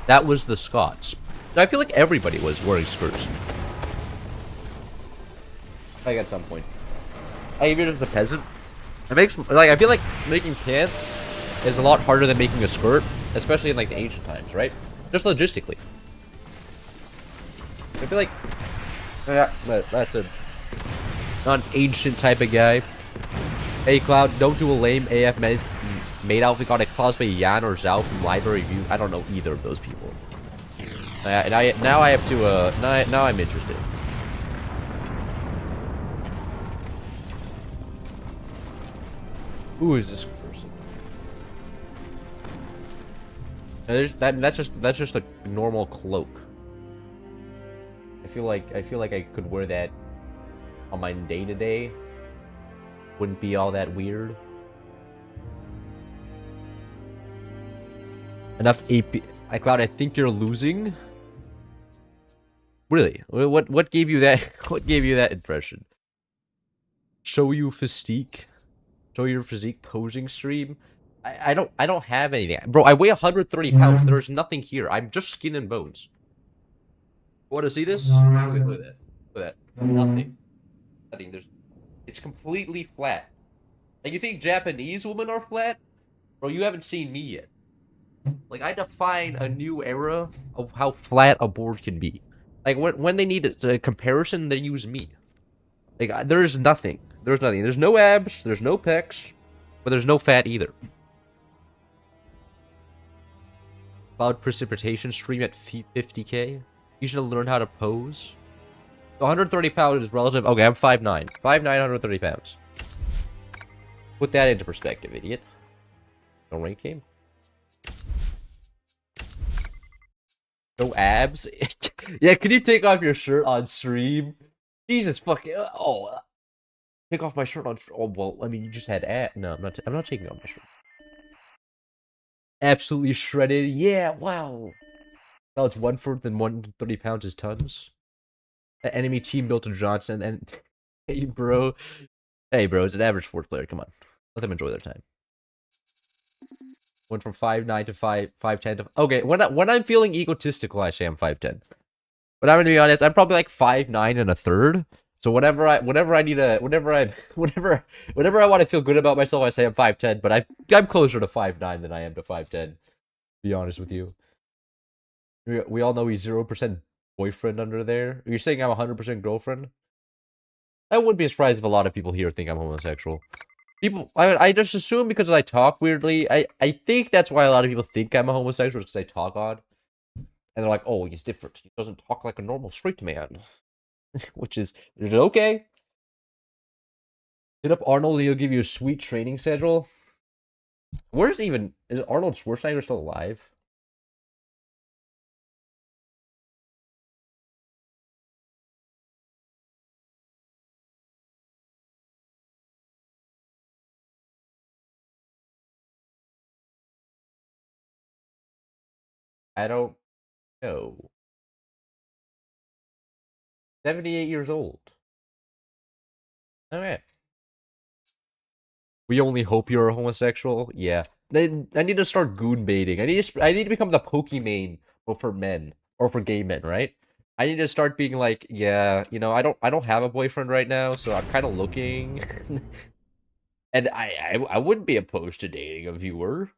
That was the Scots. I feel like everybody was wearing skirts. Like at some point. Like if you're just a peasant, it makes like I feel like making pants is a lot harder than making a skirt, especially in like the ancient times, right? Just logistically. I feel like that's a not an ancient type of guy. Hey Cloud, don't do a lame AF maid outfit. Got a cosplay Yan or Zhao from Library View. I don't know either of those people. And now I have to now I'm interested. Who is this person? That's just a normal cloak. I feel like I could wear that on my day-to-day. Wouldn't be all that weird. Enough AP. iCloud, I think you're losing. Really? What gave you that? What gave you that impression? Show you physique. Show your physique posing stream. I don't have anything, bro. I weigh 130 pounds. There's nothing here. I'm just skin and bones. Want to see this? Look at that. Look at that. Nothing. Nothing. It's completely flat. And you think Japanese women are flat? Bro, you haven't seen me yet. Like, I define a new era of how flat a board can be. Like, when they need a comparison, they use me. Like, there's nothing. There's nothing. There's no abs, there's no pecs, but there's no fat either. Cloud precipitation stream at 50k. You should learn how to pose. 130 pounds is relative. Okay, I'm 5'9". 5'9", 130 pounds. Put that into perspective, idiot. No rank game. No abs. Yeah, can you take off your shirt on stream? Jesus fucking. Oh, take off my shirt on. Oh well, I mean, you just had abs. No, I'm not taking off my shirt. Absolutely shredded. Yeah. Wow. Now it's 1/4 and 130 pounds is tons. The enemy team built a Johnson and hey bro, Hey, bro, it's an average sports player. Come on. Let them enjoy their time. Went from 5'9" to 5'10" to... Okay, when I'm feeling egotistical, I say I'm 5'10". But I'm gonna be honest, I'm probably like 5'9" and a third. So whenever I want to feel good about myself, I say I'm 5'10", but I'm closer to 5'9" than I am to 5'10". Be honest with you. We all know he's 0% boyfriend under there. You're saying I'm 100% girlfriend? I wouldn't be surprised if a lot of people here think I'm homosexual. I just assume because I talk weirdly. I think that's why a lot of people think I'm a homosexual, because I talk odd. And they're like, oh, he's different. He doesn't talk like a normal straight man. which is okay. Hit up Arnold, he'll give you a sweet training schedule. Is Arnold Schwarzenegger still alive? I don't know. 78 years old. Okay. We only hope you're a homosexual? Yeah. Then I need to start goon baiting. I need to become the Pokemon, but for men. Or for gay men, right? I need to start being like, yeah, you know, I don't have a boyfriend right now, so I'm kind of looking. And I wouldn't be opposed to dating a viewer.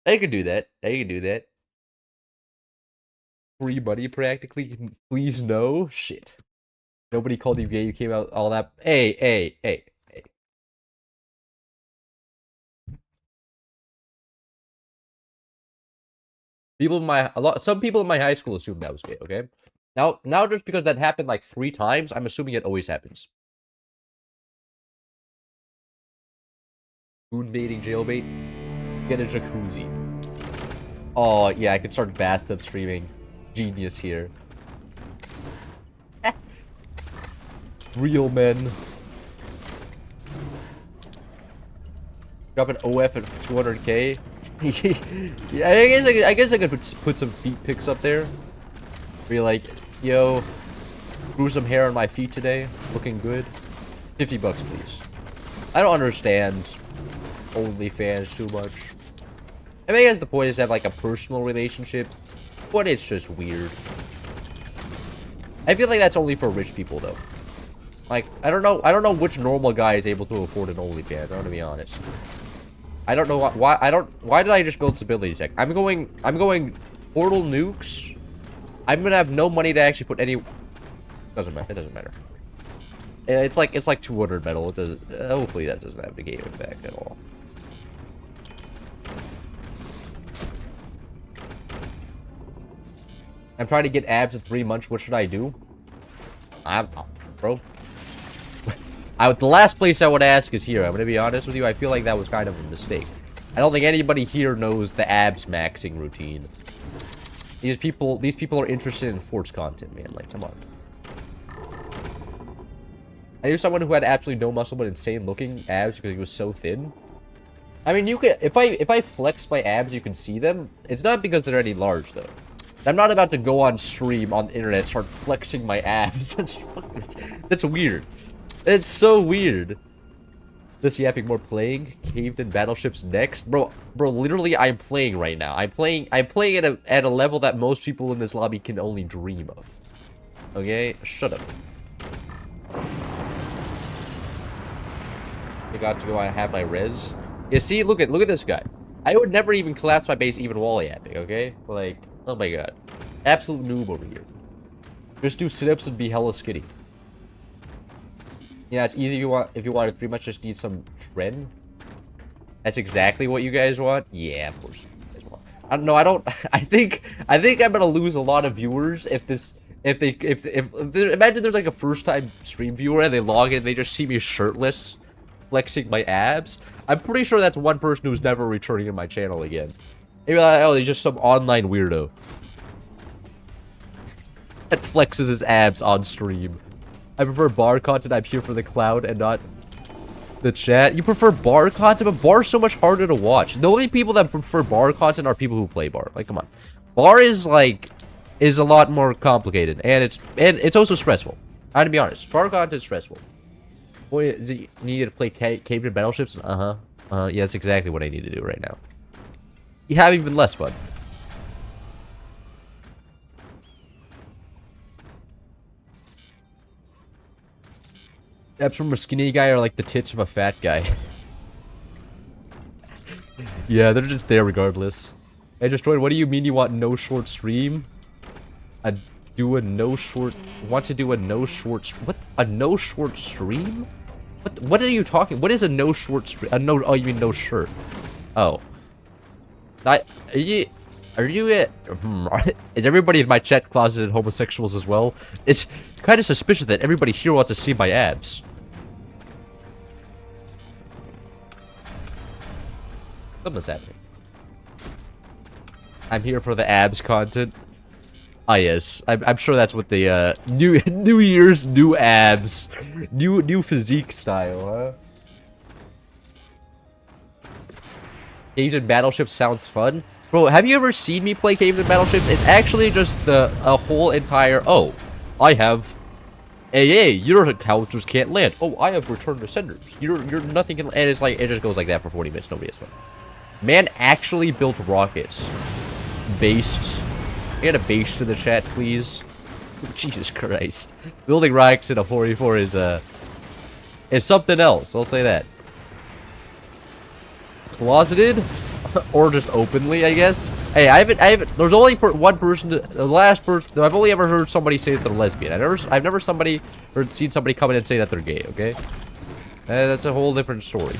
I could do that. Free money practically. Please no. Shit. Nobody called you gay. You came out all that. Hey. Some people in my high school assumed that was gay. Okay. Now, just because that happened like 3 times, I'm assuming it always happens. Moon baiting, jailbait. Get a jacuzzi. Oh yeah, I could start bathtub streaming. Genius here. Real men. Drop an OF at 200k. Yeah, I guess I could put some feet pics up there. Be like, yo, grew some hair on my feet today, looking good. $50 please. I don't understand OnlyFans too much. I mean, I guess the point is to have like a personal relationship, but it's just weird. I feel like that's only for rich people though. Like, I don't know which normal guy is able to afford an OnlyFans, I'm gonna be honest. I don't know why did I just build stability tech? I'm going portal nukes. I'm gonna have no money to actually put any. Doesn't matter. It doesn't matter. It's like 200 metal. It does. Hopefully that doesn't have the game impact at all. I'm trying to get abs in 3 months. What should I do? Bro. The last place I would ask is here. I'm gonna be honest with you. I feel like that was kind of a mistake. I don't think anybody here knows the abs maxing routine. These people are interested in force content, man. Like, come on. I knew someone who had absolutely no muscle but insane looking abs because he was so thin. I mean, you can if I flex my abs, you can see them. It's not because they're any large though. I'm not about to go on stream on the internet and start flexing my abs. That's weird. It's so weird. This yapping more playing. Caved in battleships next. Bro, literally I'm playing right now. I'm playing at a level that most people in this lobby can only dream of. Okay? Shut up. I got to go have my res. Yeah, see, look at this guy. I would never even collapse my base even while yapping, okay? Like, oh my god. Absolute noob over here. Just do sit-ups and be hella skitty. Yeah, it's easy if you want to pretty much just need some trend. That's exactly what you guys want? Yeah, of course you guys want. I don't know, I think I'm gonna lose a lot of viewers if imagine there's like a first time stream viewer and they log in and they just see me shirtless flexing my abs. I'm pretty sure that's one person who's never returning to my channel again. Maybe like, oh, he's just some online weirdo that flexes his abs on stream. I prefer bar content. I'm here for the cloud and not the chat. You prefer bar content, but bar's so much harder to watch. The only people that prefer bar content are people who play bar. Like, come on. Bar is a lot more complicated, and it's also stressful. I'm gonna be honest. Bar content is stressful. Boy, you need to play cave battleships? Yeah, that's exactly what I need to do right now. You have even less fun. Abs from a skinny guy are like the tits of a fat guy. Yeah, they're just there regardless. Hey, Destroyed, what do you mean you want no short stream? Want to do a no short... What? A no short stream? What are you talking? What is a no short stream? Oh, you mean no shirt. Oh. Are you is everybody in my chat closeted homosexuals as well? It's kind of suspicious that everybody here wants to see my abs. Something's happening. I'm here for the abs content. Ah, yes. I'm sure that's what the New Year's new abs, new physique style, huh? Caves and battleships sounds fun. Bro, have you ever seen me play Caves and battleships? It's actually just a whole entire... Oh, I have... AA, your counters can't land. Oh, I have return to senders. You're nothing can... And it's like, it just goes like that for 40 minutes. Nobody has fun. Man actually built rockets. Based. Get a base to the chat, please. Jesus Christ. Building rockets in a 44 is something else. I'll say that. Closeted? Or just openly, I guess. Hey, I haven't, there's only one person, the last person, I've only ever heard somebody say that they're lesbian. I've never seen somebody come in and say that they're gay, okay? That's a whole different story.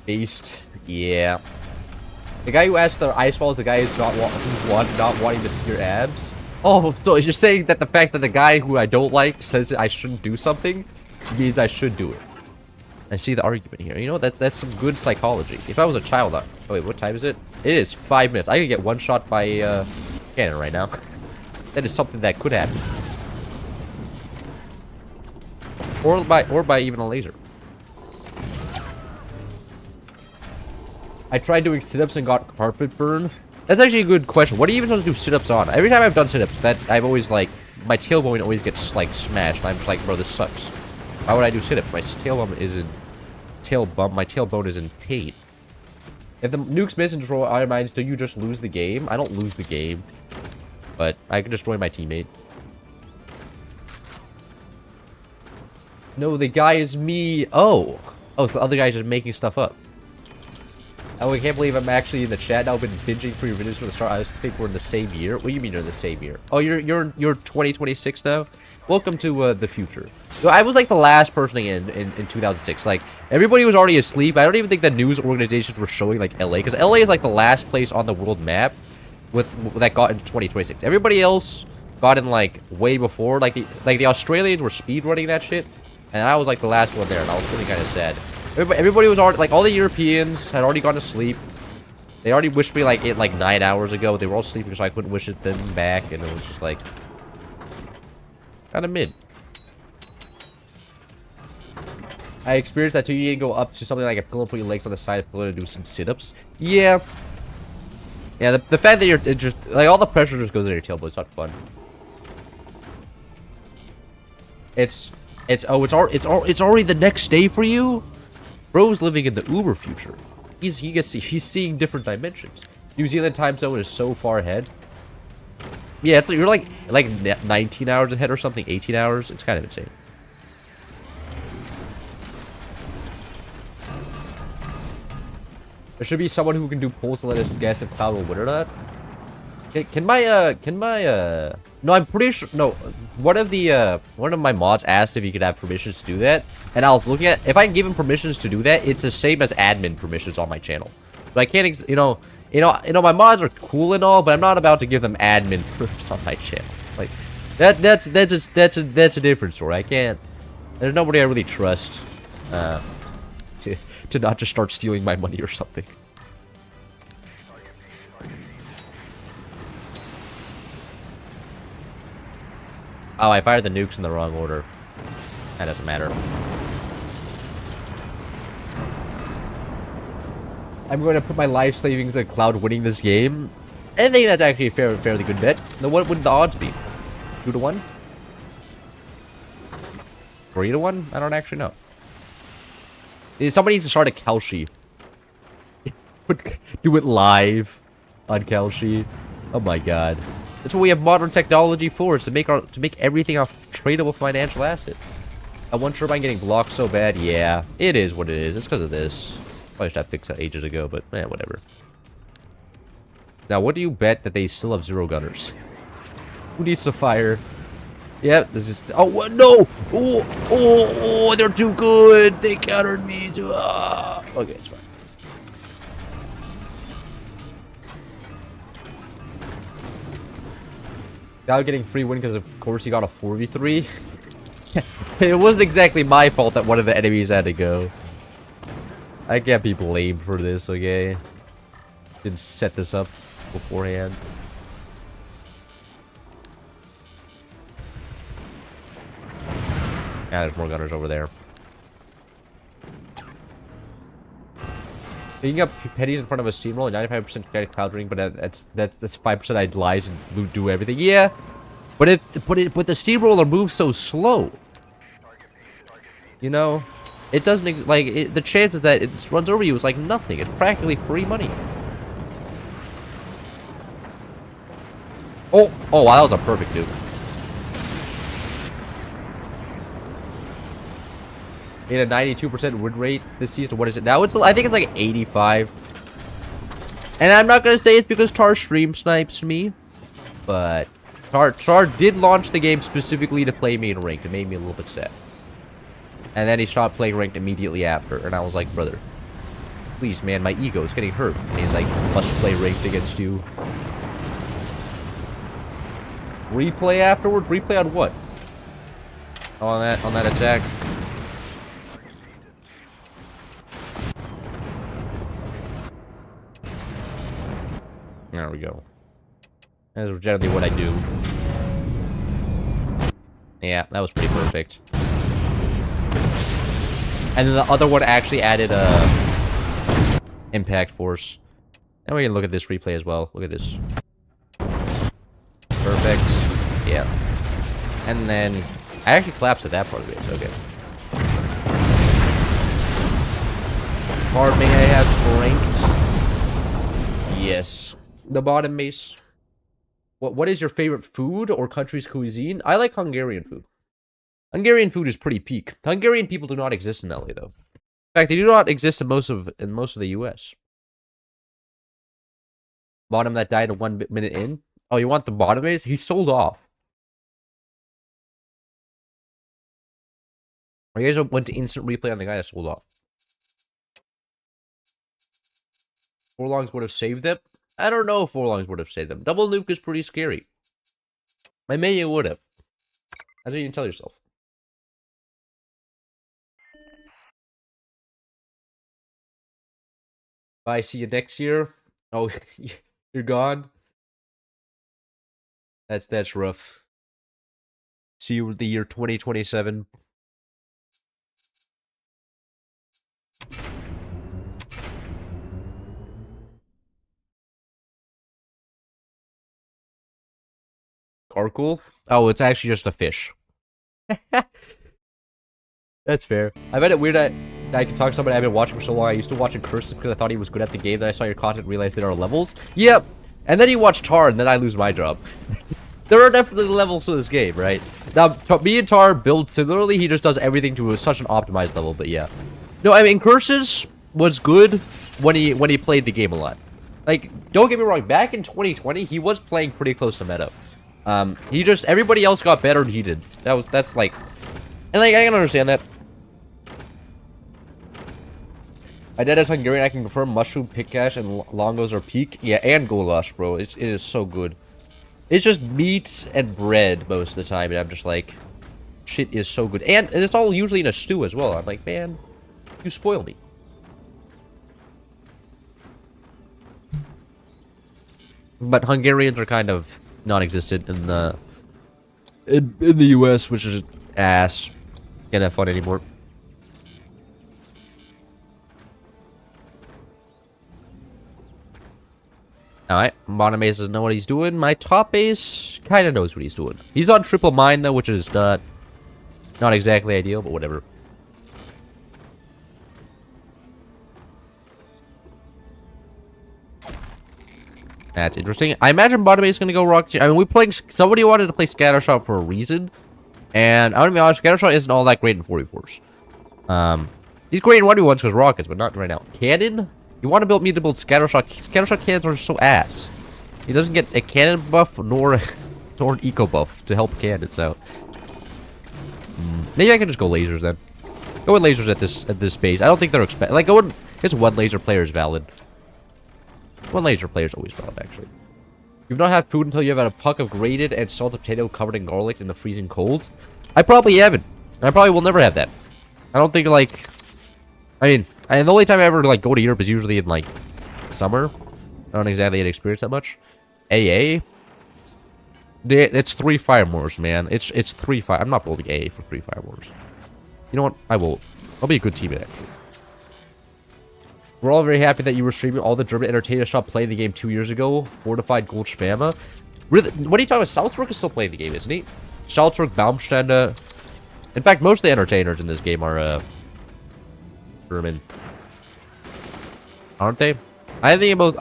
Beast, yeah. The guy who asked the ice wall is the guy who's not wanting to see your abs. Oh, so you're saying that the fact that the guy who I don't like says I shouldn't do something means I should do it. I see the argument here. You know, that's some good psychology. If I was a child, oh wait, what time is it? It is 5 minutes. I could get one shot by cannon right now. That is something that could happen. Or by even a laser. I tried doing sit-ups and got carpet burn. That's actually a good question. What are you even supposed to do sit-ups on? Every time I've done sit-ups, I've always like my tailbone always gets like smashed. I'm just like, bro, this sucks. Why would I do sit-ups? My tailbone is in my tailbone is in pain. If the nukes miss and destroy iron mines, do you just lose the game? I don't lose the game, but I can destroy my teammate. No, the guy is me. Oh, so the other guy's just making stuff up. Oh, I can't believe I'm actually in the chat now. I've been binging for your videos from the start. I just think we're in the same year. What do you mean you're in the same year? Oh, you're 2026 now? Welcome to the future. So I was like the last person in 2006. Like, everybody was already asleep. I don't even think the news organizations were showing like LA, because LA is like the last place on the world map that got into 2026. Everybody else got in like way before. Like the Australians were speedrunning that shit, and I was like the last one there, and I was feeling kind of sad. Everybody was already, like, all the Europeans had already gone to sleep. They already wished me, like, 9 hours ago. They were all sleeping, so I couldn't wish them back, and it was just, like, kind of mid. I experienced that, too. You need to go up to something like a pillow, put your legs on the side of the pillow, and do some sit-ups. Yeah. Yeah, the fact that you're just, like, all the pressure just goes in your tailbone. It's not fun. It's already the next day for you? Bro's living in the Uber future. He's seeing different dimensions. New Zealand time zone is so far ahead. Yeah, you're like 19 hours ahead or something, 18 hours. It's kind of insane. There should be someone who can do pulse and let us guess if Cloud will win or not. No, I'm pretty sure. No, one of my mods asked if he could have permissions to do that, and I was looking at if I can give him permissions to do that. It's the same as admin permissions on my channel, but I can't. You know, my mods are cool and all, but I'm not about to give them admin perms on my channel. Like that's a different story. I can't. There's nobody I really trust to not just start stealing my money or something. Oh, I fired the nukes in the wrong order. That doesn't matter. I'm going to put my life savings in Cloud winning this game. I think that's actually a fairly good bet. Now, what would the odds be? 2 to 1? 3 to 1? I don't actually know. Somebody needs to start a Kalshi. Do it live on Kalshi. Oh my god. That's what we have modern technology for, is to make everything a tradable financial asset. I one turbine getting blocked so bad. Yeah, it is what it is. It's because of this. Probably should have fixed that ages ago, but whatever. Now, what do you bet that they still have 0 gunners? Who needs to fire? Yeah, this is. Oh, what? No! Oh, they're too good. They countered me too. Okay, it's fine. Now getting free win because, of course, he got a 4v3. It wasn't exactly my fault that one of the enemies had to go. I can't be blamed for this, okay? Didn't set this up beforehand. Yeah, there's more gunners over there. Picking up pennies in front of a steamroller, 95% kinetic cloud ring, but that's 5% I'd lies and do everything. Yeah, but the steamroller moves so slow. You know, it doesn't the chances that it runs over you is like nothing. It's practically free money. Oh wow, that was a perfect nuke. Made a 92% win rate this season. What is it now? I think it's like 85. And I'm not gonna say it's because Tar stream snipes me, but Tar did launch the game specifically to play me in ranked. It made me a little bit sad. And then he stopped playing ranked immediately after, and I was like, brother, please, man, my ego is getting hurt. And he's like, must play ranked against you. Replay afterwards? Replay on what? On that attack. There we go. That's generally what I do. Yeah, that was pretty perfect. And then the other one actually added impact force. And we can look at this replay as well. Look at this. Perfect. Yeah. And then I actually collapsed at that part of it. Okay. Hard, may I have some ranked? Yes. The bottom base. What is your favorite food or country's cuisine? I like Hungarian food. Hungarian food is pretty peak. Hungarian people do not exist in LA though. In fact, they do not exist in most of the US. Bottom that died at 1 minute in. Oh, you want the bottom base? He sold off. Or you guys went to instant replay on the guy that sold off. Forlongs would have saved them. I don't know if Forlongs would have saved them. Double nuke is pretty scary. My menu would have. That's what you can tell yourself. Bye, see you next year. Oh, you're gone? That's rough. See you in the year 2027. Carcool? Oh, it's actually just a fish. That's fair. I find it weird that I can talk to somebody I've been watching for so long. I used to watch Curses because I thought he was good at the game. Then I saw your content and realized there are levels. Yep. And then you watch Tar, and then I lose my job. There are definitely levels to this game, right? Now, me and Tar build similarly. He just does everything to such an optimized level, but yeah. No, I mean, Curses was good when he played the game a lot. Like, don't get me wrong. Back in 2020, he was playing pretty close to meta. Everybody else got better than he did. That's like, and like, I can understand that. My dad is Hungarian. I can confirm mushroom, pickash, and longos are peak. Yeah, and goulash, bro. It is so good. It's just meat and bread most of the time, and I'm just like, shit is so good. And it's all usually in a stew as well. I'm like, man, you spoil me. But Hungarians are kind of non-existent in the US, which is ass. Can't have fun anymore. Alright, bottom base doesn't know what he's doing. My top base kind of knows what he's doing. He's on triple mine, though, which is not exactly ideal, but whatever. That's interesting. I imagine bottom base is going to go rock. I mean, somebody wanted to play Scattershot for a reason. And I'm going to be honest, Scattershot isn't all that great in 44s. He's great in 1v1s because rockets, but not right now. Cannon? You want to build Scattershot. Scattershot cannons are so ass. He doesn't get a cannon buff nor an eco buff to help cannons out. Maybe I can just go lasers then. Go with lasers at this base. I don't think they're like going. It's one laser player is valid. One laser player is always valid, actually. You've not had food until you have had a puck of grated and salted potato covered in garlic in the freezing cold. I probably haven't. I probably will never have that. I don't think like. I mean, and the only time I ever like go to Europe is usually in like summer. I don't exactly get experience that much. AA. It's 3 fire wars, man. It's 3 fire. I'm not building AA for 3 fire wars. You know what? I will. I'll be a good teammate actually. We're all very happy that you were streaming all the German entertainers stopped playing the game 2 years ago. Fortified Gold Spammer. Really? What are you talking about? Salzburg is still playing the game, isn't he? Salzburg, Baumstende. In fact, most of the entertainers in this game are German. Aren't they? I think about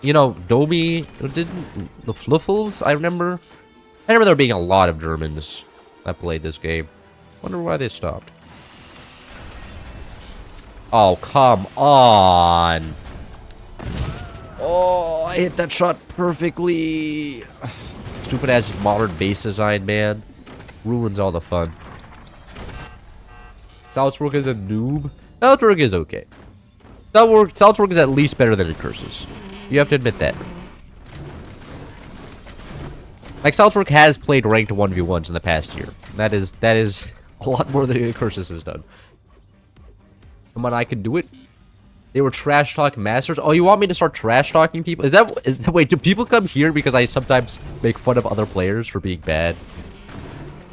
you know, Domi didn't the Fluffles, I remember there being a lot of Germans that played this game. Wonder why they stopped. Oh, come on. Oh, I hit that shot perfectly. Stupid ass modern base design, man. Ruins all the fun. Salzburg is a noob. Salzburg is okay. Salzburg is at least better than it curses. You have to admit that. Like, Salzburg has played ranked 1v1s in the past year. That is a lot more than curses has done. Come on, I can do it. They were trash talk masters. Oh, you want me to start trash talking people? Wait, do people come here because I sometimes make fun of other players for being bad?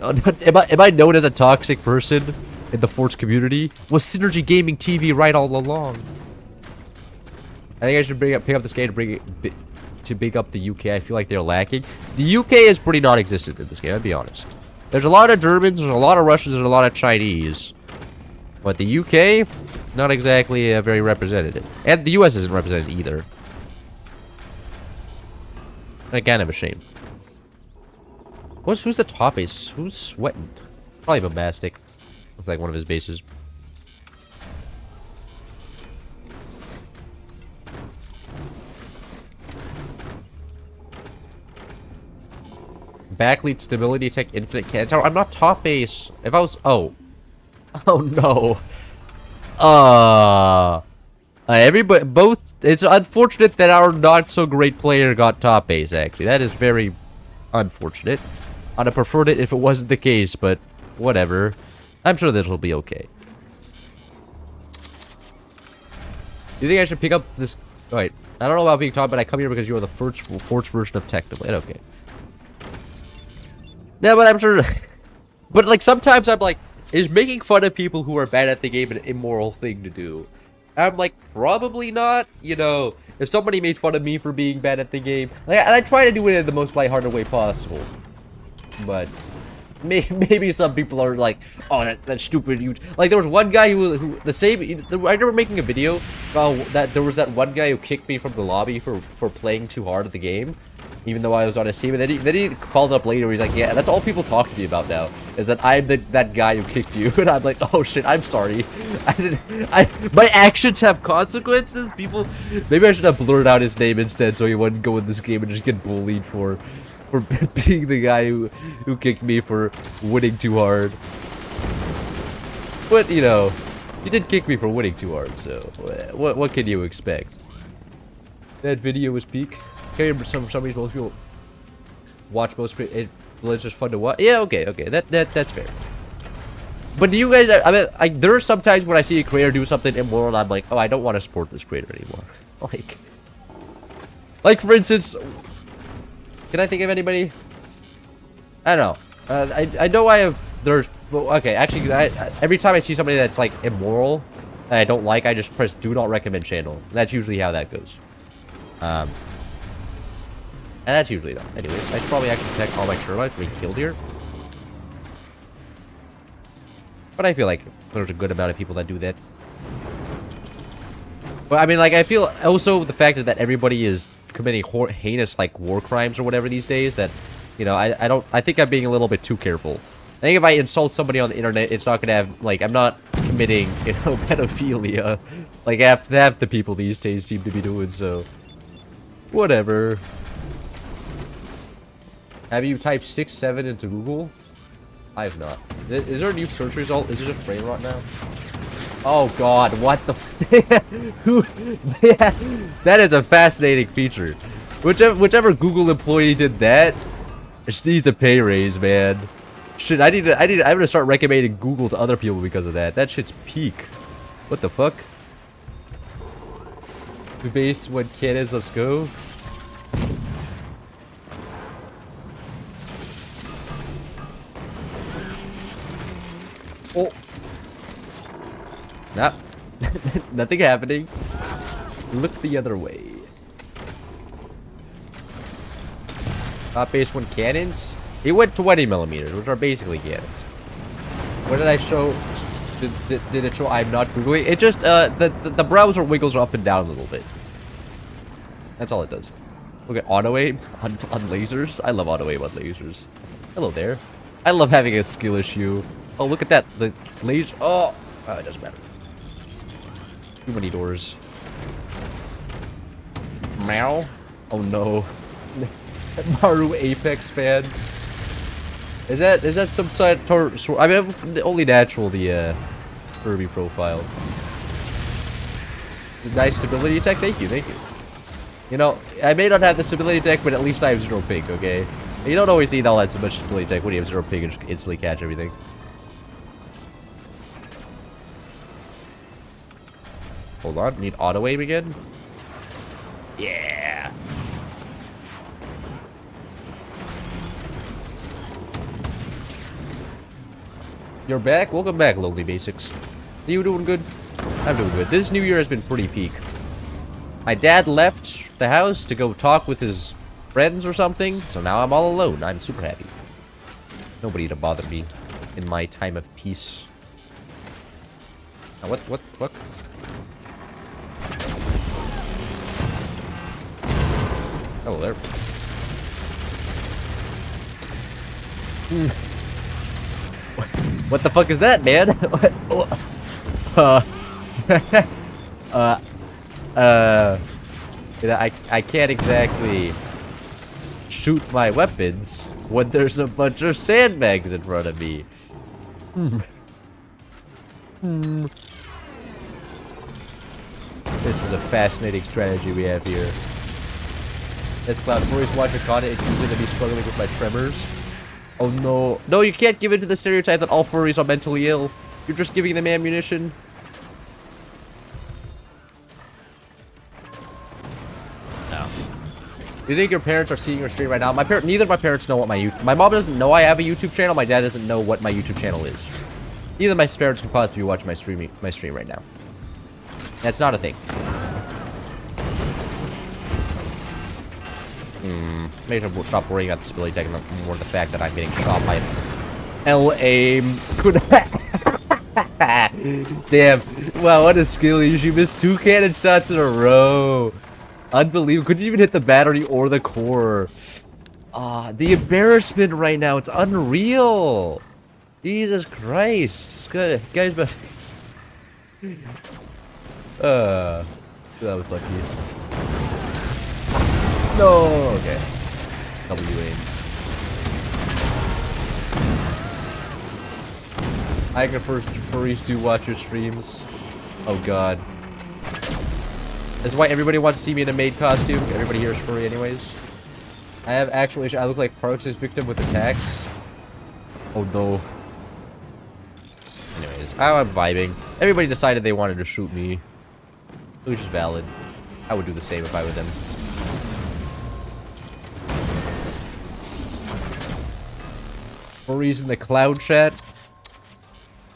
Am I known as a toxic person in the Forts community? Was Synergy Gaming TV right all along? I think I should pick up this game to big up the UK. I feel like they're lacking. The UK is pretty non-existent in this game, I'll be honest. There's a lot of Germans, there's a lot of Russians, there's a lot of Chinese. But the UK, not exactly very representative. And the US isn't represented either. Kind of a shame. Who's the top base? Who's sweating? Probably Bombastic. Looks like one of his bases. Backlead stability tech infinite cannon tower. I'm not top base. If I was oh no. Everybody it's unfortunate that our not so great player got top base actually. That is very unfortunate. I'd have preferred it if it wasn't the case, but whatever. I'm sure this will be okay. You think I should pick up this? Oh, wait, I don't know about being top, but I come here because you are the first version of Technoblade. Okay. Yeah, but I'm sure. But like sometimes I'm like, is making fun of people who are bad at the game an immoral thing to do? I'm like, probably not. You know, if somebody made fun of me for being bad at the game, like, and I try to do it in the most lighthearted way possible. But maybe some people are like, oh, that's stupid. Like there was one guy who the same. I remember making a video about that there was that one guy who kicked me from the lobby for playing too hard at the game, even though I was on his team. And then he followed up later. He's like, yeah, that's all people talk to me about now is that I'm that guy who kicked you. And I'm like, oh shit, I'm sorry. My actions have consequences. People, maybe I should have blurred out his name instead so he wouldn't go in this game and just get bullied for being the guy who kicked me for winning too hard. But you know, you did kick me for winning too hard, so what can you expect? That video was peak. Okay, for some reason most people watch most. It's just fun to watch. Yeah, okay, that's fair. But do you guys? I mean, there are sometimes when I see a creator do something immoral, and I'm like, oh, I don't want to support this creator anymore. like for instance. Can I think of anybody? I don't know. I know there's okay, actually every time I see somebody that's like immoral that I don't like, I just press do not recommend channel. That's usually how that goes. And that's usually done. Anyways, I should probably actually protect all my termites being killed here. But I feel like there's a good amount of people that do that. But I mean, like, I feel also the fact that everybody is committing heinous, like, war crimes or whatever these days, that, you know, I think I'm being a little bit too careful. I think if I insult somebody on the internet, it's not gonna have, like, I'm not committing, you know, pedophilia. Like, half the people these days seem to be doing, so. Whatever. Have you typed 6-7 into Google? I have not. Is there a new search result? Is it just brain rot now? Oh god, what the yeah, that is a fascinating feature. Whichever Google employee did that, just needs a pay raise, man. Shit, I'm gonna start recommending Google to other people because of that. That shit's peak. What the fuck? Base when cannons, let's go. Oh. Nah. Nothing happening. Look the other way. Top base one cannons. It went 20 millimeters, which are basically cannons. What did I show? Did it show I'm not Googling? It just, the browser wiggles up and down a little bit. That's all it does. Look at auto aim on lasers. I love auto aim on lasers. Hello there. I love having a skill issue. Oh, look at that. The laser. Oh, it doesn't matter. Too many doors. Meow. Oh no. Maru Apex fan. Is that some side? I mean, only natural the Kirby profile. Nice stability tech. Thank you. Thank you. You know, I may not have the stability tech, but at least I have 0 ping. Okay. You don't always need all that so much stability tech when you have 0 ping and just instantly catch everything. Hold on, need auto aim again? Yeah! You're back? Welcome back, Lonely Basics. You doing good? I'm doing good. This new year has been pretty peak. My dad left the house to go talk with his friends or something, so now I'm all alone. I'm super happy. Nobody to bother me in my time of peace. Now what? Oh, there. What the fuck is that, man? I can't exactly shoot my weapons when there's a bunch of sandbags in front of me. This is a fascinating strategy we have here. As Cloud Furries watching content, it's easy to be struggling with my tremors. Oh no. No, you can't give in to the stereotype that all furries are mentally ill. You're just giving them ammunition. No. Do you think your parents are seeing your stream right now? Neither of my parents know what my mom doesn't know I have a YouTube channel. My dad doesn't know what my YouTube channel is. Neither of my parents can possibly watch my stream right now. That's not a thing. Maybe we'll stop worrying about the stability tech and more the fact that I'm getting shot by L-aim. Damn. Wow, what a skill. You missed 2 cannon shots in a row. Unbelievable. Couldn't even hit the battery or the core. The embarrassment right now. It's unreal. Jesus Christ. Good. Guys, but... that was lucky. No, okay. W aim. I can first furries do watch your streams. Oh god. That's why everybody wants to see me in a maid costume. Everybody here is furry anyways. I have actually, I look like Parks' victim with attacks. Oh no. Anyways, I'm vibing. Everybody decided they wanted to shoot me. Which is valid. I would do the same if I were them. Furries in the cloud chat.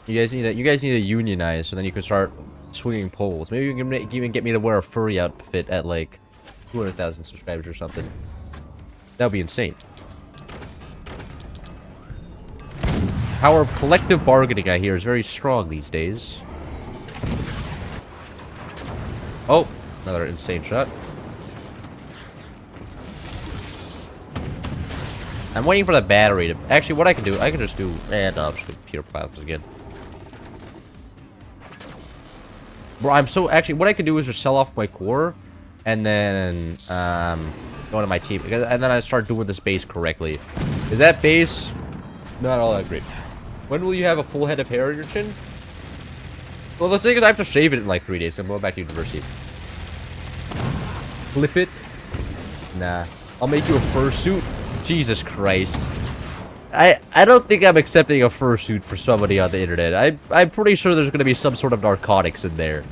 You guys need to unionize so then you can start swinging poles. Maybe you can even get me to wear a furry outfit at like 200,000 subscribers or something. That would be insane. Power of collective bargaining, I hear, is very strong these days. Oh, another insane shot. I'm waiting for the battery to... Actually, what I can do... I can just do... no, I'm just going to Peter Piles again. Bro, I'm so... Actually, what I can do is just sell off my core. And then... go into my team. And then I start doing this base correctly. Is that base... Not all that great. When will you have a full head of hair on your chin? Well, the thing is I have to shave it in like 3 days. So I'm going back to university. Flip it? Nah. I'll make you a fursuit. Jesus Christ. I don't think I'm accepting a fursuit for somebody on the internet. I'm pretty sure there's going to be some sort of narcotics in there.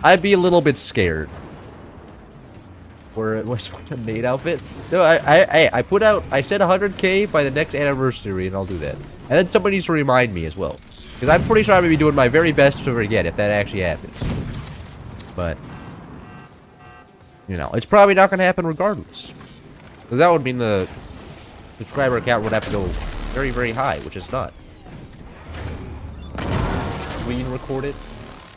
I'd be a little bit scared. Or what's a maid outfit? No, I put out... I said 100k by the next anniversary, and I'll do that. And then somebody needs to remind me as well. Because I'm pretty sure I'm going to be doing my very best to forget if that actually happens. But... You know, it's probably not going to happen regardless. Because that would mean the subscriber count would have to go very, very high, which is not. Screen recorded.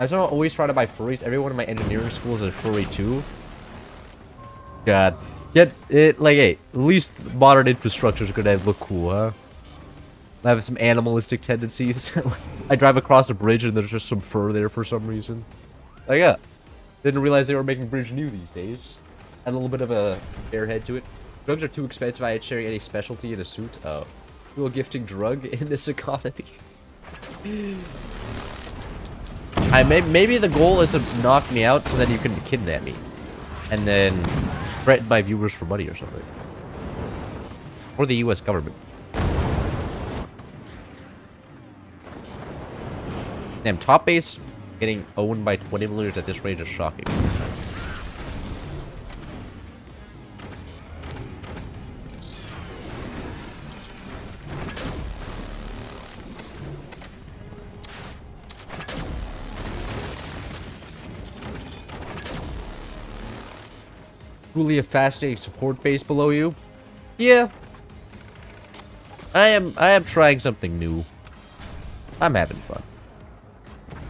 I was always trying to buy furries. Everyone in my engineering school is a furry too. God. Get it, like, hey, at least modern infrastructure is going to look cool, huh? I have some animalistic tendencies. I drive across a bridge and there's just some fur there for some reason. Like, yeah. Didn't realize they were making bridge new these days. Had a little bit of a airhead to it. Drugs are too expensive. I had sharing any specialty in a suit. Oh. Dual gifting drug in this economy. Maybe the goal is to knock me out so that you can kidnap me. And then threaten my viewers for money or something. Or the US government. Damn, top base getting owned by 20mm at this range is shocking. Truly a fascinating support base below you. Yeah. I am trying something new. I'm having fun.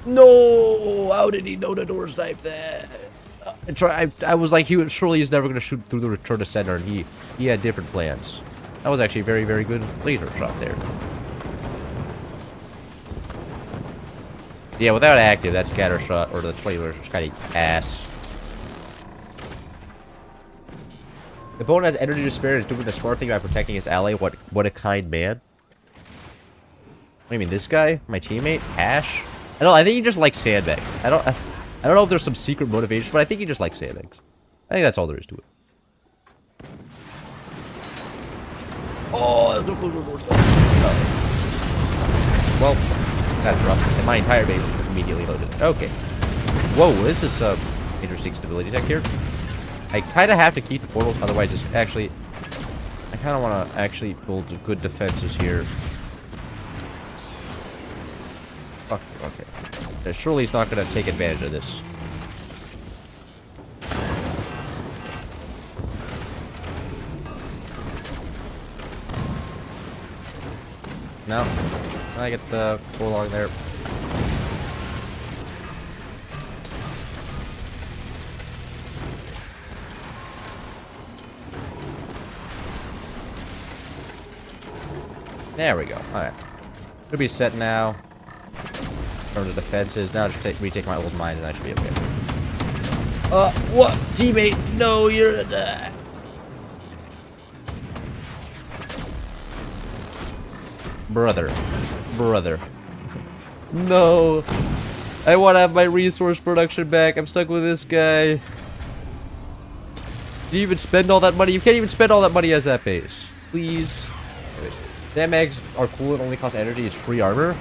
No! How did he know to door snipe that? I was like, surely he's never going to shoot through the return to center, and he had different plans. That was actually a very, very good laser shot there. Yeah, without active, that scatter shot, or the 20 is kind of ass. The opponent has energy to spare and is doing the smart thing by protecting his ally. What a kind man. What do you mean, this guy? My teammate? Ash? I think he just likes sandbags. I don't know if there's some secret motivation, but I think he just likes sandbags. I think that's all there is to it. Oh, well, that's rough. And my entire base is immediately loaded. Okay. Whoa, this is some interesting stability tech here. I kind of have to keep the portals, otherwise it's actually... I kind of want to actually build good defenses here. Fuck, okay. Surely he's not going to take advantage of this. No. I get the go along there. There we go. Alright. Should be set now. In terms of defenses. Now just retake my old mines and I should be okay. What? Teammate! No, you're a... Brother. No. I want to have my resource production back. I'm stuck with this guy. Did you even spend all that money? You can't even spend all that money as that base. Please. Anyways, damn mags are cool and only cost energy is free armor.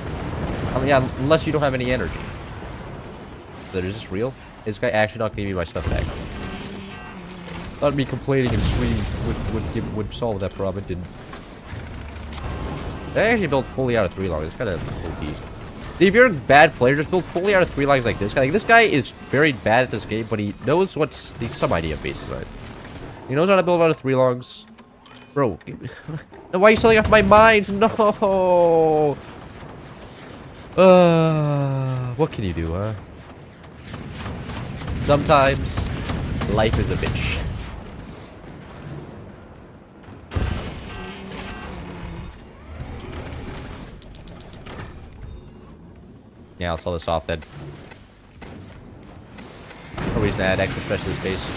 Yeah, unless you don't have any energy. Is this real? Is this guy actually not giving me my stuff back? Thought me complaining and screaming would solve that problem. It didn't. I actually built fully out of 3 long. It's kind of OP. If you're a bad player, just build fully out of 3 lines like this guy. Like, this guy is very bad at this game, but he knows what's some idea of bases are. He knows how to build out of 3 longs. Bro, why are you selling off my mines? No. What can you do, huh? Sometimes life is a bitch. Yeah, I'll sell this off then. No reason to add extra stretch to this base.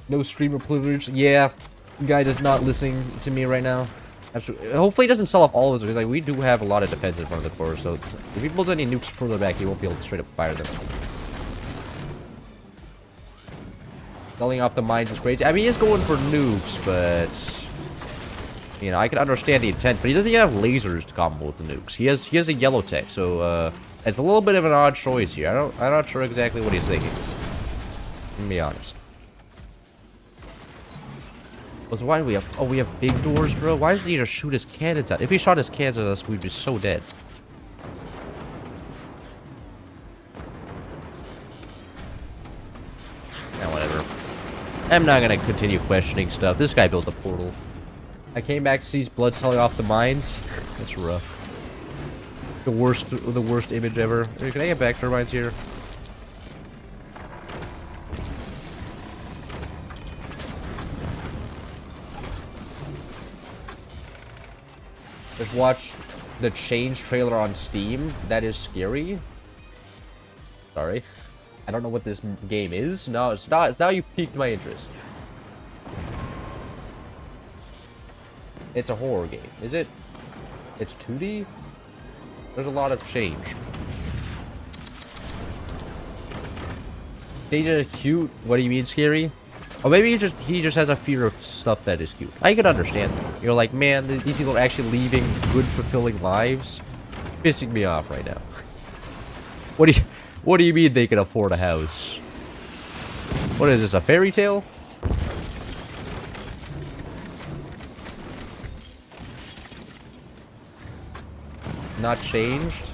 No streamer privilege. Yeah, guy does not listen to me right now. Absolutely. Hopefully he doesn't sell off all of his, because like, we do have a lot of defense in front of the core, so if he builds any nukes further back, he won't be able to straight up fire them. Selling off the mines is crazy. I mean, he is going for nukes, but you know, I can understand the intent, but he doesn't even have lasers to combo with the nukes. He has a yellow tech, so it's a little bit of an odd choice here. I'm not sure exactly what he's thinking. To be honest. So why do we have... Oh, we have big doors, bro? Why does he just shoot his cannons at... If he shot his cannons at us, we'd be so dead. Yeah, whatever. I'm not gonna continue questioning stuff. This guy built a portal. I came back to see his blood selling off the mines. That's rough. The worst image ever. Can I get back turbines here? Just watch the Change trailer on Steam. That is scary. Sorry. I don't know what this game is. No, it's not. Now you've piqued my interest. It's a horror game. Is it? It's 2D? There's a lot of change. They just cute. What do you mean scary? Or maybe he just has a fear of stuff that is cute. I can understand that. You're like, man, these people are actually leaving good, fulfilling lives. Pissing me off right now. What do you mean they can afford a house? What is this, a fairy tale? Not changed.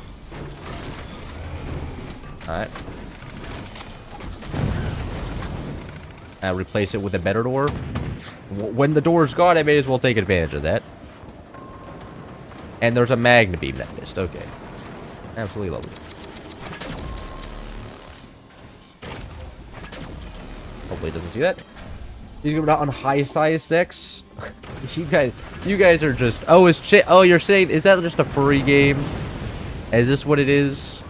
Alright. Replace it with a better door. When the door's gone, I may as well take advantage of that. And there's a magna beam that missed. Okay. Absolutely lovely. Hopefully he doesn't see that. He's going out on highest decks. you guys are just... Oh, you're saying... Is that just a furry game? Is this what it is?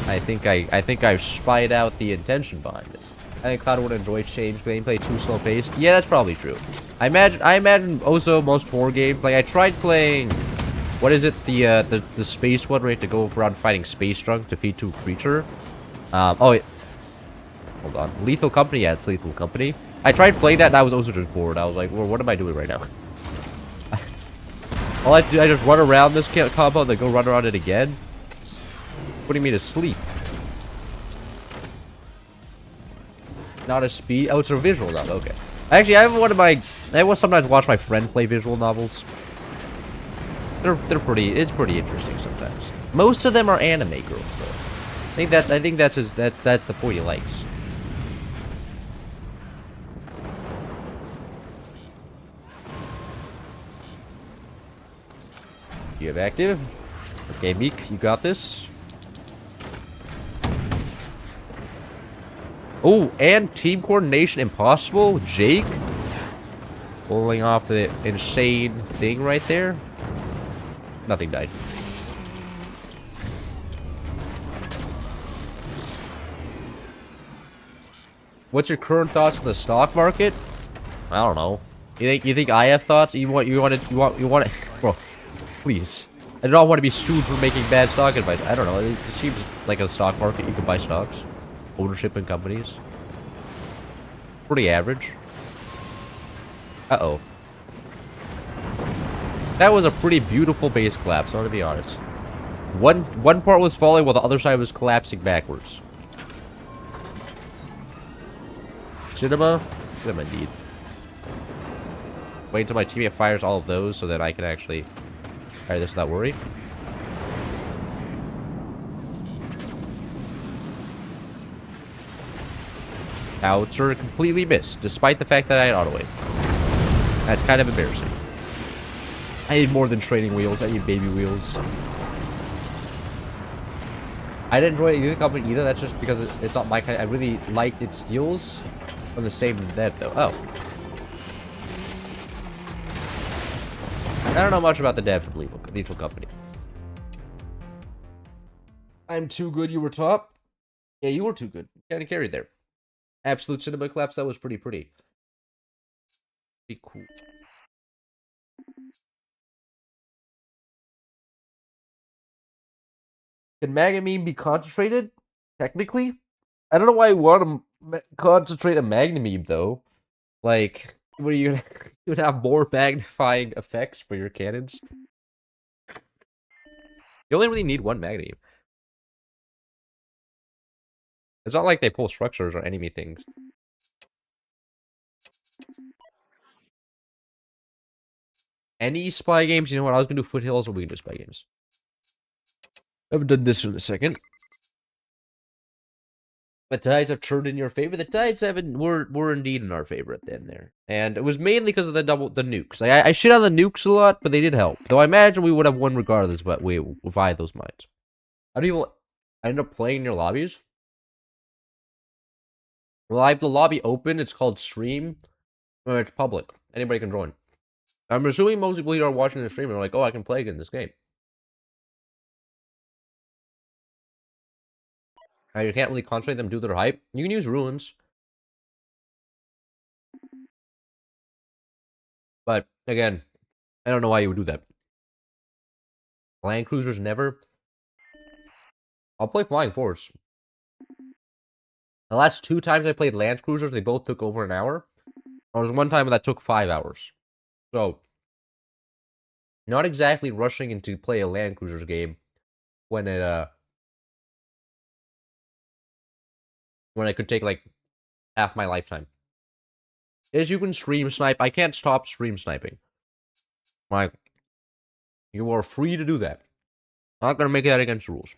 I think I've spied out the intention behind this. I think Cloud would enjoy change gameplay too slow paced. Yeah, that's probably true. I imagine also most horror games. Like I tried playing, what is it? The space one where you have to go around fighting space drunk to defeat 2 creature. Hold on. Lethal Company. Yeah, it's Lethal Company. I tried playing that and I was also just bored. I was like, well, what am I doing right now? All I have to do, I just run around this combo and then go run around it again. What do you mean to sleep? Not a speed. Oh, it's a visual novel. Okay. Actually, I will sometimes watch my friend play visual novels. They're pretty. It's pretty interesting sometimes. Most of them are anime girls, though. I think that's the point he likes. You have active. Okay, Meek, you got this. Oh, and team coordination impossible. Jake pulling off the insane thing right there. Nothing died. What's your current thoughts on the stock market? I don't know. You think I have thoughts? You want it? Bro, please. I don't want to be sued for making bad stock advice. I don't know. It seems like a stock market. You can buy stocks. Ownership in companies. Pretty average. Uh-oh. That was a pretty beautiful base collapse, I want to be honest. One part was falling while the other side was collapsing backwards. Cinema? Cinema indeed. Wait until my teammate fires all of those so that I can actually fire this without worry. Howitzer completely missed, despite the fact that I had auto-aim. That's kind of embarrassing. I need more than training wheels. I need baby wheels. I didn't enjoy either company either. That's just because it's not my kind. I really liked its steals from the same dev, though. Oh. I don't know much about the dev from Lethal Company. I'm too good, you were top? Yeah, you were too good. Kind of carried there. Absolute Cinema Collapse, that was pretty. Pretty cool. Can Magnamine be concentrated? Technically? I don't know why you want to concentrate a Magnamine, though. Like, what are you gonna... You would have more magnifying effects for your cannons? You only really need one Magnamine. It's not like they pull structures or enemy things. Any spy games? You know what? I was gonna do Foothills, or we can do spy games. I haven't done this in a second. The tides have turned in your favor. The tides were indeed in our favor then there. And it was mainly because of the nukes. Like, I shit on the nukes a lot, but they did help. Though I imagine we would have won regardless, but we via those mines. How do you end up playing in your lobbies? Well, I have the lobby open. It's called Stream. It's public. Anybody can join. I'm assuming most people who are watching the stream are like, oh, I can play again this game. You can't really concentrate them due to their hype. You can use ruins. But, again, I don't know why you would do that. Land Cruisers, never. I'll play Flying Force. The last 2 times I played Land Cruisers, they both took over an hour. There was one time that took 5 hours. So, not exactly rushing into play a Land Cruisers game when it, when it could take, like, half my lifetime. As you can stream snipe, I can't stop stream sniping. Like, you are free to do that. I'm not gonna make that against the rules.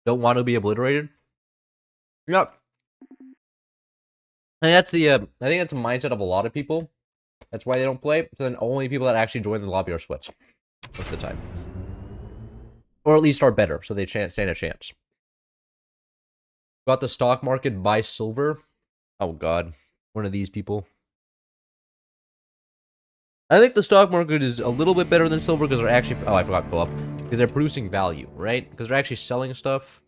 Don't want to be obliterated? Yep. And that's the, I think that's a mindset of a lot of people. That's why they don't play. So then only people that actually join the lobby are sweats. Most of the time. Or at least are better, so they stand a chance. Got the stock market buy silver. Oh god. One of these people. I think the stock market is a little bit better than silver because they're actually... Oh, I forgot to pull up. Because they're producing value, right? Because they're actually selling stuff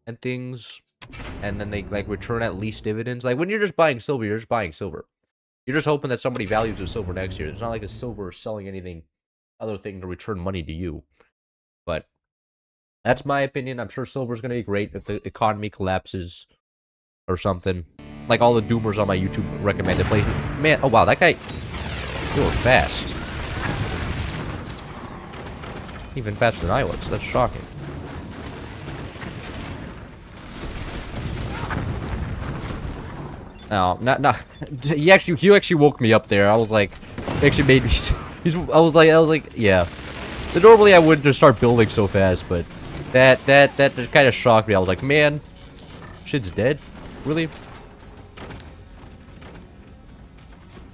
and things. And then they, like, return at least dividends. Like, when you're just buying silver, you're just buying silver. You're just hoping that somebody values the silver next year. It's not like the silver is selling anything other thing to return money to you. But that's my opinion. I'm sure silver's going to be great if the economy collapses or something. Like all the doomers on my YouTube recommended places. Man, oh wow, that guy... You were fast. Even faster than I was. That's shocking. No, not. He actually woke me up there. I was like, he actually made me. I was like, yeah. So normally I wouldn't just start building so fast, but that kind of shocked me. I was like, man, shit's dead. Really?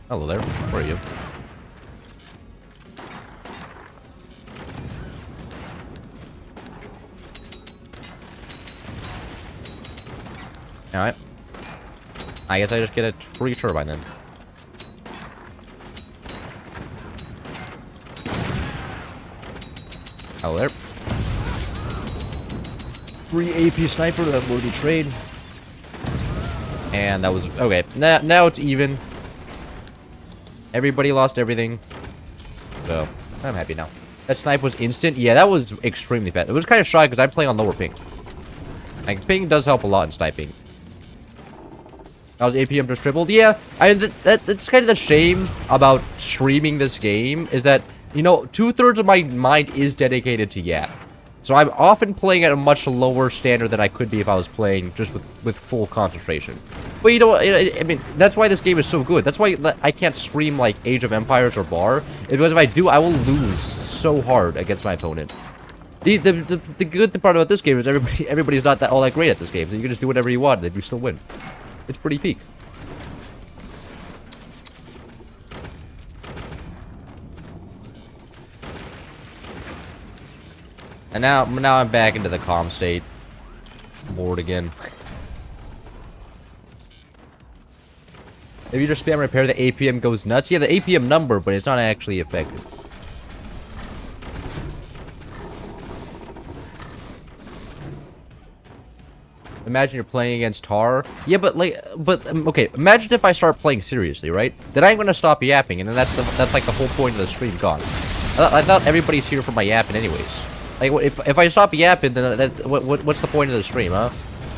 Hello there. Where are you? Alright. I guess I just get a free turbine then. Hello there. Free AP sniper, that worthy trade. And that was... Okay, now it's even. Everybody lost everything. So, I'm happy now. That snipe was instant. Yeah, that was extremely fast. It was kind of shy because I'm playing on lower ping. Like, ping does help a lot in sniping. That was APM just tripled. Yeah, that's kind of the shame about streaming this game, is that, you know, 2/3 of my mind is dedicated to YAP. So I'm often playing at a much lower standard than I could be if I was playing just with full concentration. But you know what? I mean, that's why this game is so good. That's why I can't stream like Age of Empires or Bar. Because if I do, I will lose so hard against my opponent. The good part about this game is everybody's not all that great at this game. So you can just do whatever you want and you still win. It's pretty peak. And now I'm back into the calm state. Bored again. If you just spam repair, the APM goes nuts. Yeah, the APM number, but it's not actually effective. Imagine you're playing against Tar. Yeah, but okay. Imagine if I start playing seriously, right? Then I'm gonna stop yapping, and then that's like the whole point of the stream gone. I thought everybody's here for my yapping, anyways. Like, if I stop yapping, then what's the point of the stream, huh?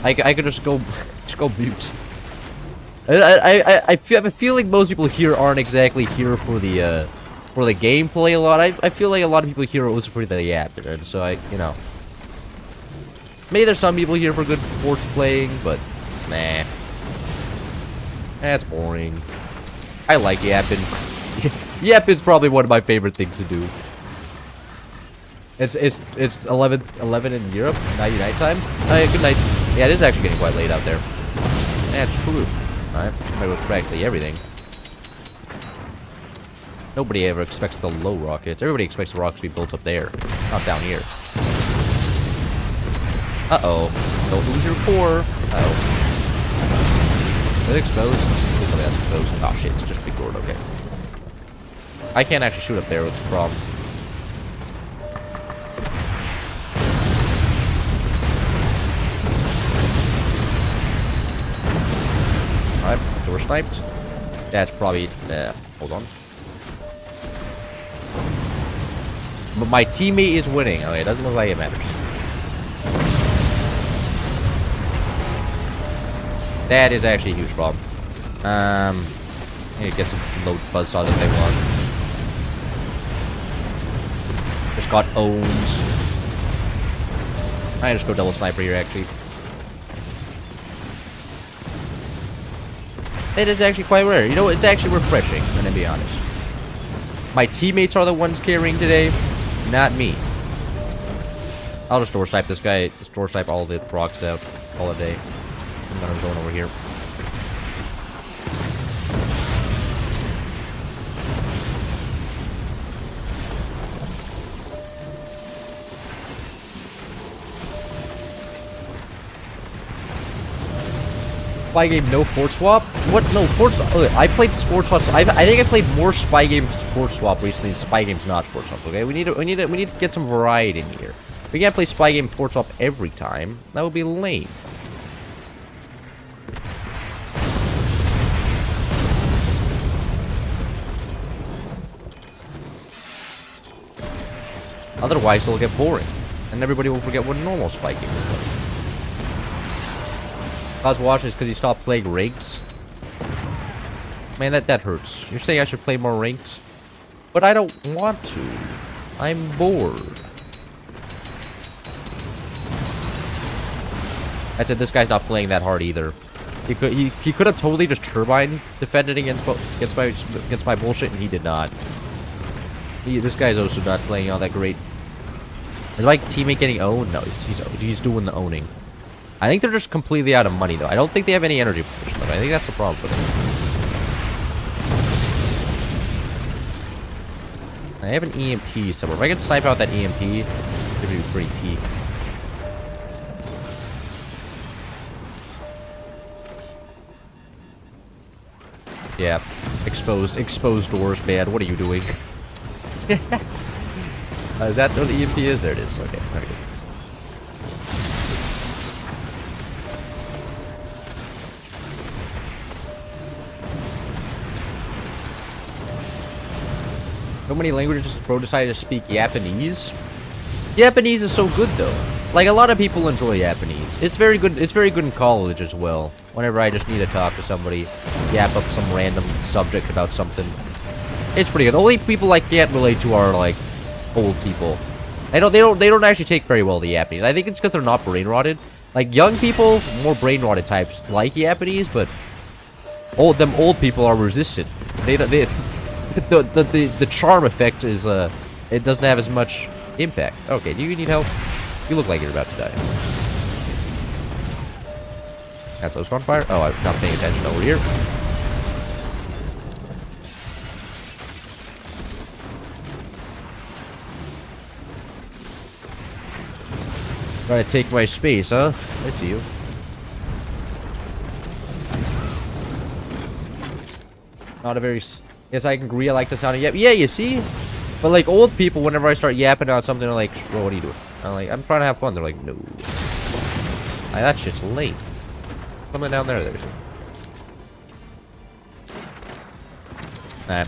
I could just go mute. I feel like most people here aren't exactly here for the gameplay a lot. I feel like a lot of people here are also for the yap, and so you know. Maybe there's some people here for good sports playing, but nah. That's boring. I like yapping. Yapping's probably one of my favorite things to do. It's 11 in Europe, night time. Good night. Yeah, it is actually getting quite late out there. That's true. Alright, that was practically everything. Nobody ever expects the low rockets. Everybody expects the rockets to be built up there, not down here. Uh-oh. Don't lose your core. Uh-oh. Is it exposed? Please tell me that's exposed. Oh shit, it's just big door. Okay. I can't actually shoot up there. What's the problem? Alright, door sniped. That's probably... hold on. But my teammate is winning. Okay, it doesn't look like it matters. That is actually a huge problem. I need to get some low buzzsaw that they want. Just got owned. I just go double sniper here, actually. It is actually quite rare. You know, it's actually refreshing, I'm gonna be honest. My teammates are the ones carrying today, not me. I'll just door snipe this guy. Just door snipe all the rocks out all day. I'm going over here. Spy game, no fort swap? What? No, fort swap. Okay, I played fort swap. I think I played more spy games fort swap recently than spy games not fort swap. Okay, we need to get some variety in here. We can't play spy game fort swap every time. That would be lame. Otherwise, it'll get boring, and everybody will forget what a normal spy game is like. If I was watching this because you stopped playing ranked. Man, that hurts. You're saying I should play more ranked? But I don't want to. I'm bored. I said this guy's not playing that hard either. He could have totally just turbine defended against my bullshit, and he did not. This guy's also not playing all that great. Is my teammate getting owned? No, he's doing the owning. I think they're just completely out of money, though. I don't think they have any energy position, though. I think that's the problem for them. I have an EMP somewhere. If I can snipe out that EMP, it would be pretty peak. Yeah. Exposed doors, man. What are you doing? Is that what the EMP is? There it is. Okay, very good. So many languages, bro decided to speak Japanese. Japanese is so good though. Like a lot of people enjoy Japanese. It's very good. It's very good in college as well. Whenever I just need to talk to somebody, yap up some random subject about something. It's pretty good. The only people I can't relate to are like old people. They don't actually take very well the Japanese. I think it's because they're not brain rotted. Like young people, more brain rotted types like Japanese, but Them old people are resistant. The charm effect is it doesn't have as much impact. Okay, do you need help? You look like you're about to die. That's those on fire. Oh, I'm not paying attention over here. Trying to take my space, huh? I see you. Not a very... Yes, I can agree. I like the sound of yap. Yeah, you see? But, like, old people, whenever I start yapping about something, they're like, well, what are you doing? I'm like, I'm trying to have fun. They're like, no. Like, that shit's late. Something down there. There's... I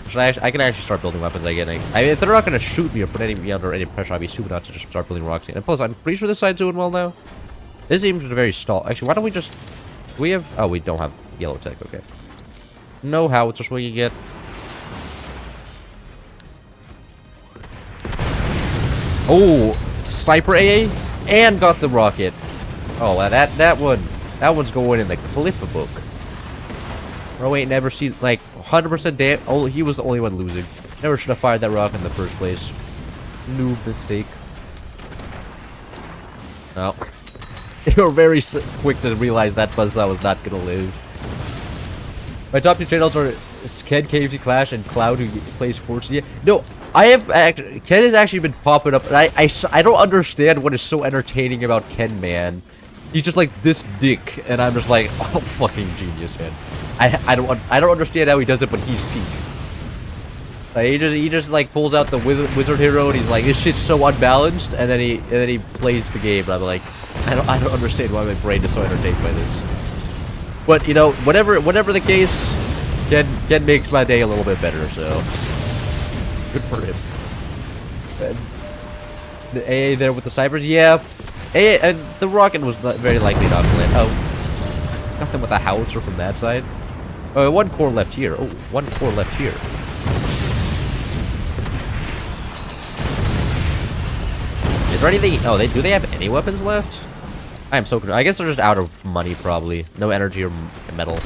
can actually start building weapons again. I mean, if they're not going to shoot me or put me under any pressure, I'd be stupid not to just start building rocks again. And plus, I'm pretty sure this side's doing well now. This seems very stall. Actually, why don't we just... Do we have... Oh, we don't have yellow tech. Okay. No howitzers will you get. Oh, sniper AA and got the rocket. Oh, that one's going in the clip book. Oh wait, never see like 100% damn. Oh, he was the only one losing. Never should have fired that rocket in the first place. Noob mistake. No, you were very quick to realize that Buzzsaw was not gonna live. My top two channels are Ken KFC Clash and Cloud, who plays Fortune. Yeah, no, I have actually. Ken has actually been popping up, and I don't understand what is so entertaining about Ken, man. He's just like this dick, and I'm just like, oh, fucking genius, man. I don't understand how he does it, but he's peak. Like, he just like pulls out the wizard hero, and he's like, this shit's so unbalanced, and then he plays the game, and I'm like, I don't understand why my brain is so entertained by this. But you know, whatever the case, Ken makes my day a little bit better, so good for him. And the AA there with the snipers, yeah. AA, and the rocket was very likely not to land. Oh, got them with a howitzer from that side. Oh, one core left here. Oh, one core left here. Is there anything? Oh, do they have any weapons left? I am so confused. I guess they're just out of money, probably. No energy or metal.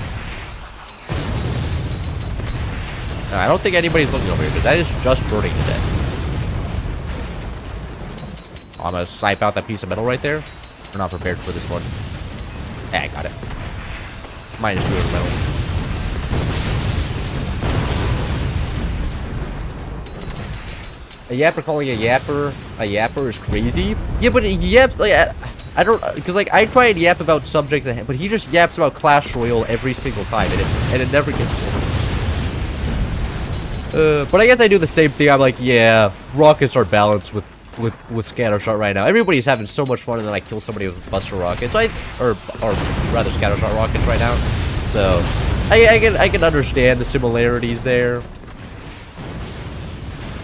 No, I don't think anybody's looking over here, because that is just burning to death. Oh, I'm gonna snipe out that piece of metal right there. We're not prepared for this one. Yeah, I got it. Minus 2 of metal. A yapper calling a yapper is crazy. Yeah, but yaps like I don't, because like I try and yap about subjects, but he just yaps about Clash Royale every single time, and it never gets boring. But I guess I do the same thing. I'm like, yeah, rockets are balanced with scattershot right now. Everybody's having so much fun, and then I kill somebody with buster rockets, or rather scattershot rockets right now. So I can understand the similarities there.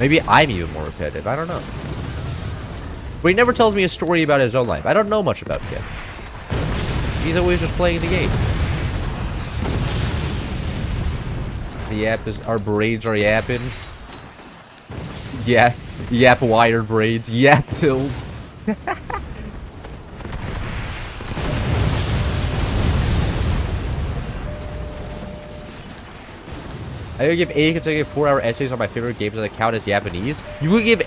Maybe I'm even more repetitive. I don't know. But he never tells me a story about his own life. I don't know much about Ken. He's always just playing the game. The yap is... Our braids are yapping. Yeah. Yap wired braids. Yap filled. I would give 8 consecutive 4-hour essays on my favorite games that count as Japanese. You would give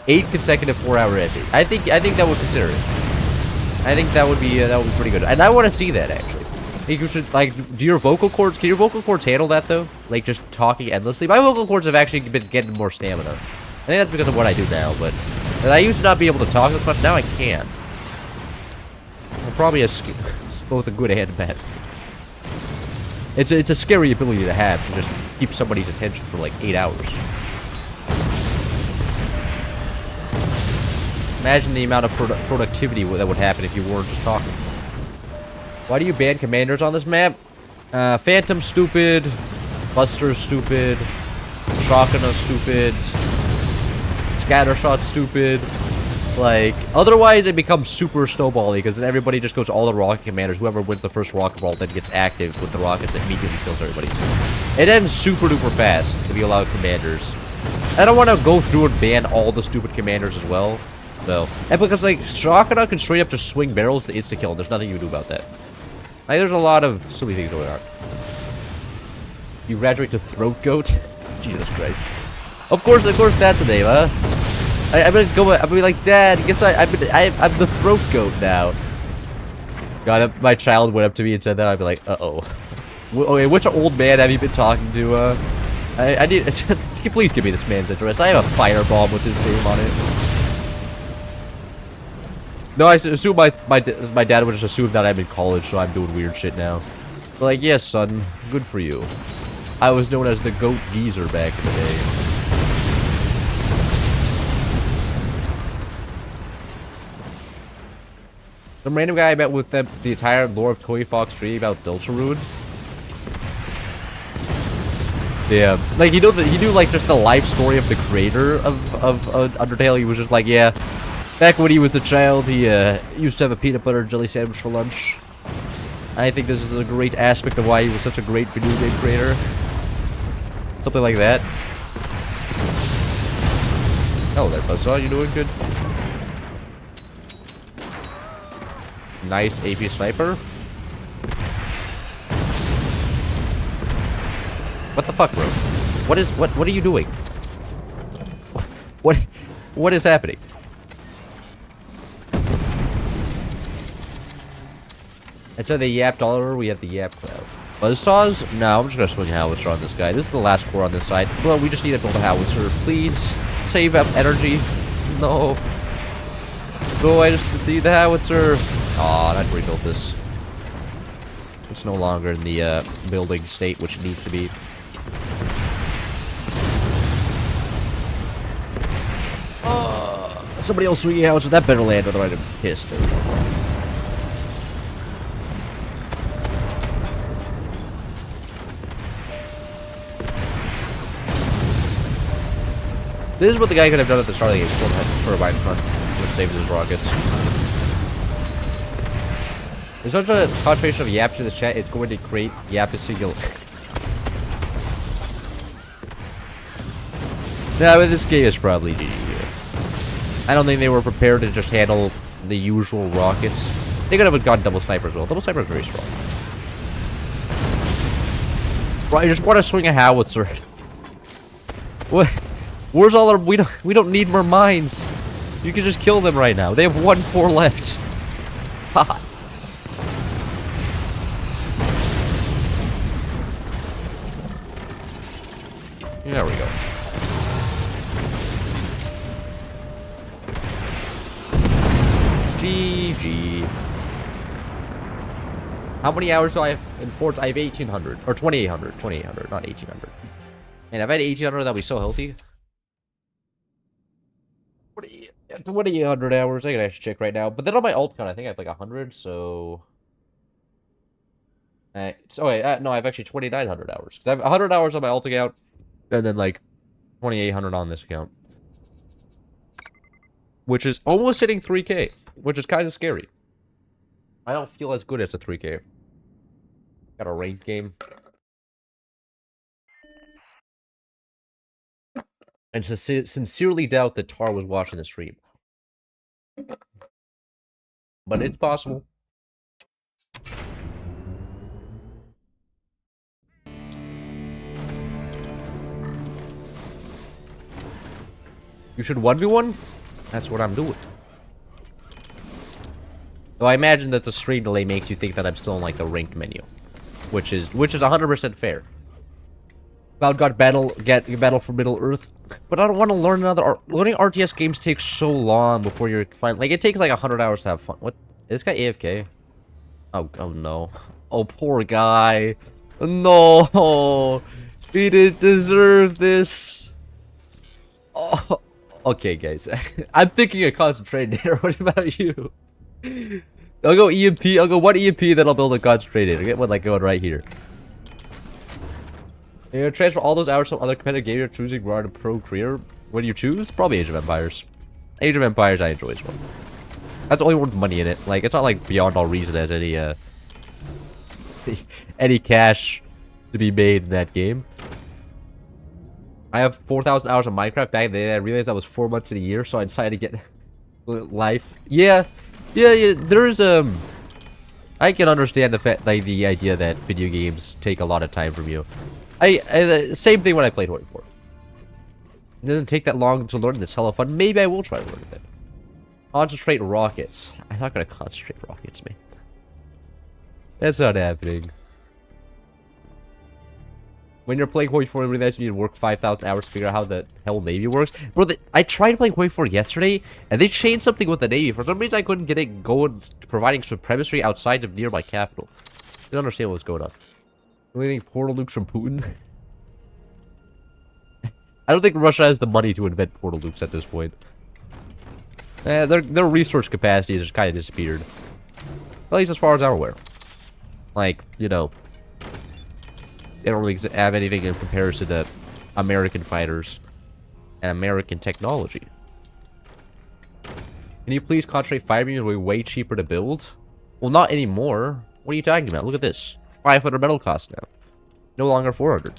8 consecutive 4-hour essays. I think that would consider it. I think that would be pretty good. And I want to see that actually. I think you should like do your vocal cords. Can your vocal cords handle that though? Like just talking endlessly. My vocal cords have actually been getting more stamina. I think that's because of what I do now. But I used to not be able to talk as much. Now I can. I'm probably both a good and bad. It's a scary ability to have, to just keep somebody's attention for like 8 hours. Imagine the amount of productivity that would happen if you weren't just talking. Why do you ban commanders on this map? Phantom stupid, Buster's stupid, Shotgun's stupid, Scattershot stupid. Like, otherwise it becomes super snowbally, because then everybody just goes all the rocket commanders. Whoever wins the first rocket ball then gets active with the rockets and immediately kills everybody. It ends super duper fast if you allow commanders. I don't want to go through and ban all the stupid commanders as well. So, and because like Shotgun can straight up just swing barrels to insta kill, and there's nothing you can do about that. Like, there's a lot of silly things going on. You graduate to throat goat? Jesus Christ. Of course that's a name, huh? I'm gonna be like, Dad, guess I'm the throat goat now. God, if my child went up to me and said that, I'd be like, uh-oh. Okay, which old man have you been talking to? I need, please give me this man's address. I have a firebomb with his name on it. No, I assume my dad would just assume that I'm in college, so I'm doing weird shit now. But like, yes, son, good for you. I was known as the goat geezer back in the day. Some random guy I met with the entire lore of Toy Fox 3 about Deltarune. Yeah, like he knew like just the life story of the creator of Undertale. He was just like, yeah, back when he was a child, he used to have a peanut butter and jelly sandwich for lunch. I think this is a great aspect of why he was such a great video game creator. Something like that. Oh, there, Buzzsaw, you doing good? Nice AP sniper. What the fuck, bro? What are you doing? What is happening? Instead of the Yap Dollar, we have the Yap Cloud. Buzzsaws? No, I'm just gonna swing a howitzer on this guy. This is the last core on this side. Well, we just need to build a howitzer. Please, save up energy. No. No, I just need the howitzer. Aw, I'd rebuild this. It's no longer in the building state, which it needs to be. Somebody else swinging howitzer. That better land, otherwise I'm pissed. There we go. This is what the guy could have done at the start of the game. Turbine front would save his rockets. There's such a concentration of yaps in this chat, it's going to create yap single. Nah, but this game is probably GG. I don't think they were prepared to just handle the usual rockets. They could have gone double sniper as well. Double sniper is very strong. Bro, I just want to swing a howitzer. What? Where's all our... We don't need more mines. You can just kill them right now. They have one core left. Haha. There we go. GG. How many hours do I have in ports? I have 1,800. Or 2,800. 2,800, not 1,800. And if I had 1,800, that'd be so healthy. 2,800 hours. I can actually check right now. But then on my alt count, I think I have like 100, so... oh, wait, no, I have actually 2,900 hours. Because I have 100 hours on my alt account, and then like 2,800 on this account. Which is almost hitting 3K, which is kind of scary. I don't feel as good as a 3K. Got a ranked game. And sincerely doubt that Tar was watching the stream. But it's possible. You should 1v1? That's what I'm doing. Though I imagine that the stream delay makes you think that I'm still in like the ranked menu. Which is 100% fair. Cloud God battle for Middle Earth. But I don't want to learn another learning RTS games takes so long before you're fine. Like it takes like 100 hours to have fun. What? Is this guy AFK? Oh no. Oh poor guy. No. He didn't deserve this. Oh. Okay, guys. I'm thinking a concentrator. What about you? I'll go EMP. I'll go one EMP, then I'll build a concentrator. Get one like going right here. You're gonna transfer all those hours to other competitive game you're choosing rather than pro career. What do you choose? Probably Age of Empires. Age of Empires I enjoy as well. That's the only one with money in it. Like it's not like Beyond All Reason has any any cash to be made in that game. I have 4,000 hours of Minecraft back in the day. I realized that was 4 months in a year, so I decided to get life. Yeah. There's I can understand the fact, like the idea that video games take a lot of time from you. Same thing when I played Hoi 4. It doesn't take that long to learn. It's hella fun. Maybe I will try to learn it then. Concentrate rockets. I'm not gonna concentrate rockets, man. That's not happening. When you're playing Hoi 4, you need to work 5,000 hours to figure out how the hell Navy works. Bro, I tried playing Hoi 4 yesterday, and they changed something with the Navy. For some reason, I couldn't get it going, providing supremacy outside of nearby capital. I don't understand what's going on. Only think portal nukes from Putin? I don't think Russia has the money to invent portal nukes at this point. Their resource capacity has just kind of disappeared. At least as far as I'm aware. Like, you know, they don't really have anything in comparison to American fighters and American technology. Can you please concentrate fire beams will be way cheaper to build? Well, not anymore. What are you talking about? Look at this. 500 metal cost now. No longer 400.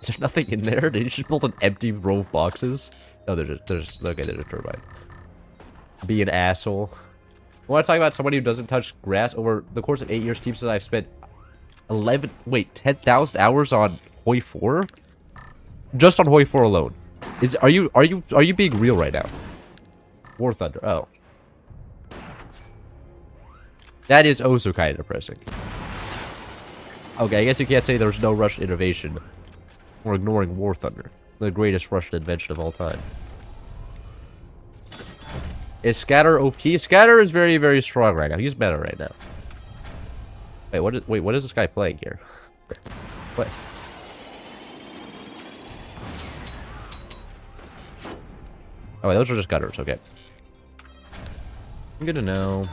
Is there nothing in there? Did you just build an empty row of boxes? No, okay, there's a turbine. Be an asshole. I want to talk about somebody who doesn't touch grass. Over the course of 8 years, Steve says I've spent 10,000 hours on Hoi 4? Just on Hoi 4 alone. Are you being real right now? War Thunder. Oh. That is also kind of depressing. Okay, I guess you can't say there's no Russian innovation. We're ignoring War Thunder, the greatest Russian invention of all time. Is Scatter OP? Scatter is very, very strong right now. He's better right now. Wait, what is this guy playing here? What? Oh, wait, those are just gutters. Okay. Good to know.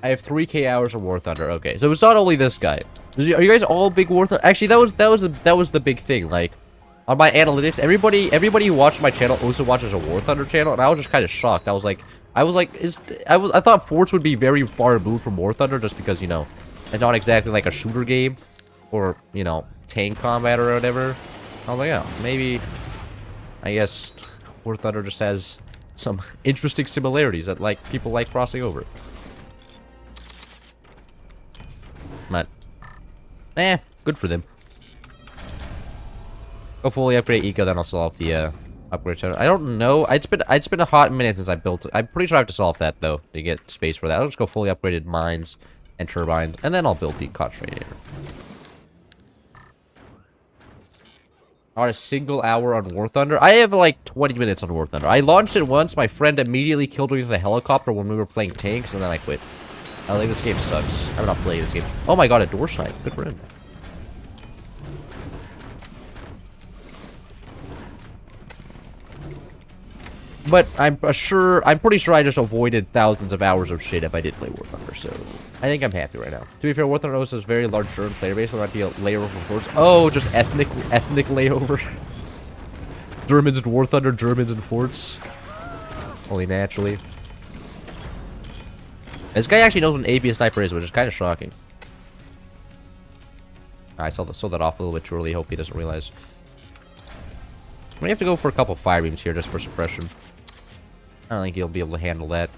I have 3K hours of War Thunder. Okay, so it's not only this guy. Are you guys all big War Thunder? Actually, that was the big thing. Like on my analytics, everybody who watched my channel also watches a War Thunder channel, and I was just kind of shocked. I thought Forts would be very far removed from War Thunder just because, you know, it's not exactly like a shooter game or, you know, tank combat or whatever. I was like, oh, maybe, I guess War Thunder just has some interesting similarities that like people like crossing over. But, good for them. Go fully upgrade Eco, then I'll solve the upgrade channel. I don't know. It's been a hot minute since I built it. I'm pretty sure I have to solve that though to get space for that. I'll just go fully upgraded mines and turbines, and then I'll build the concentrator. On a single hour on War Thunder? I have like 20 minutes on War Thunder. I launched it once. My friend immediately killed me with a helicopter when we were playing tanks, and then I quit. I think this game sucks. I'm not playing this game. Oh my god, a door snipe. Good for him. But I'm pretty sure I just avoided thousands of hours of shit if I did play War Thunder, so I think I'm happy right now. To be fair, War Thunder has a very large German player base, so there might be a layover from Forts. Oh, just ethnic layover. Germans in War Thunder, Germans in Forts. Only naturally. This guy actually knows what an AP sniper is, which is kind of shocking. I sold that off a little bit too early. Hope he doesn't realize. We have to go for a couple fire beams here just for suppression. I don't think he'll be able to handle that.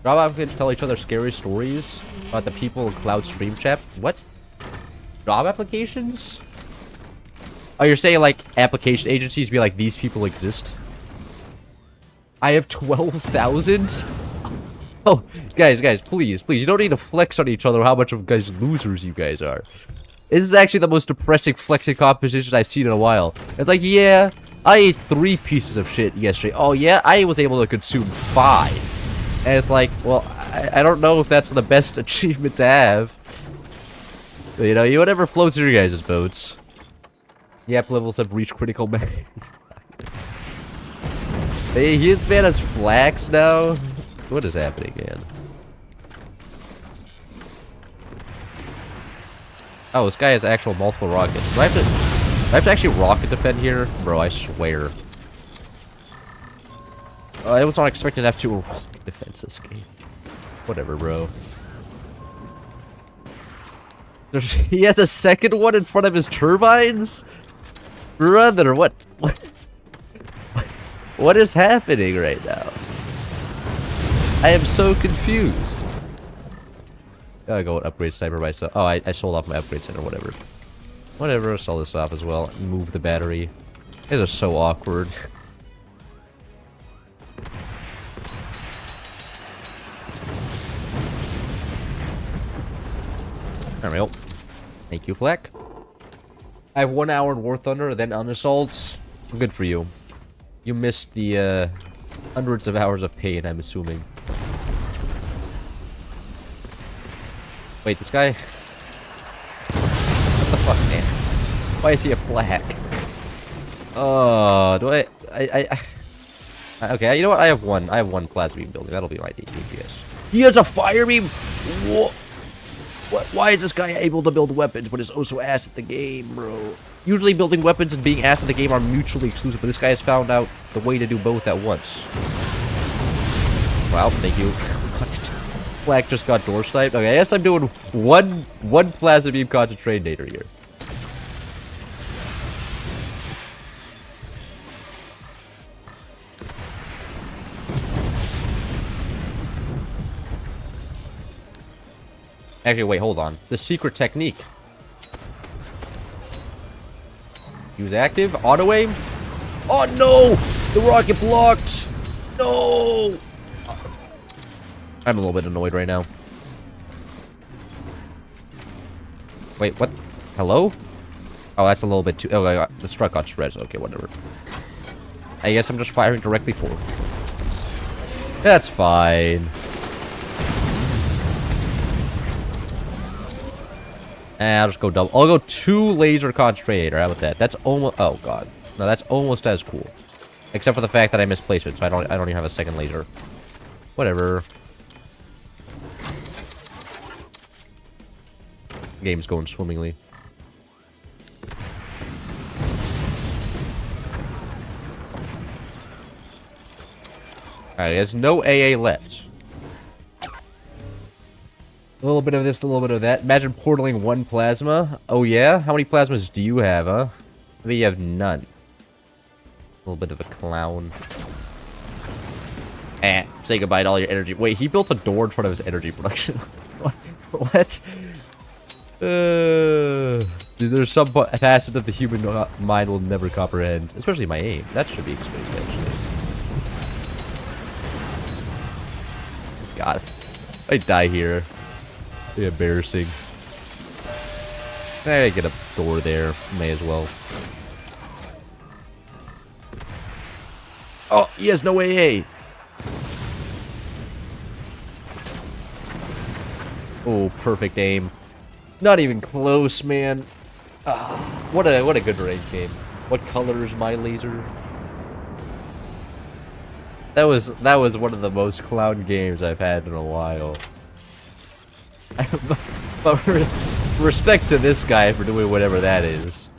Job applicants tell each other scary stories about the people in Cloud Stream Chat. What? Job applications? Oh, you're saying like application agencies be like, these people exist? I have 12,000? Oh, guys, please. You don't need to flex on each other how much of guys losers you guys are. This is actually the most depressing flexing competition I've seen in a while. It's like, yeah, I ate 3 pieces of shit yesterday. Oh, yeah, I was able to consume 5. And it's like, well, I don't know if that's the best achievement to have. But, you know, whatever floats your guys' boats. Yep, levels have reached critical mass. Hey, his man has flax now. What is happening, man? Oh, this guy has actual multiple rockets. Do I have to actually rocket defend here? Bro, I swear. I was not expecting to have to rocket defense this game. Whatever, bro. He has a second one in front of his turbines? Brother, what is happening right now? I am so confused. Gotta go and upgrade sniper myself. Oh, I sold off my upgrade center, whatever. Whatever, I'll sell this off as well. Move the battery. These are so awkward. Alright, thank you, Fleck. I have 1 hour in War Thunder, then on assaults. Good for you. You missed the hundreds of hours of pain, I'm assuming. Wait, this guy? What the fuck, man? Why is he a flag? Oh, do I okay, you know what? I have one plasma beam building. That'll be my DPS. He has a fire beam. What? Why is this guy able to build weapons, but is also ass at the game, bro? Usually building weapons and being ass at the game are mutually exclusive, but this guy has found out the way to do both at once. Wow, thank you. Flag just got door sniped. Okay, I guess I'm doing one plasma beam concentrator here. Actually, wait, hold on. The secret technique. Use active. Auto aim. Oh, no! The rocket blocked! No! I'm a little bit annoyed right now. Wait, what? Hello? Oh, that's a little bit too... Oh, the struck got shreds. Okay, whatever. I guess I'm just firing directly forward. That's fine. I'll just go double. I'll go 2 laser concentrator. How about that? That's almost... Oh, God. No, that's almost as cool. Except for the fact that I misplaced it, so I don't even have a second laser. Whatever. Game's going swimmingly. Alright, there's no AA left. A little bit of this, a little bit of that. Imagine portaling 1 plasma. Oh yeah? How many plasmas do you have, huh? Maybe you have none. A little bit of a clown. Say goodbye to all your energy. Wait, he built a door in front of his energy production. What? There's some facet of the human mind will never comprehend. Especially my aim. That should be explained, actually. God. I die here. Embarrassing. I get a door there. May as well. Oh, he has no AA. Oh, perfect aim. Not even close, man. What a good rank game. What color is my laser? That was one of the most clown games I've had in a while. But respect to this guy for doing whatever that is.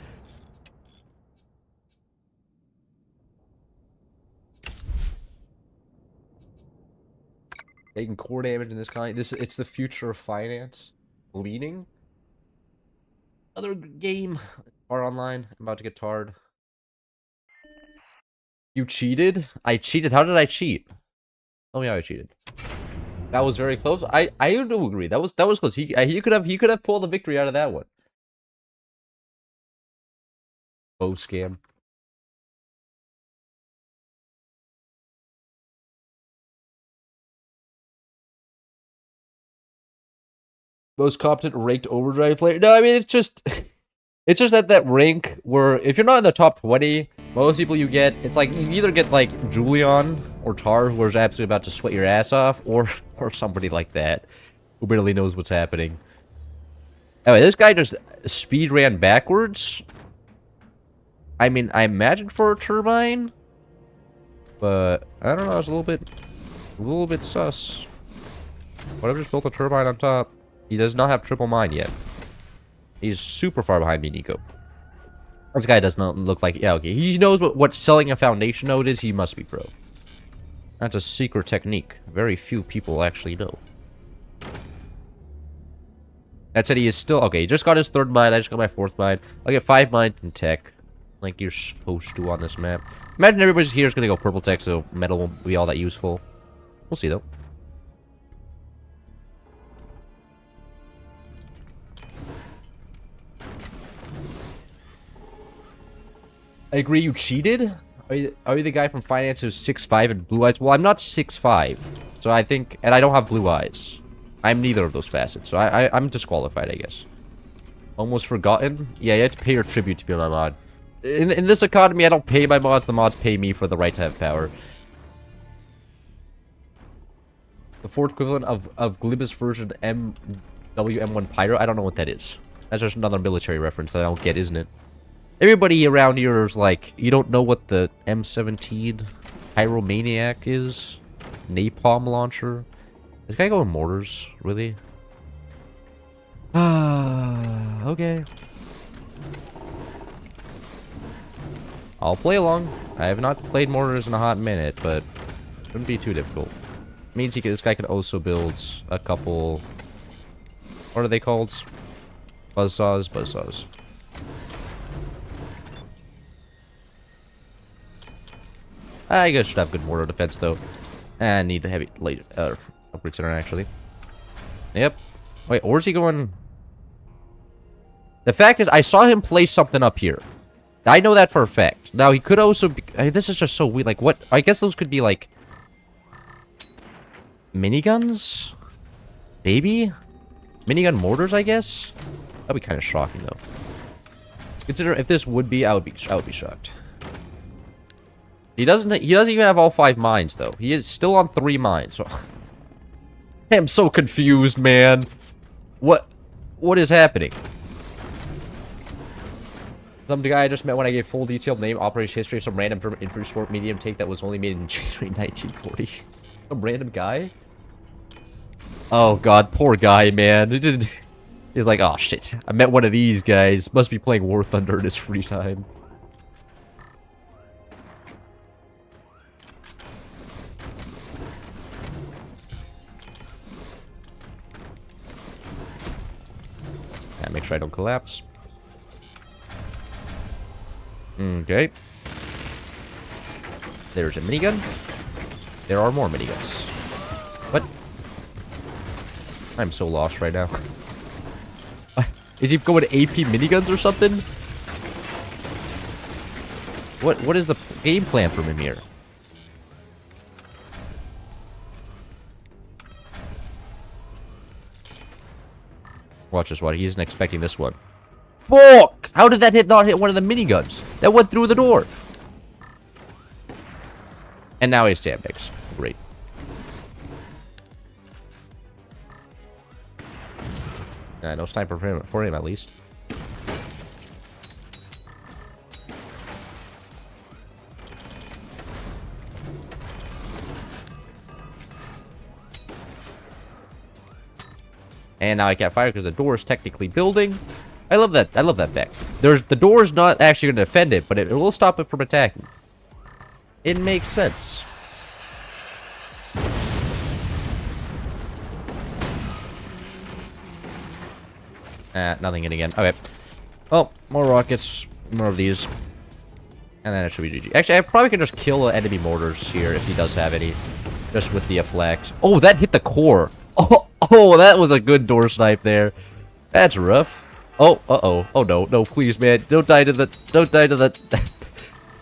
Taking core damage in this kind. It's the future of finance. Leading. Other game. Tar online. I'm about to get tarred. You cheated? I cheated? How did I cheat? Tell me how I cheated. That was very close. I do agree. That was close. He could have pulled a victory out of that one. Bow scam. Most competent ranked overdrive player. No, I mean it's just at that rank where if you're not in the top 20, most people you get, it's like you either get like Julian or Tar, who is absolutely about to sweat your ass off, or somebody like that who barely knows what's happening. Anyway, this guy just speed ran backwards. I mean, I imagine for a turbine, But I don't know, it's a little bit sus. What if I just built a turbine on top? He does not have triple mine yet. He's super far behind me, Nico. This guy does not look like... Yeah, okay. He knows what selling a foundation node is. He must be pro. That's a secret technique. Very few people actually know. That said, he is still... Okay, he just got his 3rd mine. I just got my 4th mine. I'll get 5 mines in tech. Like you're supposed to on this map. Imagine everybody here is going to go purple tech, so metal won't be all that useful. We'll see, though. I agree you cheated? Are you the guy from finance who's 6'5" and blue eyes? Well, I'm not 6'5", so I think... And I don't have blue eyes. I'm neither of those facets, so I'm disqualified, I guess. Almost forgotten? Yeah, you have to pay your tribute to be my mod. In this economy, I don't pay my mods. The mods pay me for the right to have power. The Ford equivalent of Glibus version MWM1 Pyro? I don't know what that is. That's just another military reference that I don't get, isn't it? Everybody around here is like, you don't know what the M17 Pyromaniac is? Napalm launcher? This guy going mortars? Really? Okay. I'll play along. I have not played mortars in a hot minute, but it shouldn't be too difficult. Means this guy can also build a couple... What are they called? Buzzsaws? Buzzsaws. I guess should have good mortar defense, though. And need the heavy late upgrade center, actually. Yep. Wait, where's he going? The fact is, I saw him place something up here. I know that for a fact. Now, he could also be... I mean, this is just so weird. Like, what? I guess those could be, like... miniguns? Maybe? Minigun mortars, I guess? That'd be kind of shocking, though. Consider if this would be, I would be shocked. He doesn't even have all 5 mines, though. He is still on 3 mines, so... I'm so confused, man. What is happening? Some guy I just met when I gave full detailed name, operation history of some random German infantry sport medium tank that was only made in January 1940. Some random guy? Oh god, poor guy, man. He's like, oh shit, I met one of these guys. Must be playing War Thunder in his free time. Yeah, make sure I don't collapse. Okay. There's a minigun. There are more miniguns. What? I'm so lost right now. Is he going to AP miniguns or something? What is the game plan for him here? Watch this one. He isn't expecting this one. Fuck! How did that not hit one of the miniguns? That went through the door. And now he has sandbags. Great. No sniper for him at least. And now I can't fire because the door is technically building. I love that. I love that fact. The door's not actually going to defend it, but it will stop it from attacking. It makes sense. Nothing in again. Okay. Well, more rockets, more of these. And then it should be GG. Actually, I probably can just kill enemy mortars here if he does have any. Just with the flax. Oh, that hit the core. Oh, that was a good door snipe there. That's rough. Oh, uh-oh. Oh, no. No, please, man. Don't die to the... Don't die to the...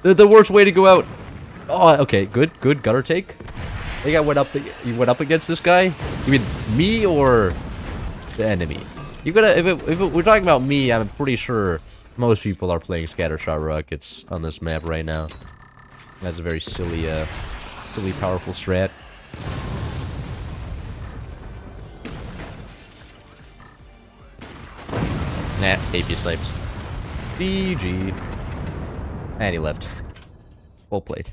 the worst way to go out. Oh, okay. Good. Good. Gunner take. I think I went up... You went up against this guy? You mean me or the enemy? You gotta... If we're talking about me, I'm pretty sure most people are playing scattershot rockets on this map right now. That's a very silly, silly powerful strat. Nah, AP sniped. GG. And he left. Well played.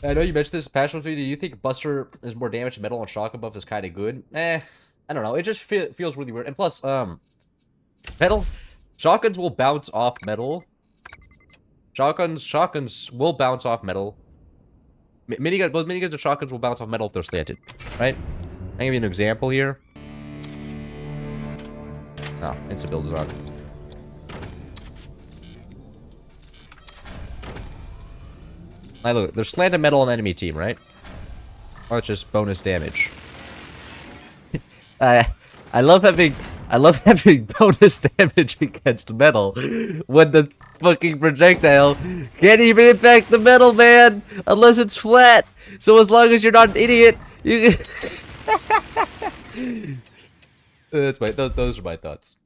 I know you mentioned this passion. Do you think Buster is more damage to metal and shotgun buff is kind of good? I don't know. It just feels really weird. And plus, metal shotguns will bounce off metal. Shotguns will bounce off metal. Both miniguns and shotguns will bounce off metal if they're slanted, right? I'll give you an example here. Oh, insta build is on. Now look, there's slanted metal on the enemy team, right? Oh, it's just bonus damage. I love having bonus damage against metal when the fucking projectile can't even impact the metal, man, unless it's flat. So as long as you're not an idiot, you can. Those are my thoughts.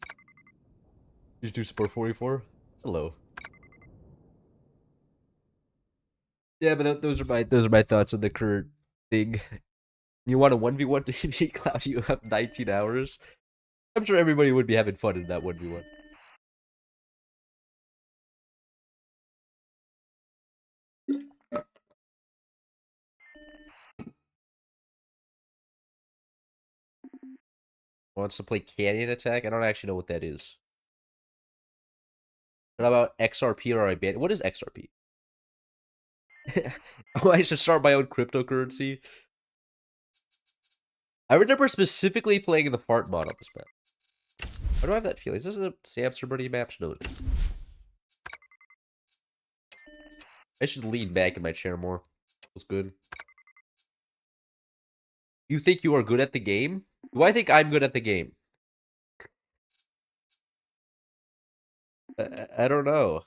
You do support 44? Hello. Yeah, but those are my thoughts on the current thing. You want a 1v1 TV Cloud? You have 19 hours. I'm sure everybody would be having fun in that 1v1. Wants to play Canyon Attack? I don't actually know what that is. What about XRP or I ban? What is XRP? Oh, I should start my own cryptocurrency. I remember specifically playing the fart mod on this map. Why do I have that feeling? Is this a Samster Buddy map? No. I should lean back in my chair more. Feels good. You think you are good at the game? Do I think I'm good at the game? I don't know.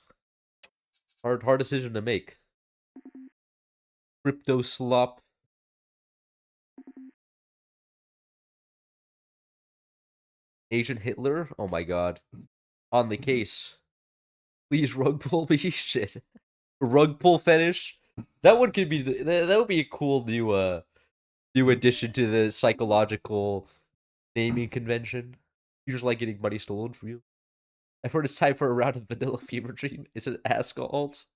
Hard decision to make. Crypto slop. Agent Hitler? Oh my god. On the case. Please rug pull me. Shit. Rug pull fetish? That one could be that would be a cool new addition to the psychological naming convention. You just like getting money stolen from you. I've heard it's time for a round of vanilla fever dream. Is it Ascalt?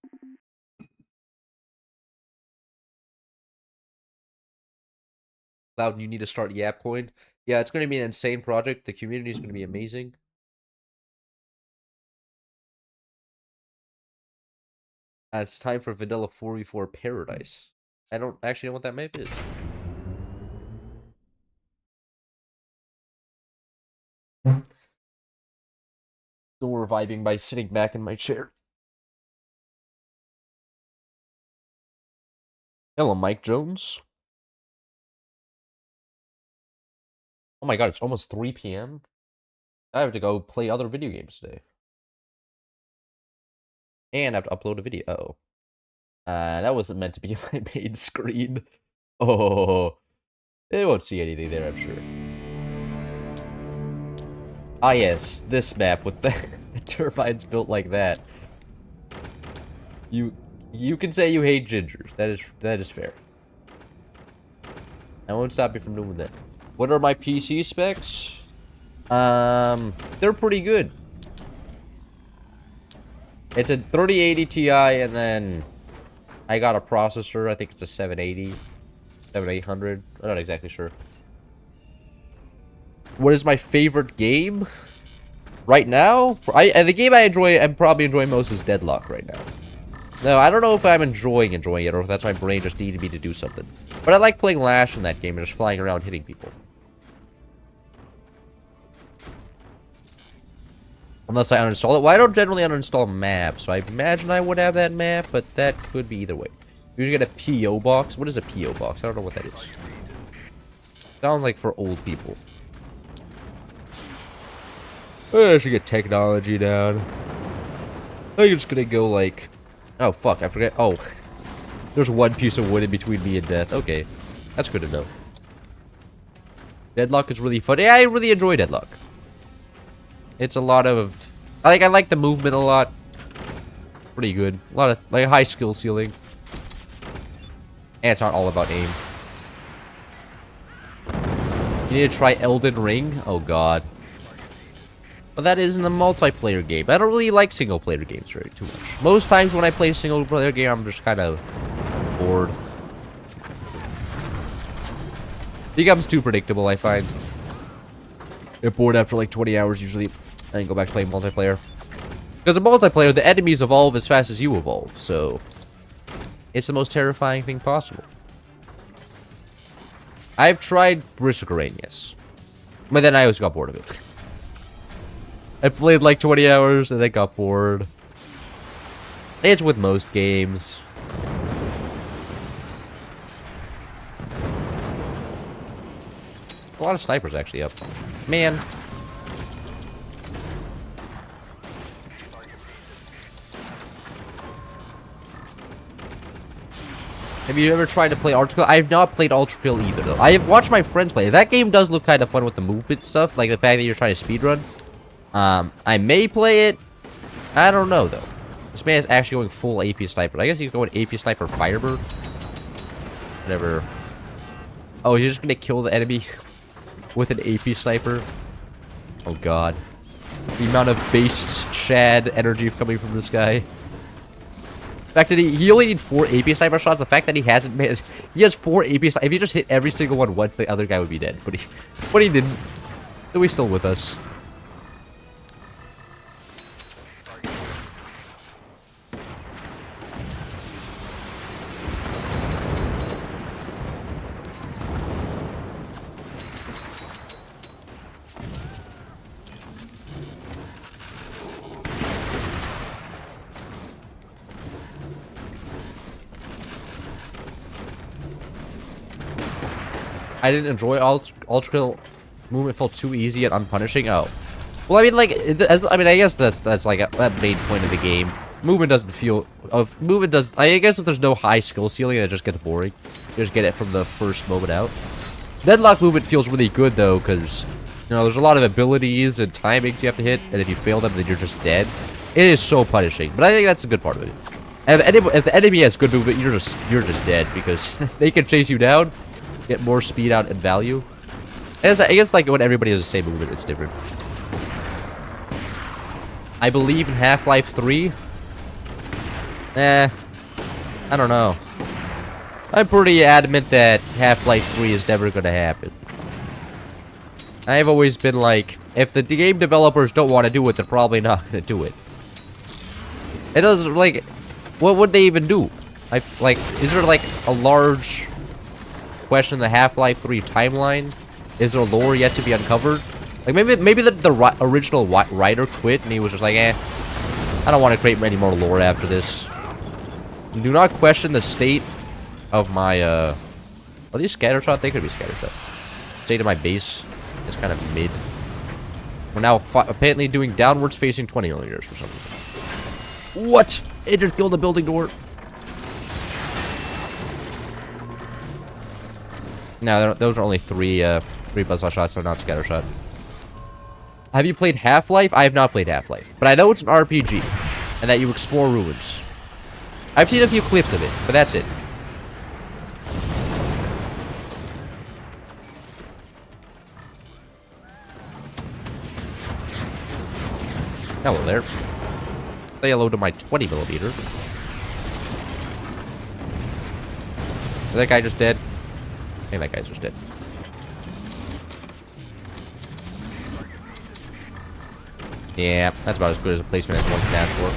Cloud, you need to start Yapcoin. Yeah, it's going to be an insane project. The community is going to be amazing. It's time for Vanilla 4v4 Paradise. I don't actually know what that map is. Still reviving by sitting back in my chair. Hello, Mike Jones. Oh my god, it's almost 3 p.m. I have to go play other video games today. And I have to upload a video. Uh-oh. That wasn't meant to be my main screen. Oh. They won't see anything there, I'm sure. Ah yes, this map with the turbines built like that. You can say you hate gingers. That is fair. I won't stop you from doing that. What are my PC specs? They're pretty good. It's a 3080 Ti, and then I got a processor. I think it's a 780, 7800. I'm not exactly sure. What is my favorite game? Right now? The game I'm probably enjoying most is Deadlock right now. No, I don't know if I'm enjoying it, or if that's my brain just needed me to do something. But I like playing Lash in that game and just flying around hitting people. Unless I uninstall it. Well, I don't generally uninstall maps, so I imagine I would have that map, but that could be either way. You get a P.O. box. What is a P.O. box? I don't know what that is. Sounds like for old people. I should get technology down. I'm just gonna go like... Oh, fuck, I forget. Oh. There's one piece of wood in between me and death. Okay. That's good to know. Deadlock is really fun. Yeah, I really enjoy Deadlock. It's a lot of... I like the movement a lot. Pretty good. A lot of, like, high skill ceiling. And it's not all about aim. You need to try Elden Ring? Oh, God. But that isn't a multiplayer game. I don't really like single-player games very too much. Most times when I play a single-player game, I'm just kind of bored. becomes too predictable, I find. Get bored after like 20 hours usually, and go back to playing multiplayer. Because in multiplayer, the enemies evolve as fast as you evolve, so it's the most terrifying thing possible. I've tried Briscoe, yes. But then I always got bored of it. I played like 20 hours and then got bored. It's with most games. A lot of snipers actually up. Man. Have you ever tried to play Ultra Kill? I have not played Ultra Kill either, though. I have watched my friends play. That game does look kind of fun with the movement stuff, like the fact that you're trying to speedrun. I may play it. I don't know, though. This man is actually going full AP Sniper. I guess he's going AP Sniper Firebird. Whatever. Oh, he's just gonna kill the enemy with an AP Sniper. Oh, God. The amount of based Chad energy coming from this guy. The fact that he only needs 4 AP Sniper shots. The fact that he hasn't made... He has 4 AP Sniper... If he just hit every single one once, the other guy would be dead. But he didn't. So he's still with us. I didn't enjoy Ultra Kill. Movement felt too easy and unpunishing. Oh. Well, I mean, like, I guess that's like that main point of the game. Movement doesn't feel... movement does... I guess if there's no high skill ceiling, it just gets boring. You just get it from the first moment out. Deadlock movement feels really good, though, because, you know, there's a lot of abilities and timings you have to hit, and if you fail them, then you're just dead. It is so punishing, but I think that's a good part of it. And if the enemy has good movement, you're just dead, because they can chase you down, get more speed out and value. And I guess like when everybody has the same movement, it's different. I believe in Half-Life 3. I don't know. I'm pretty adamant that Half-Life 3 is never going to happen. I've always been like, if the game developers don't want to do it, they're probably not going to do it. It doesn't, like, what would they even do? Like, is there like a large question in the Half-Life 3 timeline? Is there lore yet to be uncovered? Like, maybe the original writer quit and he was just like, I don't want to create any more lore after this. Do not question the state of my, are these scattershot? They could be scattershot. State of my base is kind of mid. We're now apparently doing downwards facing 20 millimeters for some reason. What? It just killed the building door. No, those are only three buzzsaw shots, so not scattershot. Have you played Half-Life? I have not played Half-Life, but I know it's an RPG, and that you explore ruins. I've seen a few clips of it, but that's it. Hello there. Say hello to my 20 millimeter. Is that guy just dead? I think that guy's just dead. Yeah, that's about as good as a placement as one can ask for.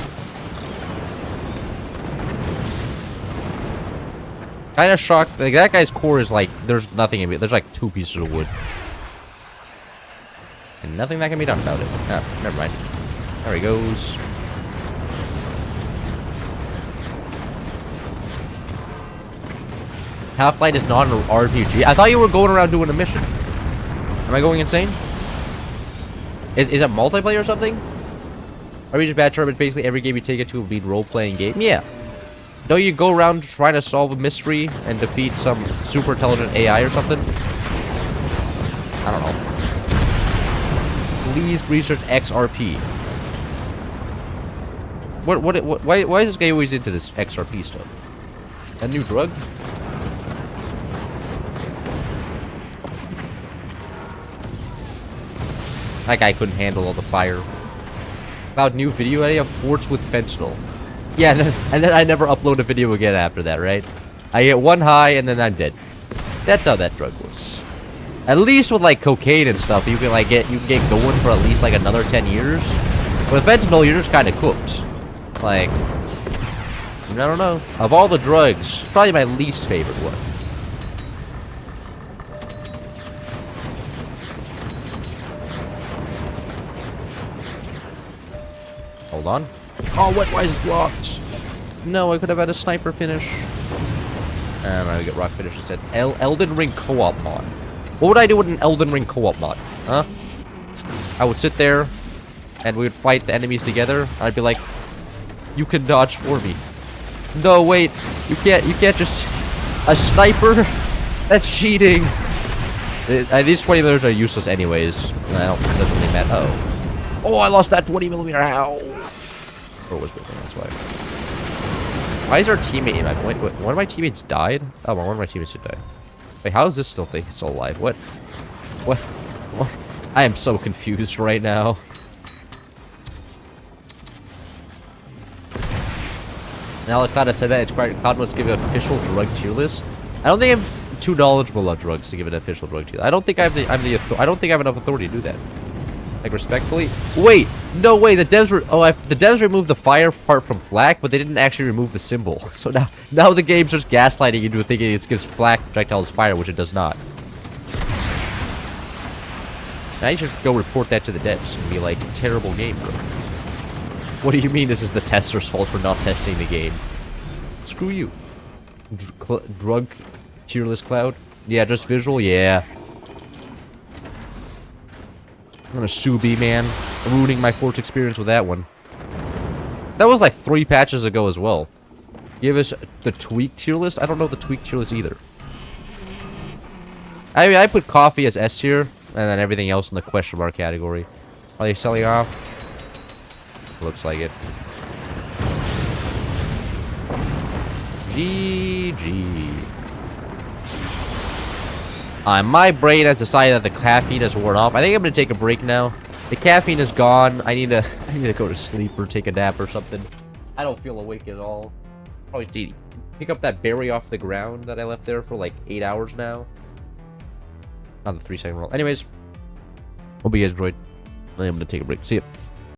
Kind of shocked. Like, that guy's core is like, there's nothing in it. There's like 2 pieces of wood. And nothing that can be done about it. Oh, never mind. There he goes. Half-Life is not an RPG. I thought you were going around doing a mission. Am I going insane? Is it multiplayer or something? RPG Bad Tournament, basically every game you take it to will be a role-playing game. Yeah. Don't you go around trying to solve a mystery and defeat some super intelligent AI or something? I don't know. Please research XRP. Why is this guy always into this XRP stuff? A new drug? That guy couldn't handle all the fire. About new video idea of forts with fentanyl. Yeah, and then I never upload a video again after that, right? I get 1 high and then I'm dead. That's how that drug works. At least with like cocaine and stuff, you can like get going for at least like another 10 years. With fentanyl, you're just kind of cooked. Like, I don't know. Of all the drugs, probably my least favorite one. Hold on. Oh, what? Why is it blocked? No, I could have had a sniper finish. I'm gonna get rock finish instead. Elden Ring co-op mod. What would I do with an Elden Ring co-op mod? Huh? I would sit there, and we would fight the enemies together. I'd be like, you can dodge for me. No, wait. You can't just... A sniper? That's cheating. These 20mm are useless anyways. Well, it doesn't really matter. Uh-oh. Oh, I lost that 20mm. Ow. Or was moving, that's why. Why is our teammate in my point? Wait, one of my teammates died? Oh, one of my teammates did die. Wait, how is this still alive? What? What? I am so confused right now. Now that Cloud said that, it's quite Cloud must give an official drug tier list. I don't think I'm too knowledgeable on drugs to give an official drug tier. I don't think I have I don't think I have enough authority to do that. Like, respectfully. Wait, no way. The devs the devs removed the fire part from flak, but they didn't actually remove the symbol. So now the game's just gaslighting you into thinking it gives flak projectiles fire, which it does not. Now you should go report that to the devs and be like, terrible game, bro. What do you mean this is the tester's fault for not testing the game? Screw you. Drug tier list Cloud? Yeah, just visual? Yeah. I'm gonna sue B, man. I'm ruining my Forge experience with that one. That was like 3 patches ago as well. Give us the tweak tier list? I don't know the tweak tier list either. I mean, I put coffee as S tier, and then everything else in the question mark category. Are they selling off? Looks like it. GG. My brain has decided that the caffeine has worn off. I think I'm gonna take a break now. The caffeine is gone. I need to go to sleep or take a nap or something. I don't feel awake at all. Probably need to pick up that berry off the ground that I left there for like 8 hours now. Not the 3-second roll. Anyways, hope you guys enjoyed. I'm gonna take a break. See ya.